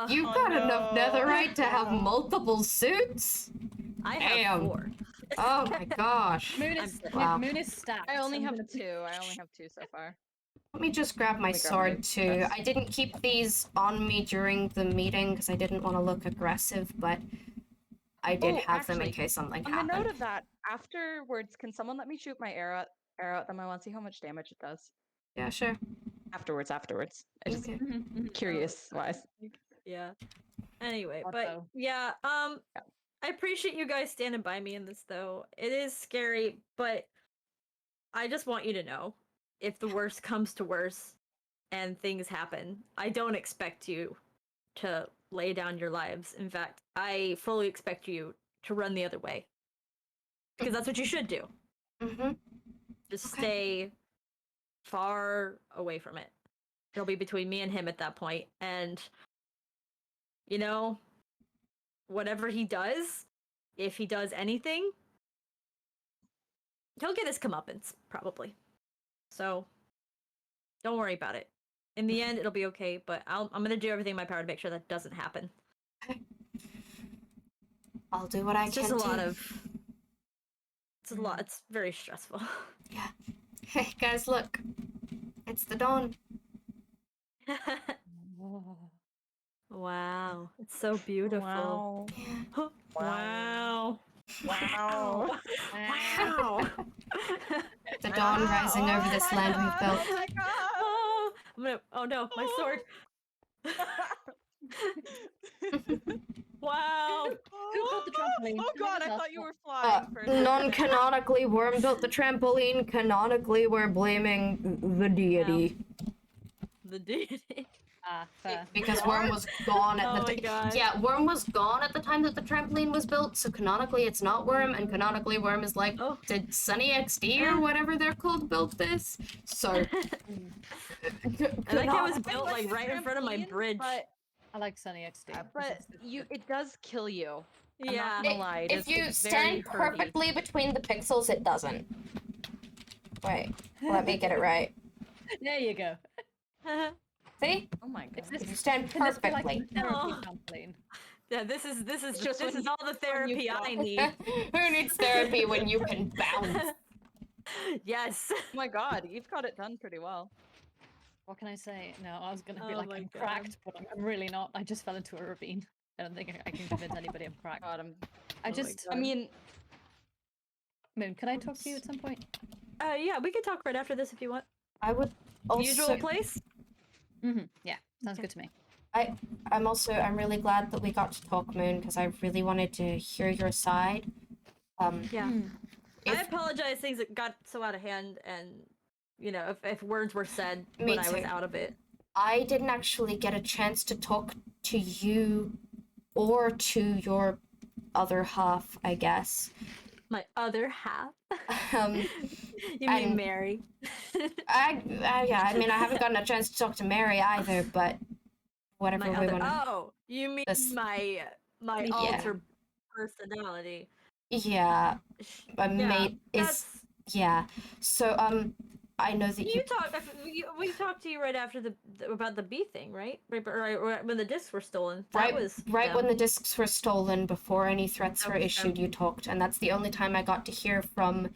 You've Oh, got enough no. netherite to have multiple suits? I have Damn. 4. Oh my gosh. Moon is Wow. Moon is stacked. I only I'm have gonna- 2. I only have 2 so far. Let me just grab my Let me grab sword my too. vest. I didn't keep these on me during the meeting because I didn't want to look aggressive, but I did Oh, have them in actually, case something On the happened. note of that, afterwards, can someone let me shoot my arrow at them? I want to see how much damage it does. Yeah, sure. Afterwards. I just Okay. curious wise. Yeah. Anyway, Thought but so. yeah, I appreciate you guys standing by me in this though. It is scary, but I just want you to know, if the worst comes to worst and things happen, I don't expect you to lay down your lives. In fact, I fully expect you to run the other way. Because that's what you should do. Mm-hmm. Just Okay. stay far away from it. It'll be between me and him at that point. And, you know, whatever he does, if he does anything, he'll get his comeuppance, probably. So, don't worry about it. In the end, it'll be okay, but I'm going to do everything in my power to make sure that doesn't happen. Okay. I'll do what I It's can just a lot do. of... It's a lot. It's very stressful. Yeah. Hey, guys, look. It's the dawn. Wow. It's so beautiful. Wow. Wow. Wow. Wow. The dawn rising over this land we've built. Oh my god. Oh, oh no, my sword. Wow. Who built the trampoline? Oh Can I god, just I ask thought you what- were flying for a second. Non-canonically, Worm built the trampoline. Canonically, we're blaming the deity. The deity. Ah, fair. Because Worm was gone at Oh my the God. time. Yeah, Worm was gone at the time that the trampoline was built, so canonically it's not Worm, and canonically Worm is like, Oh. did Sunny XD or whatever they're called build this? So. And that guy was built like like the right in front of my trampoline, bridge. I like Sunny XD. But it does kill you. I'm Yeah. not gonna lie. If you it's very stand hurty. perfectly between the pixels, it doesn't. Wait, let me get it right. There you go. See? Oh my god. If you stand Can this be like perfectly. a therapy Oh. trampoline? Yeah, this is just when all the therapy I go. need. Who needs therapy when you can bounce? Yes. Oh my god, you've got it done pretty well. What can I say? No, I was gonna be Oh like, my I'm God. cracked, but I'm really not. I just fell into a ravine. I don't think I can convince anybody I'm cracked. God, I my just, I mean, Moon, can I talk to you at some point? Yeah, we can talk right after this if you want. I would also. Usual place. Mm-hmm. Yeah, sounds Okay. good to me. I'm really glad that we got to talk, Moon, because I really wanted to hear your side. Yeah. I If, apologize things that got so out of hand and you know, if words were said Me when I was too. out of it. I didn't actually get a chance to talk to you or to your other half, I guess. My other half. Um, You mean and- Mary? yeah, I mean, I haven't gotten a chance to talk to Mary either, but whatever My we other. want to. Oh, you mean This- my Me too. alter personality? Yeah, my Yeah, mate is. that's. Yeah, so, I know that You talked. We talked to you right after about the bee thing, right? Right when the discs were stolen. That was right when them. the discs were stolen, before any threats That were was issued, them. you talked, and that's the only time I got to hear from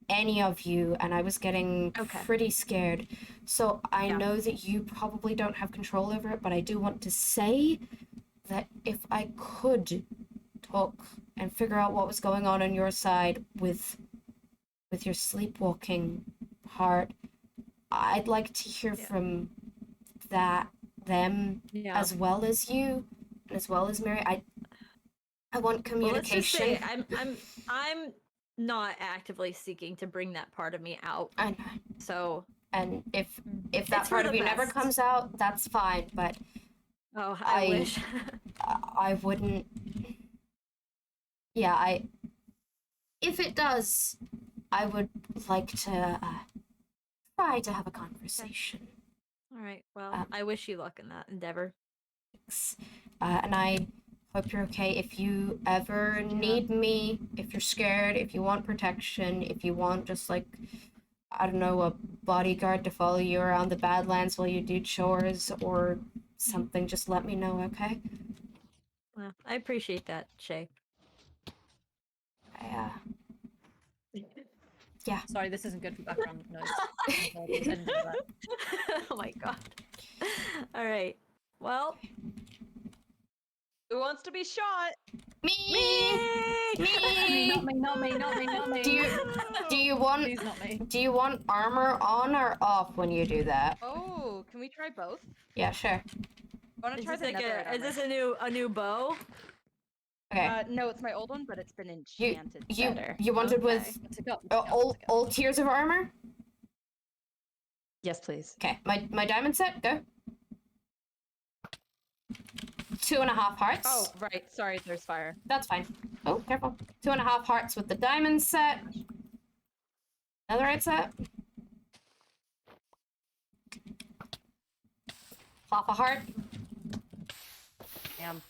any of you, and I was getting Okay. pretty scared. So I Yeah. know that you probably don't have control over it, but I do want to say that if I could talk and figure out what was going on your side with your sleepwalking part, I'd like to hear Yeah. from them Yeah. as well as you and as well as Mary. I want Well, let's just say communication. I'm not actively seeking to bring that part of me out. I know. So, And if that It's for part of the you never best. comes out, that's fine, but oh, I- I wish. I wouldn't. Yeah, if it does, I would like to try to have a conversation. All right. Well, Um, I wish you luck in that endeavor. And I hope you're okay. If you ever need me, if you're scared, if you want protection, if you want just like, I don't know, a bodyguard to follow you around the Badlands while you do chores or something, just let me know, okay? Well, I appreciate that, Shay. Yeah. Sorry, this isn't good for background noise. I didn't know that. Oh my god. All right. Well, Who wants to be shot? Me! Me, not me, not me, not me, not me. Do you want Please not me. do you want armor on or off when you do that? Oh, can we try both? Yeah, sure. I want to Is try this the like netherite a, is armor. this a new bow? Okay. No, it's my old one, but it's been enchanted better. You wanted Okay. with What's it got? all tiers of armor? Yes, please. Okay, my diamond set, go. 2.5 hearts. Oh, right. Sorry, there's fire. That's fine. Oh, careful. 2.5 hearts with the diamond set. Netherite set. Half a heart. Damn.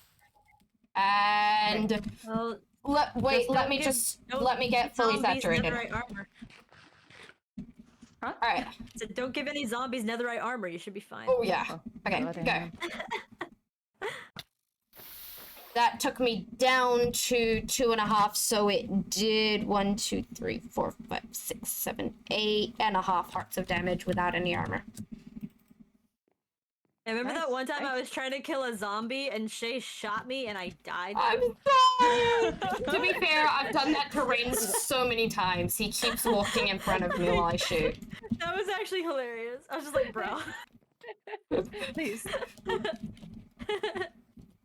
And Well, let me don't let me get fully zombies saturated. netherite armor. Huh? Alright. So don't give any zombies netherite armor. You should be fine. Oh yeah. Okay, God go. damn. That took me down to 2.5, so it did 1, 2, 3, 4, 5, 6, 7, 8.5 hearts of damage without any armor. I remember that Nice, one time I nice. was trying to kill a zombie and Shay shot me and I died. I'm sorry! To be fair, I've done that to Rain so many times. He keeps walking in front of me while I shoot. That was actually hilarious. I was just like, bro. Please.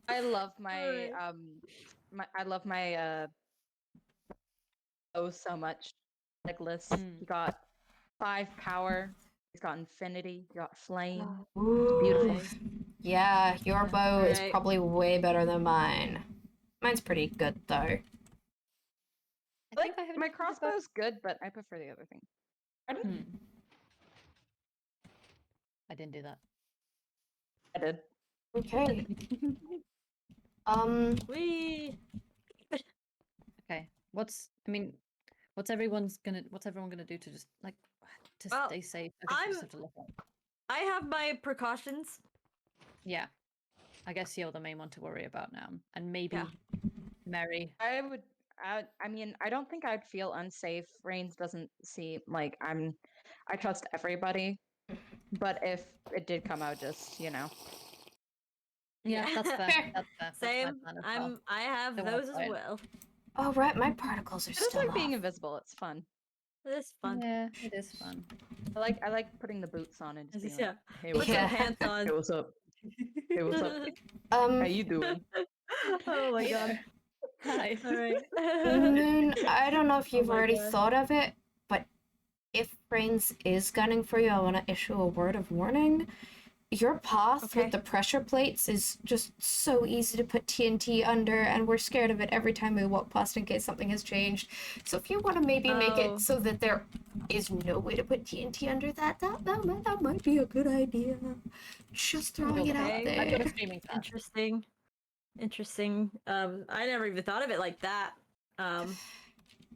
I love my Alright. I love my oh so much. Legless. Mm. He got 5 power. He's got infinity. He got flame. Ooh. Beautiful. Yeah, your bow is Alright. probably way better than mine. Mine's pretty good though. I Like, think I have my crossbow's good, but I prefer the other thing. Pardon? I didn't do that. I did. Okay. Wee. Okay. What's everyone gonna do to just like to Well, stay safe? I guess we just I'm- have to look up. I have my precautions. Yeah. I guess you're the main one to worry about now. And maybe Yeah. Mary. I mean, I don't think I'd feel unsafe. Reigns doesn't seem like I trust everybody. But if it did come out, just, you know. Yeah, that's fair. Fair. That's fair. That's my Same. plan as well. I have Don't wanna those fight. as well. Oh right, my particles are I just still like being off. invisible. It's fun. It's fun. Yeah, it is fun. I like putting the boots on and just being Yeah. like, hey, Put what's Yeah. some up? pants on. Hey, what's up? Hey, what's up? How Um, you doing? Oh my god. Hi. Alright. Moon, I don't know if you've my already God. thought of it, but if Brains is gunning for you, I want to issue a word of warning. Your path Okay. with the pressure plates is just so easy to put TNT under, and we're scared of it every time we walk past in case something has changed. So if you want to maybe make Oh. it so that there is no way to put TNT under that might be a good idea. Just throwing it out Okay. I've got a there. streaming fan. Interesting. I never even thought of it like that.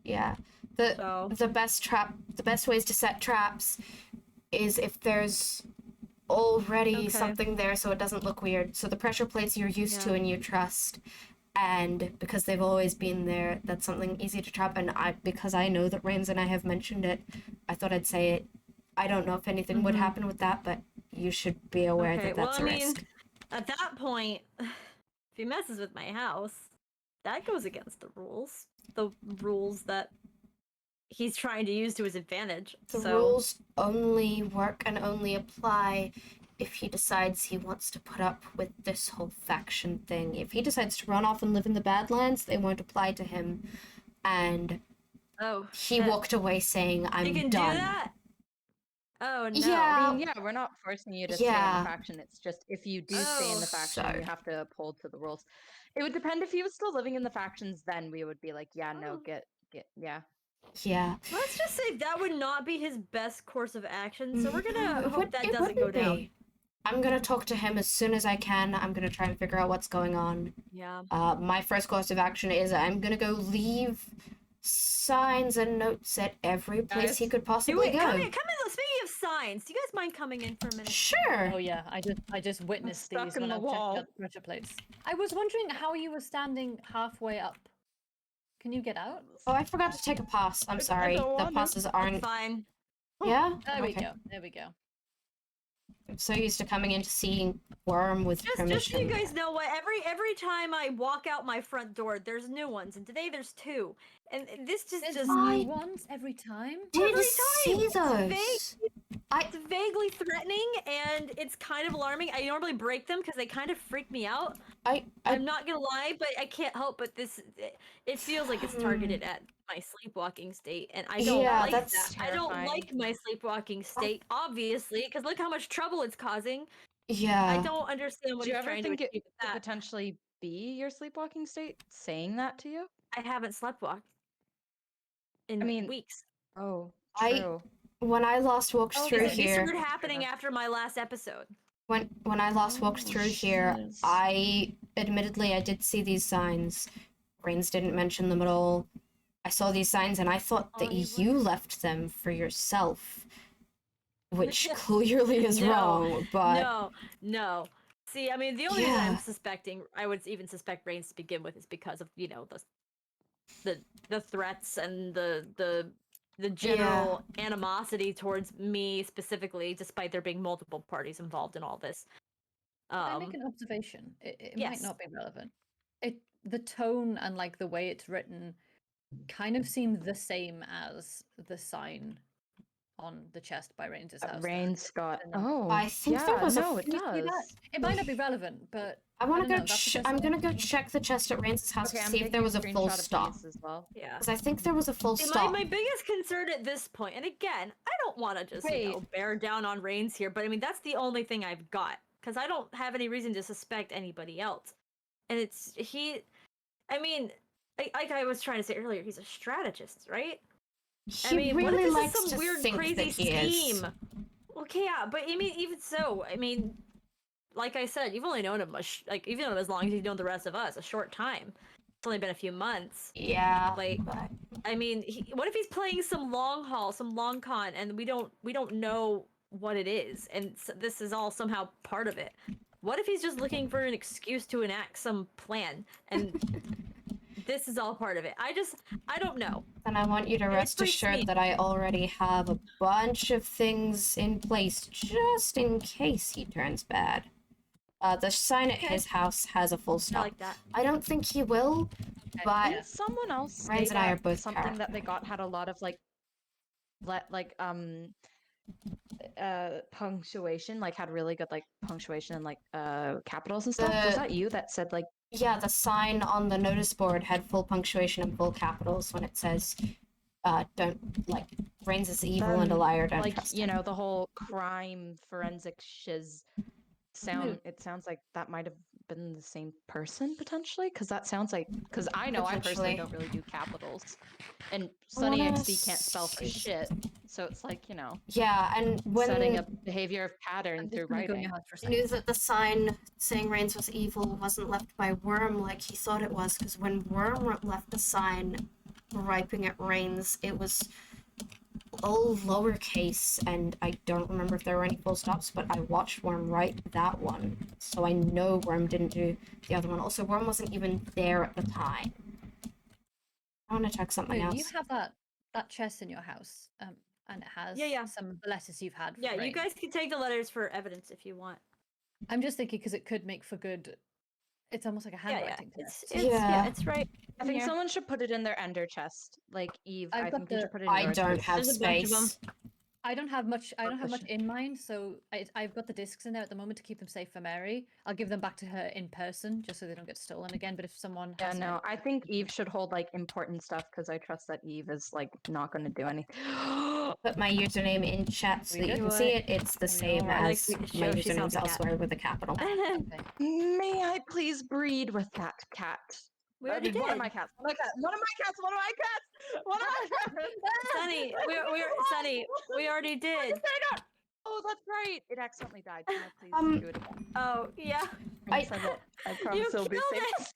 Yeah. So The best ways to set traps is if there's already Okay. something there so it doesn't look weird. So the pressure plates you're used to Yeah. and you trust, and because they've always been there, that's something easy to trap. And because I know that Rains and I have mentioned it, I thought I'd say it. I don't know if anything would Mhm. happen with that, but you should be aware Okay, that that's well, a I mean, risk. at that point, if he messes with my house, that goes against the rules. The rules that he's trying to use to his advantage. The so rules only work and only apply if he decides he wants to put up with this whole faction thing. If he decides to run off and live in the Badlands, they won't apply to him. And oh, he shit. walked away saying, I'm He can done. do that? Oh no. Yeah. I mean, yeah, we're not forcing you to stay in Yeah. the faction. It's just if you do stay in Oh, the faction, so- you have to uphold to the rules. It would depend if he was still living in the factions. Then we would be like, yeah, no, Oh. get, yeah. Yeah. Let's just say that would not be his best course of action, so we're No, gonna it hope would- that it doesn't go wouldn't down. be. I'm gonna talk to him as soon as I can. I'm gonna try and figure out what's going on. Yeah. My first course of action is I'm gonna go leave signs and notes at every place he Guys, could possibly go. Come in. Speaking of signs, do you guys mind coming in for a minute? Sure. Oh yeah, I just witnessed stuck these in when the I'm checking wall. out the pressure plates. I was wondering how you were standing halfway up. Can you get out? Oh, I forgot to take a pass. I'm sorry. don't The want to. passes That's aren't. fine. Yeah. There we Okay. go. There we go. I'm so used to coming in to seeing Worm with Just permission. so you guys know what, every time I walk out my front door, there's new ones, and today there's 2, and this just There's just I new ones every time. did every see time. It's those. It's vaguely threatening, and it's kind of alarming. I normally break them because they kind of freak me out. I'm not gonna lie, but I can't help but it feels like it's targeted at my sleepwalking state, and I don't Yeah, like that's that. I don't terrifying. like my sleepwalking state, obviously, because look how much trouble it's causing. I yeah. don't understand what Do you he's ever trying to think it achieve with could that. potentially be your sleepwalking state saying that to you? I haven't sleepwalked in I mean, weeks. oh, I- true. When I last walked through It here, started happening after my last episode. when I last walked Oh, through here, shit. I admittedly I did see these signs. Rains didn't mention them at all. I saw these signs and I thought that you left them for yourself, which clearly is No, wrong. But No. See, I mean, the only reason yeah, I'm suspecting, I would even suspect Reigns to begin with, is because of the threats and the general animosity towards me specifically, despite there being multiple parties involved in all this. Can I make an observation? It might yes. not be relevant. The tone and like the way it's written kind of seemed the same as the sign on the chest by Rains's house. Rain Scott. the number. Oh, I think yeah, there was a no, it Can you see that? does. It might not be relevant, but I want to don't go. know, that's the first I'm thing I gonna go thought. check the chest at Rains's house Okay, to I'm see if taking there a was a full screenshot of stop. these as well. Yeah. Because I think there was a full See, stop. my biggest concern at this point, and again, I don't want to just bear down on Reigns here, but I mean that's the only thing I've got because I don't have any reason to suspect anybody else, and it's he. I mean, like I was trying to say earlier, he's a strategist, right? He I mean, what if really this likes is some to weird, think crazy that he scheme? is. Okay, yeah, but I mean, even so, I mean, like I said, you've only known him even as long as you've known the rest of us, a short time. It's only been a few months. Yeah, Like, but I mean, what if he's playing some long haul, some long con, and we don't know what it is, and this is all somehow part of it? What if he's just looking for an excuse to enact some plan, and this is all part of it? I don't know. then I want you to It rest freaks me assured that I already have a bunch of things in place just in case he turns bad. The sign at his house has a full I stop. like that. I don't think he will, but Didn't someone else say Reigns and I are that both something that they paranoid. got had a lot of punctuation, like had really good like punctuation and like capitals and stuff? Was The- that you that said like yeah, the sign on the notice board had full punctuation and full capitals when it says, don't, like, Reigns is evil and a liar, don't like trust you him. know the whole crime forensic shiz it sounds like that might have been the same person potentially because that sounds like because I know I personally Potentially. don't really do capitals and I wanna Sunny XD can't spell for see- shit, so it's like Yeah, and setting when a behavior of pattern I'm through just gonna go in writing. your house for a I second. knew that the sign saying Reigns was evil wasn't left by Worm like he thought it was, because when Worm left the sign griping at Reigns, it was all lowercase, and I don't remember if there were any full stops, but I watched Worm write that one, so I know Worm didn't do the other one. Also, Worm wasn't even there at the time. I want to check something No, else. you have that chest in your house, and it has Yeah. some of the letters you've had. Yeah, you Reigns. guys can take the letters for evidence if you want. I'm just thinking because it could make for good. It's almost like a Yeah, handwriting It's, test. Yeah. it's right. I think here. someone should put it in their ender chest, like Eve. I've I got think you the- should put it in I yours. don't 'cause- have There's a bunch of space. I don't have much. I don't have much Question. in mind, so I've got the discs in there at the moment to keep them safe for Mary. I'll give them back to her in person just so they don't get stolen again. But if someone Yeah, has them no, in- I think Eve should hold like important stuff because I trust that Eve is like not going to do anything. Put my username in chat so We that you good? can see it. It's the Are we same alright? as Like, my show she usernames sounds like elsewhere with a capital. Okay. May I please breed with that cat? We I already mean, one of did. my cats. One of my cats. One of my cats. One of my cats. One of my cats. Sunny, Sunny, we already did. Oh, that's right. It accidentally died. Can I please do it again? Oh, yeah. I promise I promise it'll be killed safe.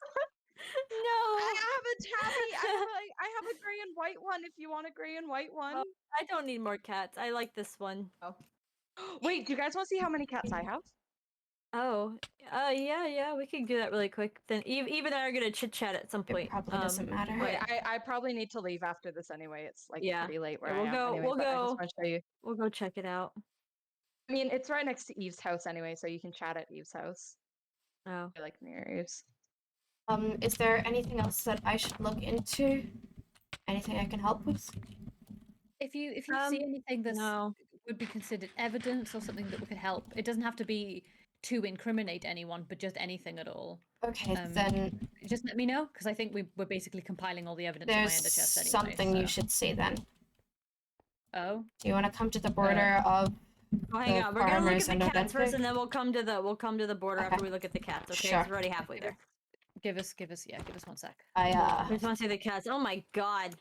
No. I have a tabby. I have a gray and white one. If you want a gray and white one. Oh. I don't need more cats. I like this one. Wait, do you guys want to see how many cats I have? Oh, yeah, we can do that really quick. Then Eve and I are gonna chit chat at some point. It probably doesn't matter. Wait, I probably need to leave after this anyway. It's like Yeah. pretty late where Yeah, I am. Anyway, we'll but I just go. want to show you. We'll go check it out. I mean, it's right next to Eve's house anyway, so you can chat at Eve's house. Oh. I like near Eve's. Is there anything else that I should look into? Anything I can help with? If you see anything that No. would be considered evidence or something that could help, it doesn't have to be to incriminate anyone, but just anything at all. Okay, then Just let me know, because I think we're basically compiling all the evidence in my there's ender chest anyway. something you so- should see then. Oh, Do you want to come to the border of Oh, hang the on. We're gonna look farmers at the and cats first, Adventure? and then we'll come to the border Okay. after we look at the cats. Okay, Sure. 'Cause we're already halfway there. give us 1 sec. I just want to see the cats. Oh my god.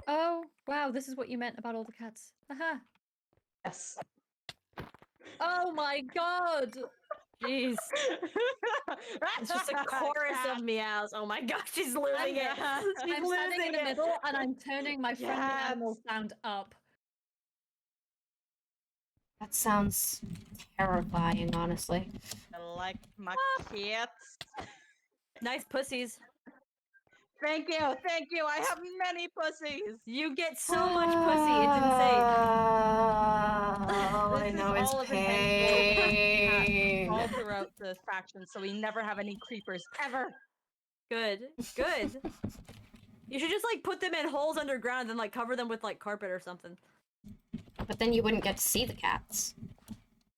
Oh, wow, this is what you meant about all the cats. Haha. Yes. Oh my god! Jeez. It's just a chorus of meows. Oh my gosh, she's losing it. She's I'm standing in the losing it. middle and I'm turning my friendly Yes. animal sound up. That sounds terrifying, honestly. I like my cats. Nice pussies. Thank you, thank you. I have many pussies. You get so much pussy. It's insane. All I This is know is all of pain. all throughout the faction, so we never have any creepers ever. Good. Good. You should just like put them in holes underground and like cover them with like carpet or something. But then you wouldn't get to see the cats.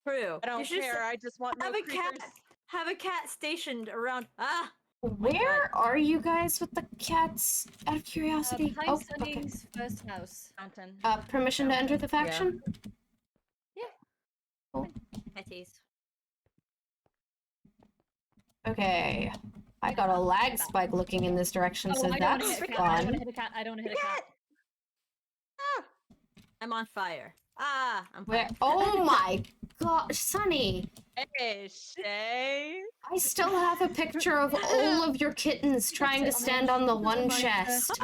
True. I don't You should just care. I just want no have a creepers. cat. Have a cat stationed around. Ah. Where are you guys with the cats? Out of curiosity. Pine Oh, okay. Sunny's first house. Mountain. Permission to enter the faction? Petties. Okay. I got a lag spike looking in this direction, so I don't want to that's hit a cat. I don't want fun. to hit a cat. I don't want to hit a cat. I'm on fire. Ah, I'm Where? fire. Oh my gosh, Sunny! Hey, Shay. I still have a picture of all of your kittens trying to stand on the one chest.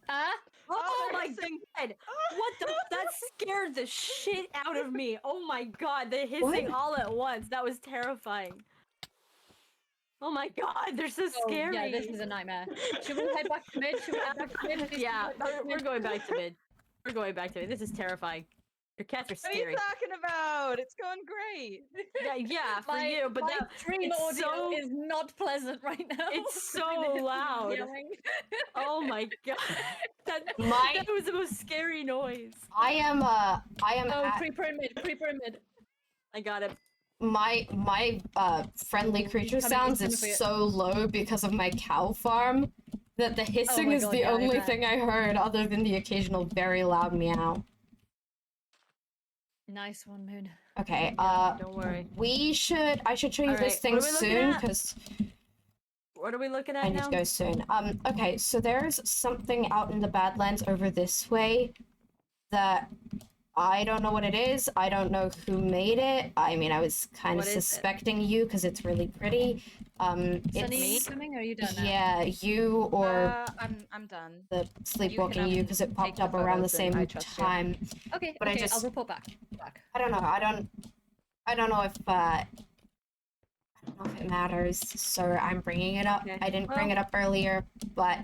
Ah? Oh they're my hissing. god! What the? That scared the shit out of me. Oh my god, they're hissing What? all at once. That was terrifying. Oh my god, they're so Oh, scary. yeah, this is a nightmare. Should we head back to mid? Should we head back to mid? Please, Yeah, should we head back to we're mid? going back to mid. We're going back to mid. This is terrifying. Your cats are What are you scary. talking about? It's going great. Yeah, for My, you, but my that, stream it's audio so- is not pleasant right now. it's because so it is loud. yelling. oh my god, that My- that was the most scary noise. I am Oh, at creeper in mid, creeper in mid. I got it. my friendly creature Coming, sounds coming is for you. so low because of my cow farm that the hissing my is God, the yeah, I only bet. thing I heard other than the occasional very loud meow. Nice one, Moon. Okay, Don't worry. I should show you this Alright, thing what are we looking soon at? because What are we looking I at need now? to go soon. Okay, so there's something out in the Badlands over this way that I don't know what it is. I don't know who made it. I mean, I was kind of What is it? suspecting you because it's really pretty. Sunny, It's coming? Or are you done now? yeah, you or I'm done. the sleepwalking you because it popped the up around the photos and same I trust you. time. Okay, But I okay, I'll just- report back. I don't know. I don't know if I don't know if it matters. So I'm bringing it up. Okay. I didn't bring Well- it up earlier, but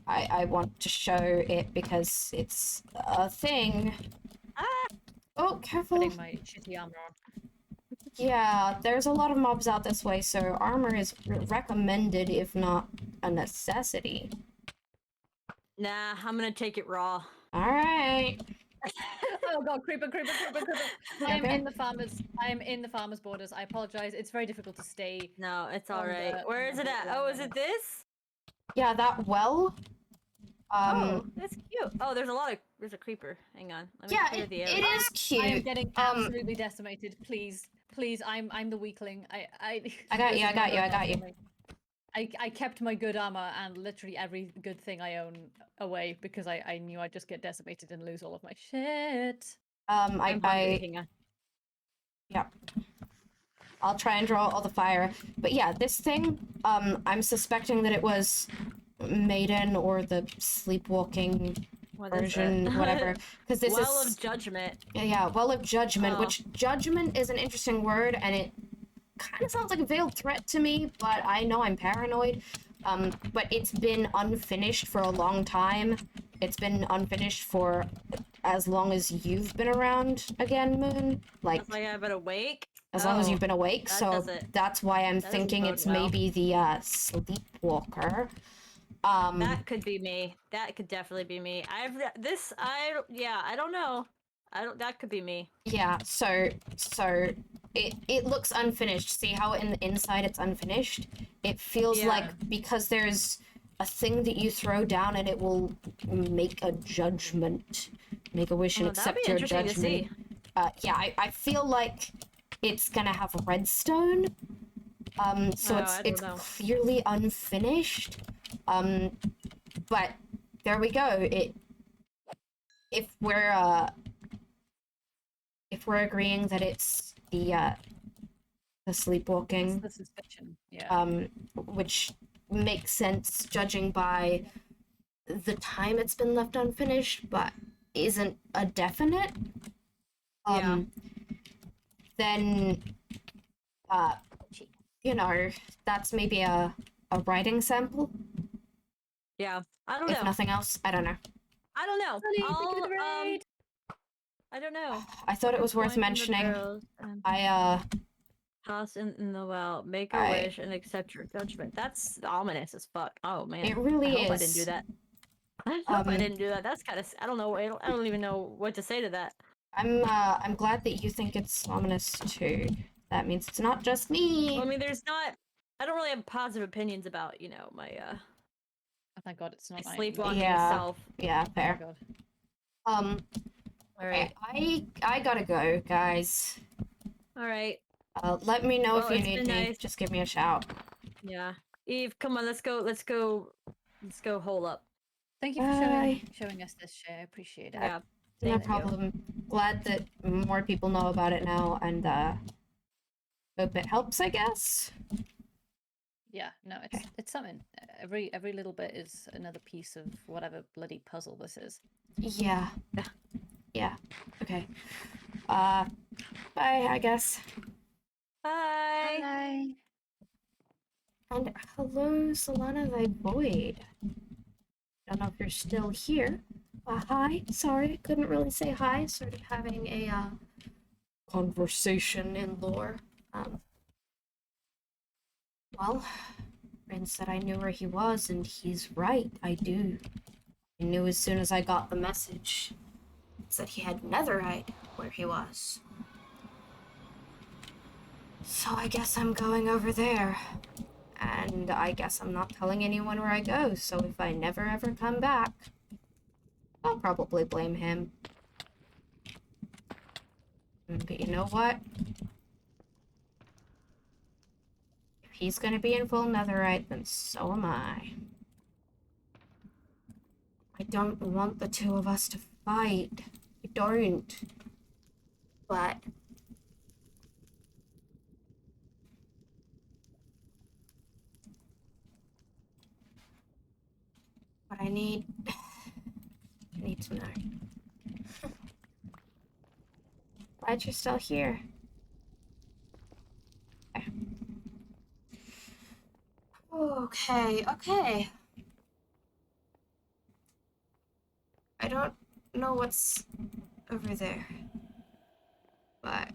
I want to show it because it's a thing. Ah! Oh, careful. Putting my shitty armor on. Yeah, there's a lot of mobs out this way, so armor is recommended, if not a necessity. Nah, I'm gonna take it raw. All right. Oh god, creeper, creeper, creeper, creeper. I'm Okay. in the farmers' borders. I apologize. It's very difficult to stay. No, it's On alright. the- Where on is the it at? border Oh, of is the- it this? Yeah, that well. Oh, that's cute. Oh, there's a creeper. Hang on. Let me Yeah, clear it, the it area. is I am cute. getting absolutely decimated. Please, please, I'm the weakling. I got this you, is I not got you, I going got well you. for me. I kept my good armor and literally every good thing I own away because I knew I'd just get decimated and lose all of my shit. I'm hungry. Hang on. yeah. I'll try and draw all the fire. But yeah, this thing, I'm suspecting that it was Maiden or the sleepwalking What is version, it? whatever. Because this Well is of judgment. yeah, well of judgment, Oh. which judgment is an interesting word, and it kind of sounds like a veiled threat to me, but I know I'm paranoid. But it's been unfinished for a long time. It's been unfinished for as long as you've been around again, Moon. Like, It's like I've been awake. as long as Oh, you've been awake. that So doesn't- that's why I'm that doesn't thinking bode it's well. maybe the sleepwalker. That could be me. That could definitely be me. I don't know. That could be me. Yeah, so it looks unfinished. See how in the inside it's unfinished? It feels Yeah. like because there's a thing that you throw down and it will make a judgment. Make a wish and Oh, that'd be accept your interesting to judgment. see. Yeah, I feel like it's gonna have redstone. So Oh, it's I don't it's know. clearly unfinished. But there we go. If we're agreeing that it's the That's sleepwalking, the suspicion. Yeah. which makes sense judging by the time it's been left unfinished, but isn't a definite. Yeah. Then you know, that's maybe a writing sample, Yeah. I don't if know. nothing else. I don't know. I don't know. Sunny, thank you for the I'll, raid. I don't know. I thought it was worth Point in the mentioning. barrels and I toss in the well, make a I- wish, and accept your judgment. That's ominous as fuck. Oh man. It really I hope I didn't is. do that. I hope I Um, didn't do that. That's kind of. I don't know. I don't even know what to say to that. I'm glad that you think it's ominous too. That means it's not just me. Well, I mean, there's not. I don't really have positive opinions about my Oh, thank God it's not night. sleepwalking Yeah. self. Yeah, Oh my fair. God. All Okay, right. I gotta go, guys. All right. Let me know Well, if you it's need been me. nice. Just give me a shout. Yeah. Eve, come on. Let's go. Let's go. Let's go. Hole up. Thank you for Bye. showing us this share. I appreciate it. Yeah. No Thank you. problem. Glad that more people know about it now, and hope it helps, I guess. Yeah, no, it's something. Every little bit is another piece of whatever bloody puzzle this is. Yeah. Yeah. Okay. Bye, I guess. Bye. Bye. And hello, Solana thy Void. Don't know if you're still here. Hi. Sorry, couldn't really say hi. Sort of having a conversation in lore. Well, Rin said I knew where he was, and he's right. I do. I knew as soon as I got the message. It said he had netherite where he was. So I guess I'm going over there. And I guess I'm not telling anyone where I go, so if I never ever come back, I'll probably blame him. But you know what? If he's gonna be in full netherite, then so am I. I don't want the two of us to fight. I don't. But I need to know. Glad you're still here. Okay. I don't know what's over there. But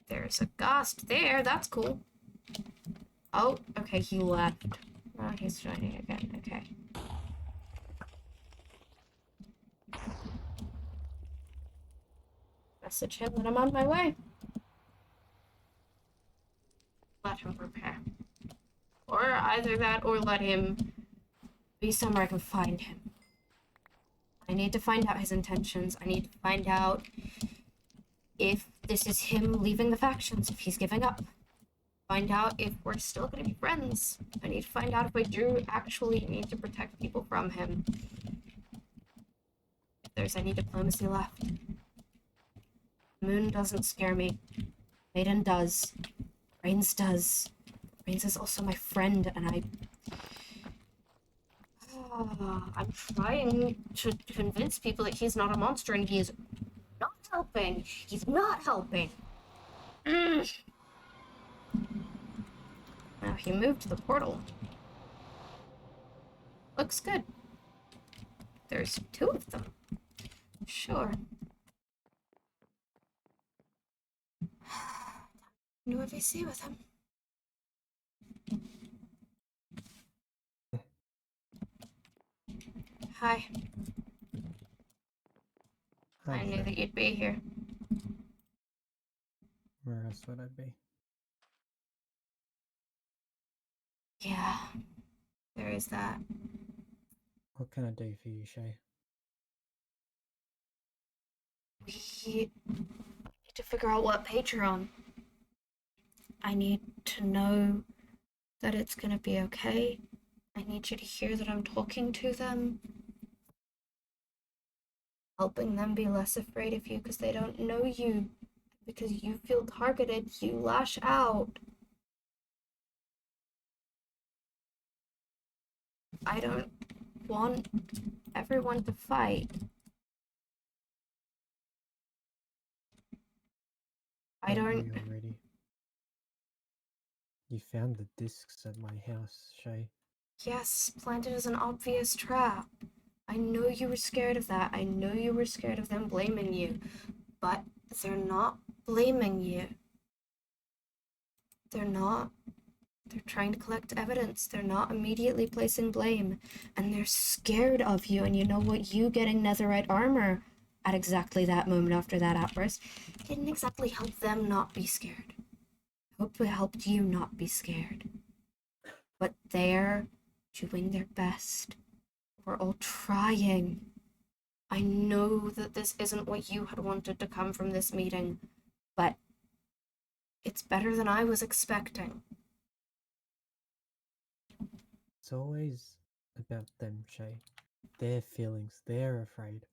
there's a ghost there, that's cool. Oh, okay, he left. Oh, he's joining again, okay. Message him that I'm on my way. Let him prepare. Or either that, or let him be somewhere I can find him. I need to find out his intentions. I need to find out if this is him leaving the factions, if he's giving up. Find out if we're still gonna be friends. I need to find out if I do actually need to protect people from him. If there's any diplomacy left. Moon doesn't scare me. Maiden does. Rains does. Rains is also my friend, and I'm trying to convince people that he's not a monster, and he is not helping. He's not helping. Now he moved to the portal. Looks good. There's two of them. Sure. Do a VC with him. Hi. Hi, I knew Shay. that you'd be here. Where else would I be? Yeah, there is that. What can I do for you, Shay? We need to figure out what page you're on. I need to know that it's gonna be okay. I need you to hear that I'm talking to them. Helping them be less afraid of you because they don't know you. Because you feel targeted, you lash out. I don't want everyone to fight. I Don't don't. we already? You found the discs at my house, Shay. Yes, planted as an obvious trap. I know you were scared of that. I know you were scared of them blaming you. But they're not blaming you. They're not. They're trying to collect evidence. They're not immediately placing blame. And they're scared of you. And you know what? You getting netherite armor at exactly that moment after that outburst didn't exactly help them not be scared. I hope it helped you not be scared. But they're doing their best. We're all trying. I know that this isn't what you had wanted to come from this meeting, but it's better than I was expecting. It's always about them, Shay. Their feelings. They're afraid.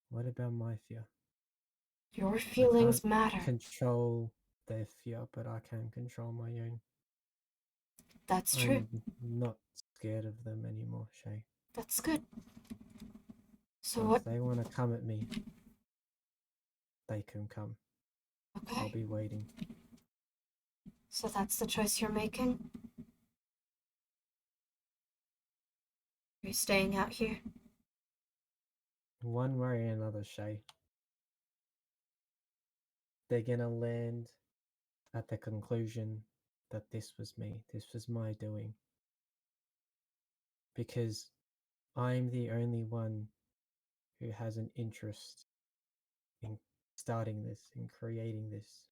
What about my fear? Your I feelings can't matter. control their fear, but I can control my own. That's true. I'm not scared of them anymore, Shay. That's good. So So what? if they want to come at me, they can come. I'll Okay. be waiting. So that's the choice you're making? Are you staying out here? One way or another, Shay. They're gonna land at the conclusion that this was me. This was my doing. Because I'm the only one who has an interest in starting this, in creating this.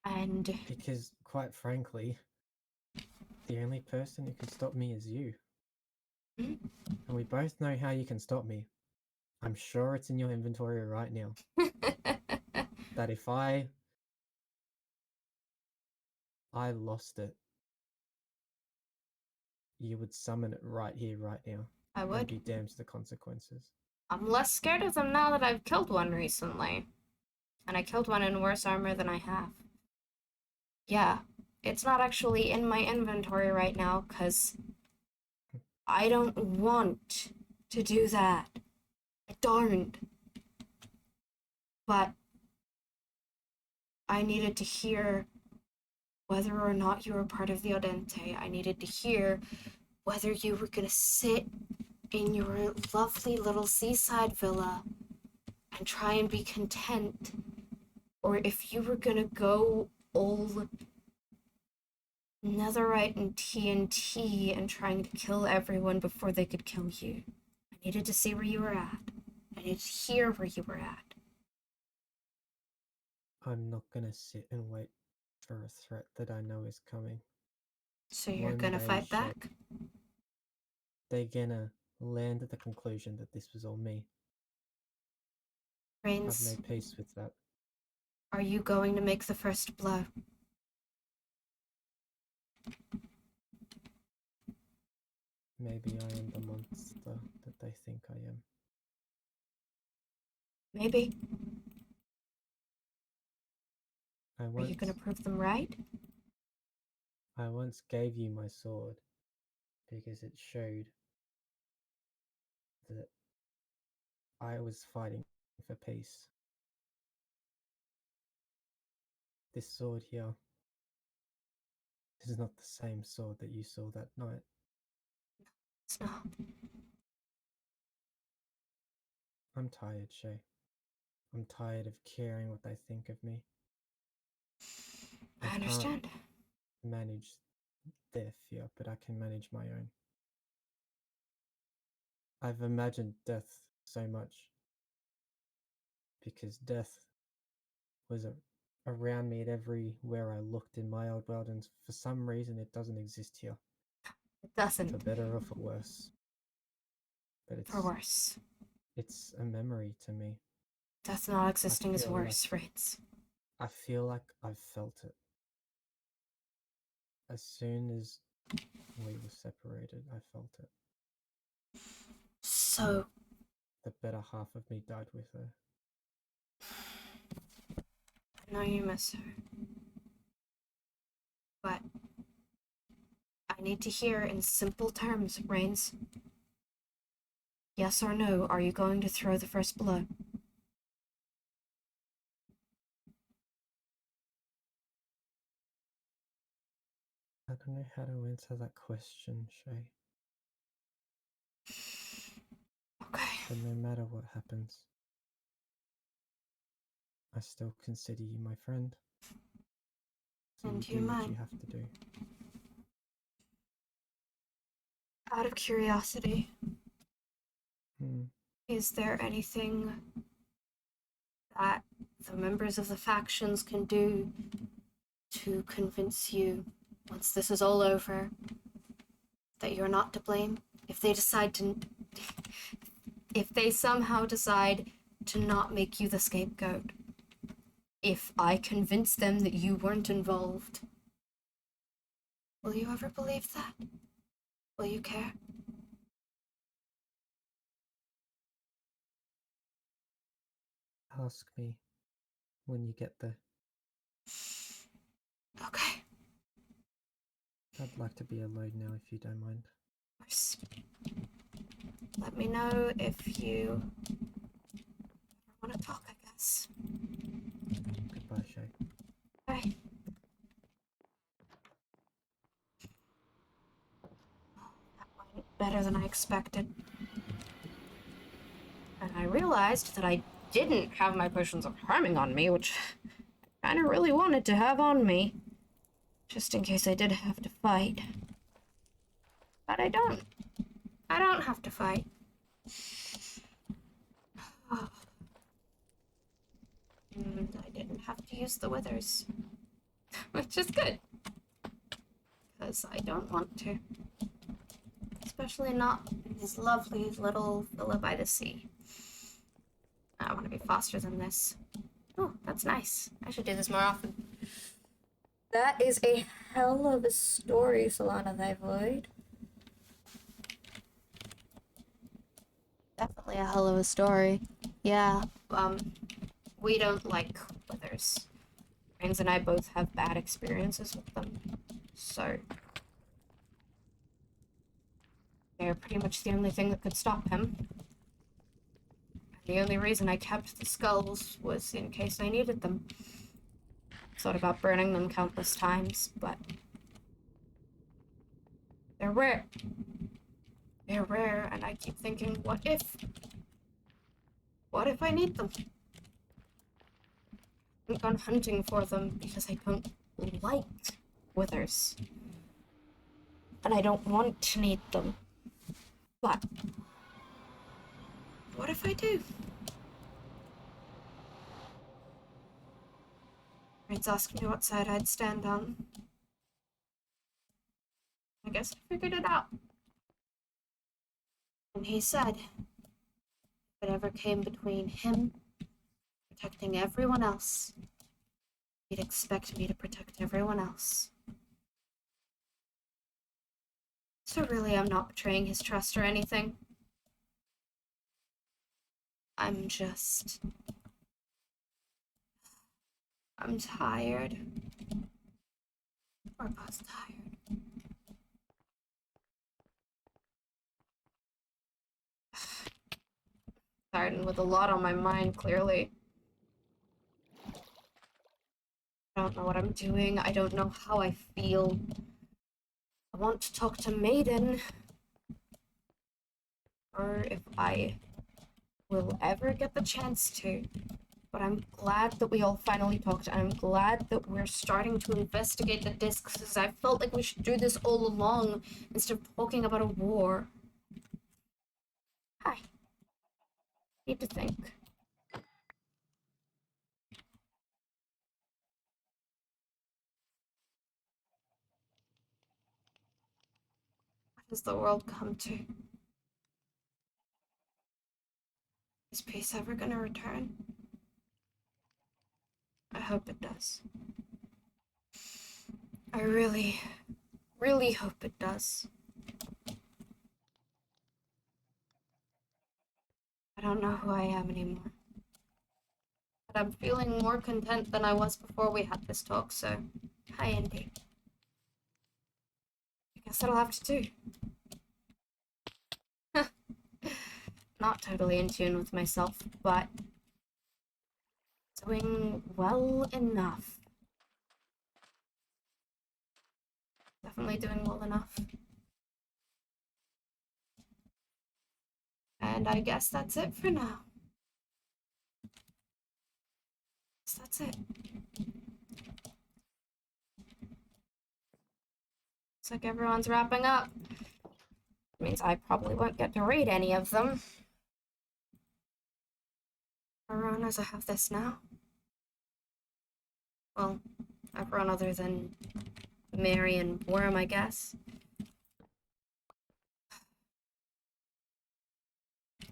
And Because, quite frankly, the only person who can stop me is you. Hmm? And we both know how you can stop me. I'm sure it's in your inventory right now. That if I lost it, you would summon it right here, right now. I And would. be damned to the consequences. I'm less scared of them now that I've killed one recently. And I killed one in worse armor than I have. Yeah, it's not actually in my inventory right now because I don't want to do that. I don't. But I needed to hear whether or not you were part of the Audente. I needed to hear whether you were gonna sit in your lovely little seaside villa and try and be content, or if you were gonna go all netherite and TNT and trying to kill everyone before they could kill you. I needed to see where you were at. I needed to hear where you were at. I'm not gonna sit and wait for a threat that I know is coming. So you're One gonna day, fight Shay, back? they're gonna land at the conclusion that this was all me. I've Reigns, made peace with that. are you going to make the first blow? Maybe I am the monster that they think I am. Maybe. I Are you gonna prove them right? once gave you my sword because it showed that I was fighting for peace. This sword here is not the same sword that you saw that night. It's not. I'm tired, Shay. I'm tired of caring what they think of me. I understand. Manage their fear, but I can manage my own. I've imagined death so much because death was around me at everywhere I looked in my old world, and for some reason it doesn't exist here. It doesn't. For better or for worse. But For worse. it's a memory to me. Death not existing is feel worse, Fritz. I feel like I've felt it. As soon as we were separated, I felt it. So, The better half of me died with her. I know you miss her. But I need to hear in simple terms, Rains. Yes or no, are you going to throw the first blow? I don't know how to answer that question, Shay. Okay. But no matter what happens, I still consider you my friend. So And you you do what mine. you have to do. Out of curiosity, Hmm. is there anything that the members of the factions can do to convince you, once this is all over, that you're not to blame? If they decide to... If they somehow decide to not make you the scapegoat, if I convince them that you weren't involved, will you ever believe that? Will you care? Ask me when you get there. Okay. I'd like to be alone now if you don't mind. Of course. Let me know if you want to talk, I guess. Goodbye, Shay. Bye. That went better than I expected. And I realized that I didn't have my potions of harming on me, which I kind of really wanted to have on me. Just in case I did have to fight. But I don't. I don't have to fight. And I didn't have to use the withers. Which is good. Because I don't want to. Especially not in this lovely little villa by the sea. I want to be faster than this. Oh, that's nice. I should do this more often. That is a hell of a story, Solana thy Void. Definitely a hell of a story. Yeah, we don't like withers. Rains and I both have bad experiences with them. So they're pretty much the only thing that could stop him. The only reason I kept the skulls was in case I needed them. Thought about burning them countless times, but they're rare. They're rare, and I keep thinking, what if? What if I need them? I haven't gone hunting for them because I don't like withers. And I don't want to need them. But what if I do? Rains asked me what side I'd stand on. I guess I figured it out. And he said, if it ever came between him protecting everyone else, he'd expect me to protect everyone else. So really, I'm not betraying his trust or anything. I'm tired. We're both tired. Tired and with a lot on my mind, clearly. I don't know what I'm doing. I don't know how I feel. I want to talk to Maiden. Or if I will ever get the chance to. But I'm glad that we all finally talked, and I'm glad that we're starting to investigate the discs, because I felt like we should do this all along instead of talking about a war. I need to think. What has the world come to? Is peace ever gonna return? I hope it does. I really, really hope it does. I don't know who I am anymore. But I'm feeling more content than I was before we had this talk, so hi, Indy. I guess that'll have to do. Not totally in tune with myself, but doing well enough. Definitely doing well enough. And I guess that's it for now. So that's it. Looks like everyone's wrapping up. Means I probably won't get to read any of them. Everyone knows I have this now. Well, everyone other than Mary and Worm, I guess.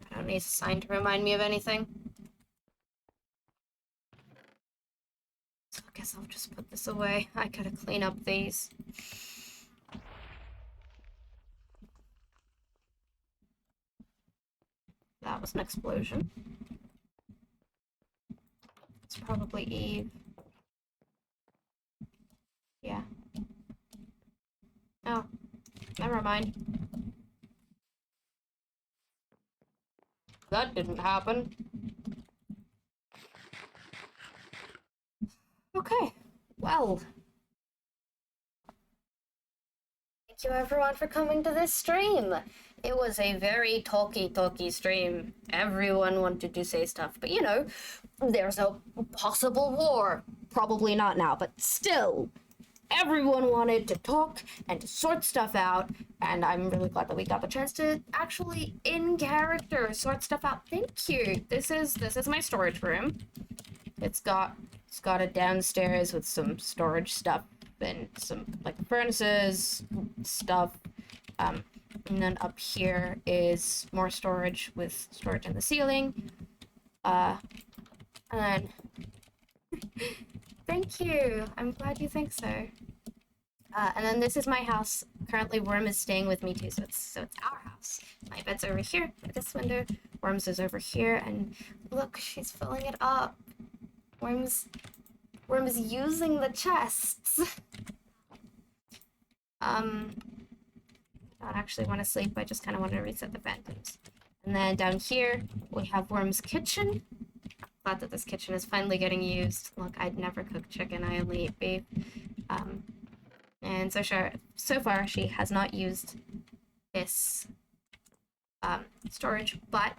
I don't need a sign to remind me of anything. So I guess I'll just put this away. I gotta clean up these. That was an explosion. It's probably Eve. Yeah. Oh, never mind. That didn't happen. Okay, well. Thank you everyone for coming to this stream. It was a very talky stream. Everyone wanted to say stuff, but you know, there's a possible war. Probably not now, but still. Everyone wanted to talk and to sort stuff out, and I'm really glad that we got the chance to actually, in character, sort stuff out. Thank you. This is my storage room. It's got a downstairs with some storage stuff and some like furnaces stuff. And then up here is more storage with storage in the ceiling. And then thank you. I'm glad you think so. And then this is my house. Currently, Worm is staying with me too, so it's our house. My bed's over here by this window. Worm's is over here, and look, she's filling it up. Worm's using the chests. I don't actually want to sleep. I just kind of want to reset the phantoms. And then down here we have Worm's kitchen. Glad that this kitchen is finally getting used. Look, I'd never cook chicken. I only eat beef. And so far she has not used this storage, but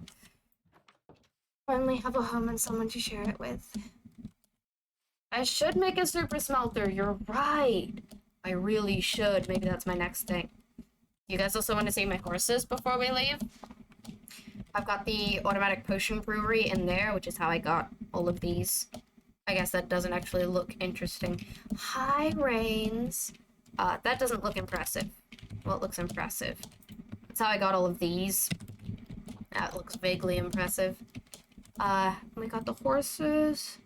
finally have a home and someone to share it with. I should make a super smelter. You're right. I really should. Maybe that's my next thing. You guys also want to see my horses before we leave? I've got the automatic potion brewery in there, which is how I got all of these. I guess that doesn't actually look interesting. Hi, Rains. That doesn't look impressive. Well, it looks impressive. That's how I got all of these. That looks vaguely impressive. We got the horses.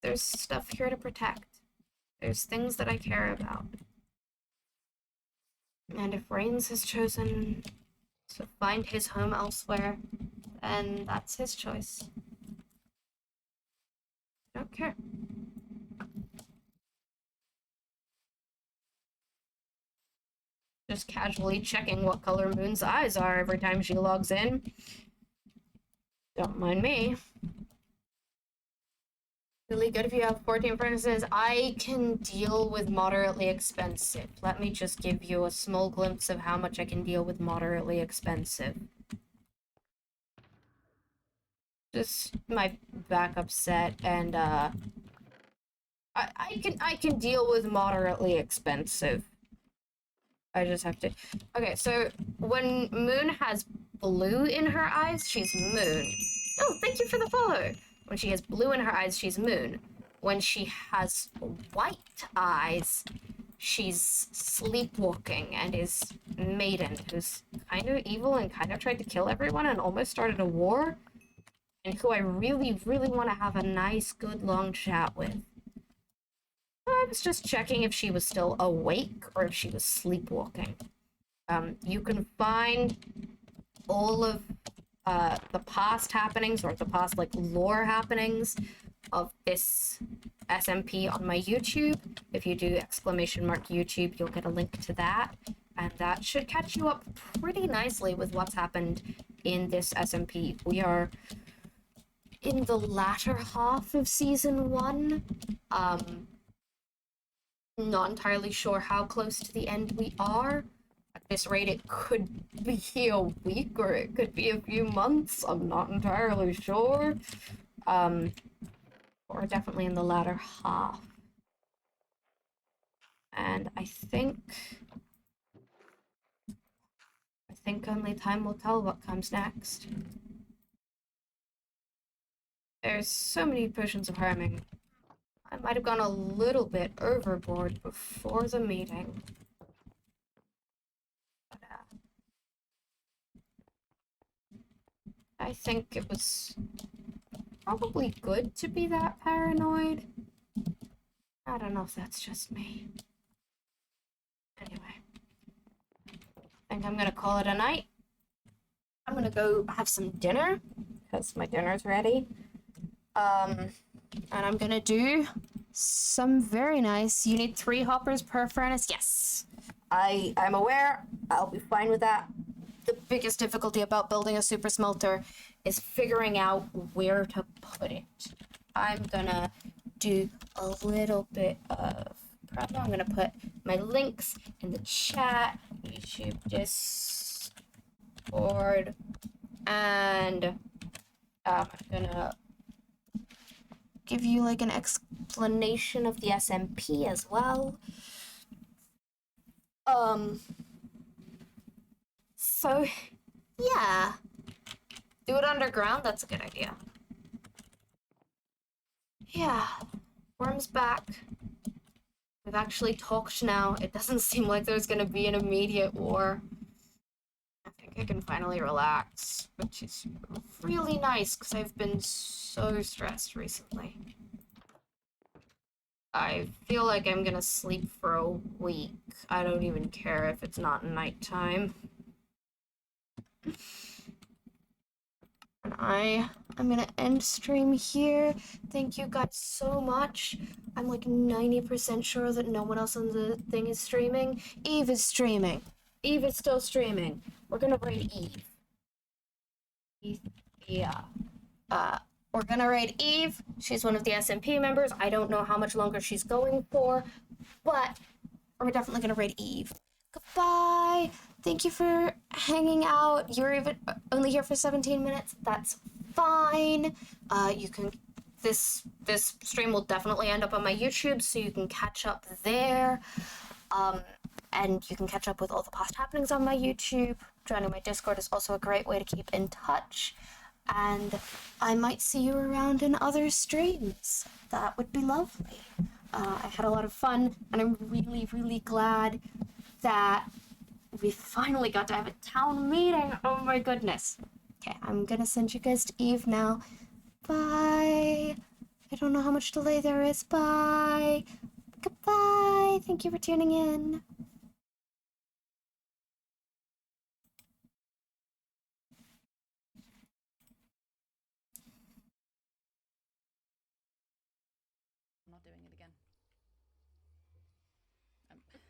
There's stuff here to protect. There's things that I care about. And if Rains has chosen to find his home elsewhere, then that's his choice. I don't care. Just casually checking what color Moon's eyes are every time she logs in. Don't mind me. Really good if you have 14 furnaces. I can deal with moderately expensive. Let me just give you a small glimpse of how much I can deal with moderately expensive. just my backup set, and I can deal with moderately expensive. I just have to. Okay, so when Moon has blue in her eyes, she's Moon. Oh, thank you for the follow. When she has blue in her eyes, she's Moon. When she has white eyes, she's sleepwalking and is Maiden, who's kind of evil and kind of tried to kill everyone and almost started a war, and who I really, really want to have a nice, good, long chat with. I was just checking if she was still awake or if she was sleepwalking. You can find all of the past happenings, or the past like lore happenings of this SMP on my YouTube. If you do !YouTube, you'll get a link to that, and that should catch you up pretty nicely with what's happened in this SMP. We are in the latter half of season 1. Not entirely sure how close to the end we are. At this rate, it could be a week or it could be a few months. I'm not entirely sure. We're definitely in the latter half. And I think only time will tell what comes next. There's so many potions of harming. I might have gone a little bit overboard before the meeting. But, I think it was probably good to be that paranoid. I don't know if that's just me. Anyway, I think I'm gonna call it a night. I'm gonna go have some dinner, because my dinner's ready. And I'm gonna do some very nice. You need 3 hoppers per furnace? Yes. I'm aware. I'll be fine with that. The biggest difficulty about building a super smelter is figuring out where to put it. I'm gonna do a little bit of promo. I'm gonna put my links in the chat, YouTube, Discord, and I'm gonna give you like an explanation of the SMP as well. So yeah, do it underground. That's a good idea. Yeah, Worm's back. We've actually talked now. It doesn't seem like there's gonna be an immediate war. I think I can finally relax, which is really nice because I've been so stressed recently. I feel like I'm gonna sleep for a week. I don't even care if it's not nighttime. And I'm gonna end stream here. Thank you guys so much. I'm like 90% sure that no one else on the thing is streaming. Eve is streaming. Eve is still streaming. We're gonna raid Eve. Yeah. We're gonna raid Eve. She's one of the SMP members. I don't know how much longer she's going for, but we're definitely gonna raid Eve. Goodbye. Thank you for hanging out. You're even only here for 17 minutes. That's fine. You can. This stream will definitely end up on my YouTube, so you can catch up there. And you can catch up with all the past happenings on my YouTube. Joining my Discord is also a great way to keep in touch. And I might see you around in other streams. That would be lovely. I had a lot of fun, and I'm really, really glad that we finally got to have a town meeting. Oh my goodness. Okay, I'm gonna send you guys to Eve now. Bye. I don't know how much delay there is. Bye. Goodbye. Thank you for tuning in. I'm not doing it again. I can't.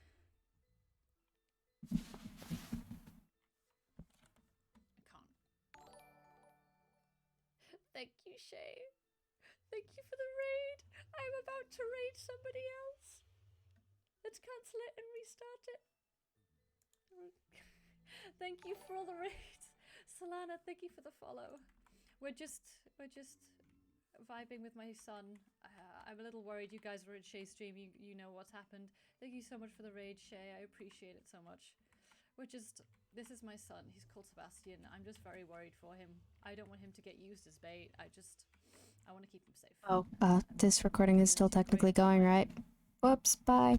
Thank you, Shay. Thank you for the raid. I'm about to raid somebody else. Let's cancel it and restart it. Thank you for all the raids. Solana, thank you for the follow. we're just vibing with my son. I'm a little worried. You guys were at Shay's stream. You know what's happened. Thank you so much for the raid, Shay. I appreciate it so much. This is my son. He's called Sebastian. I'm just very worried for him. I don't want him to get used as bait. I want to keep him safe. Oh, this recording is still technically going, right? Whoops, bye.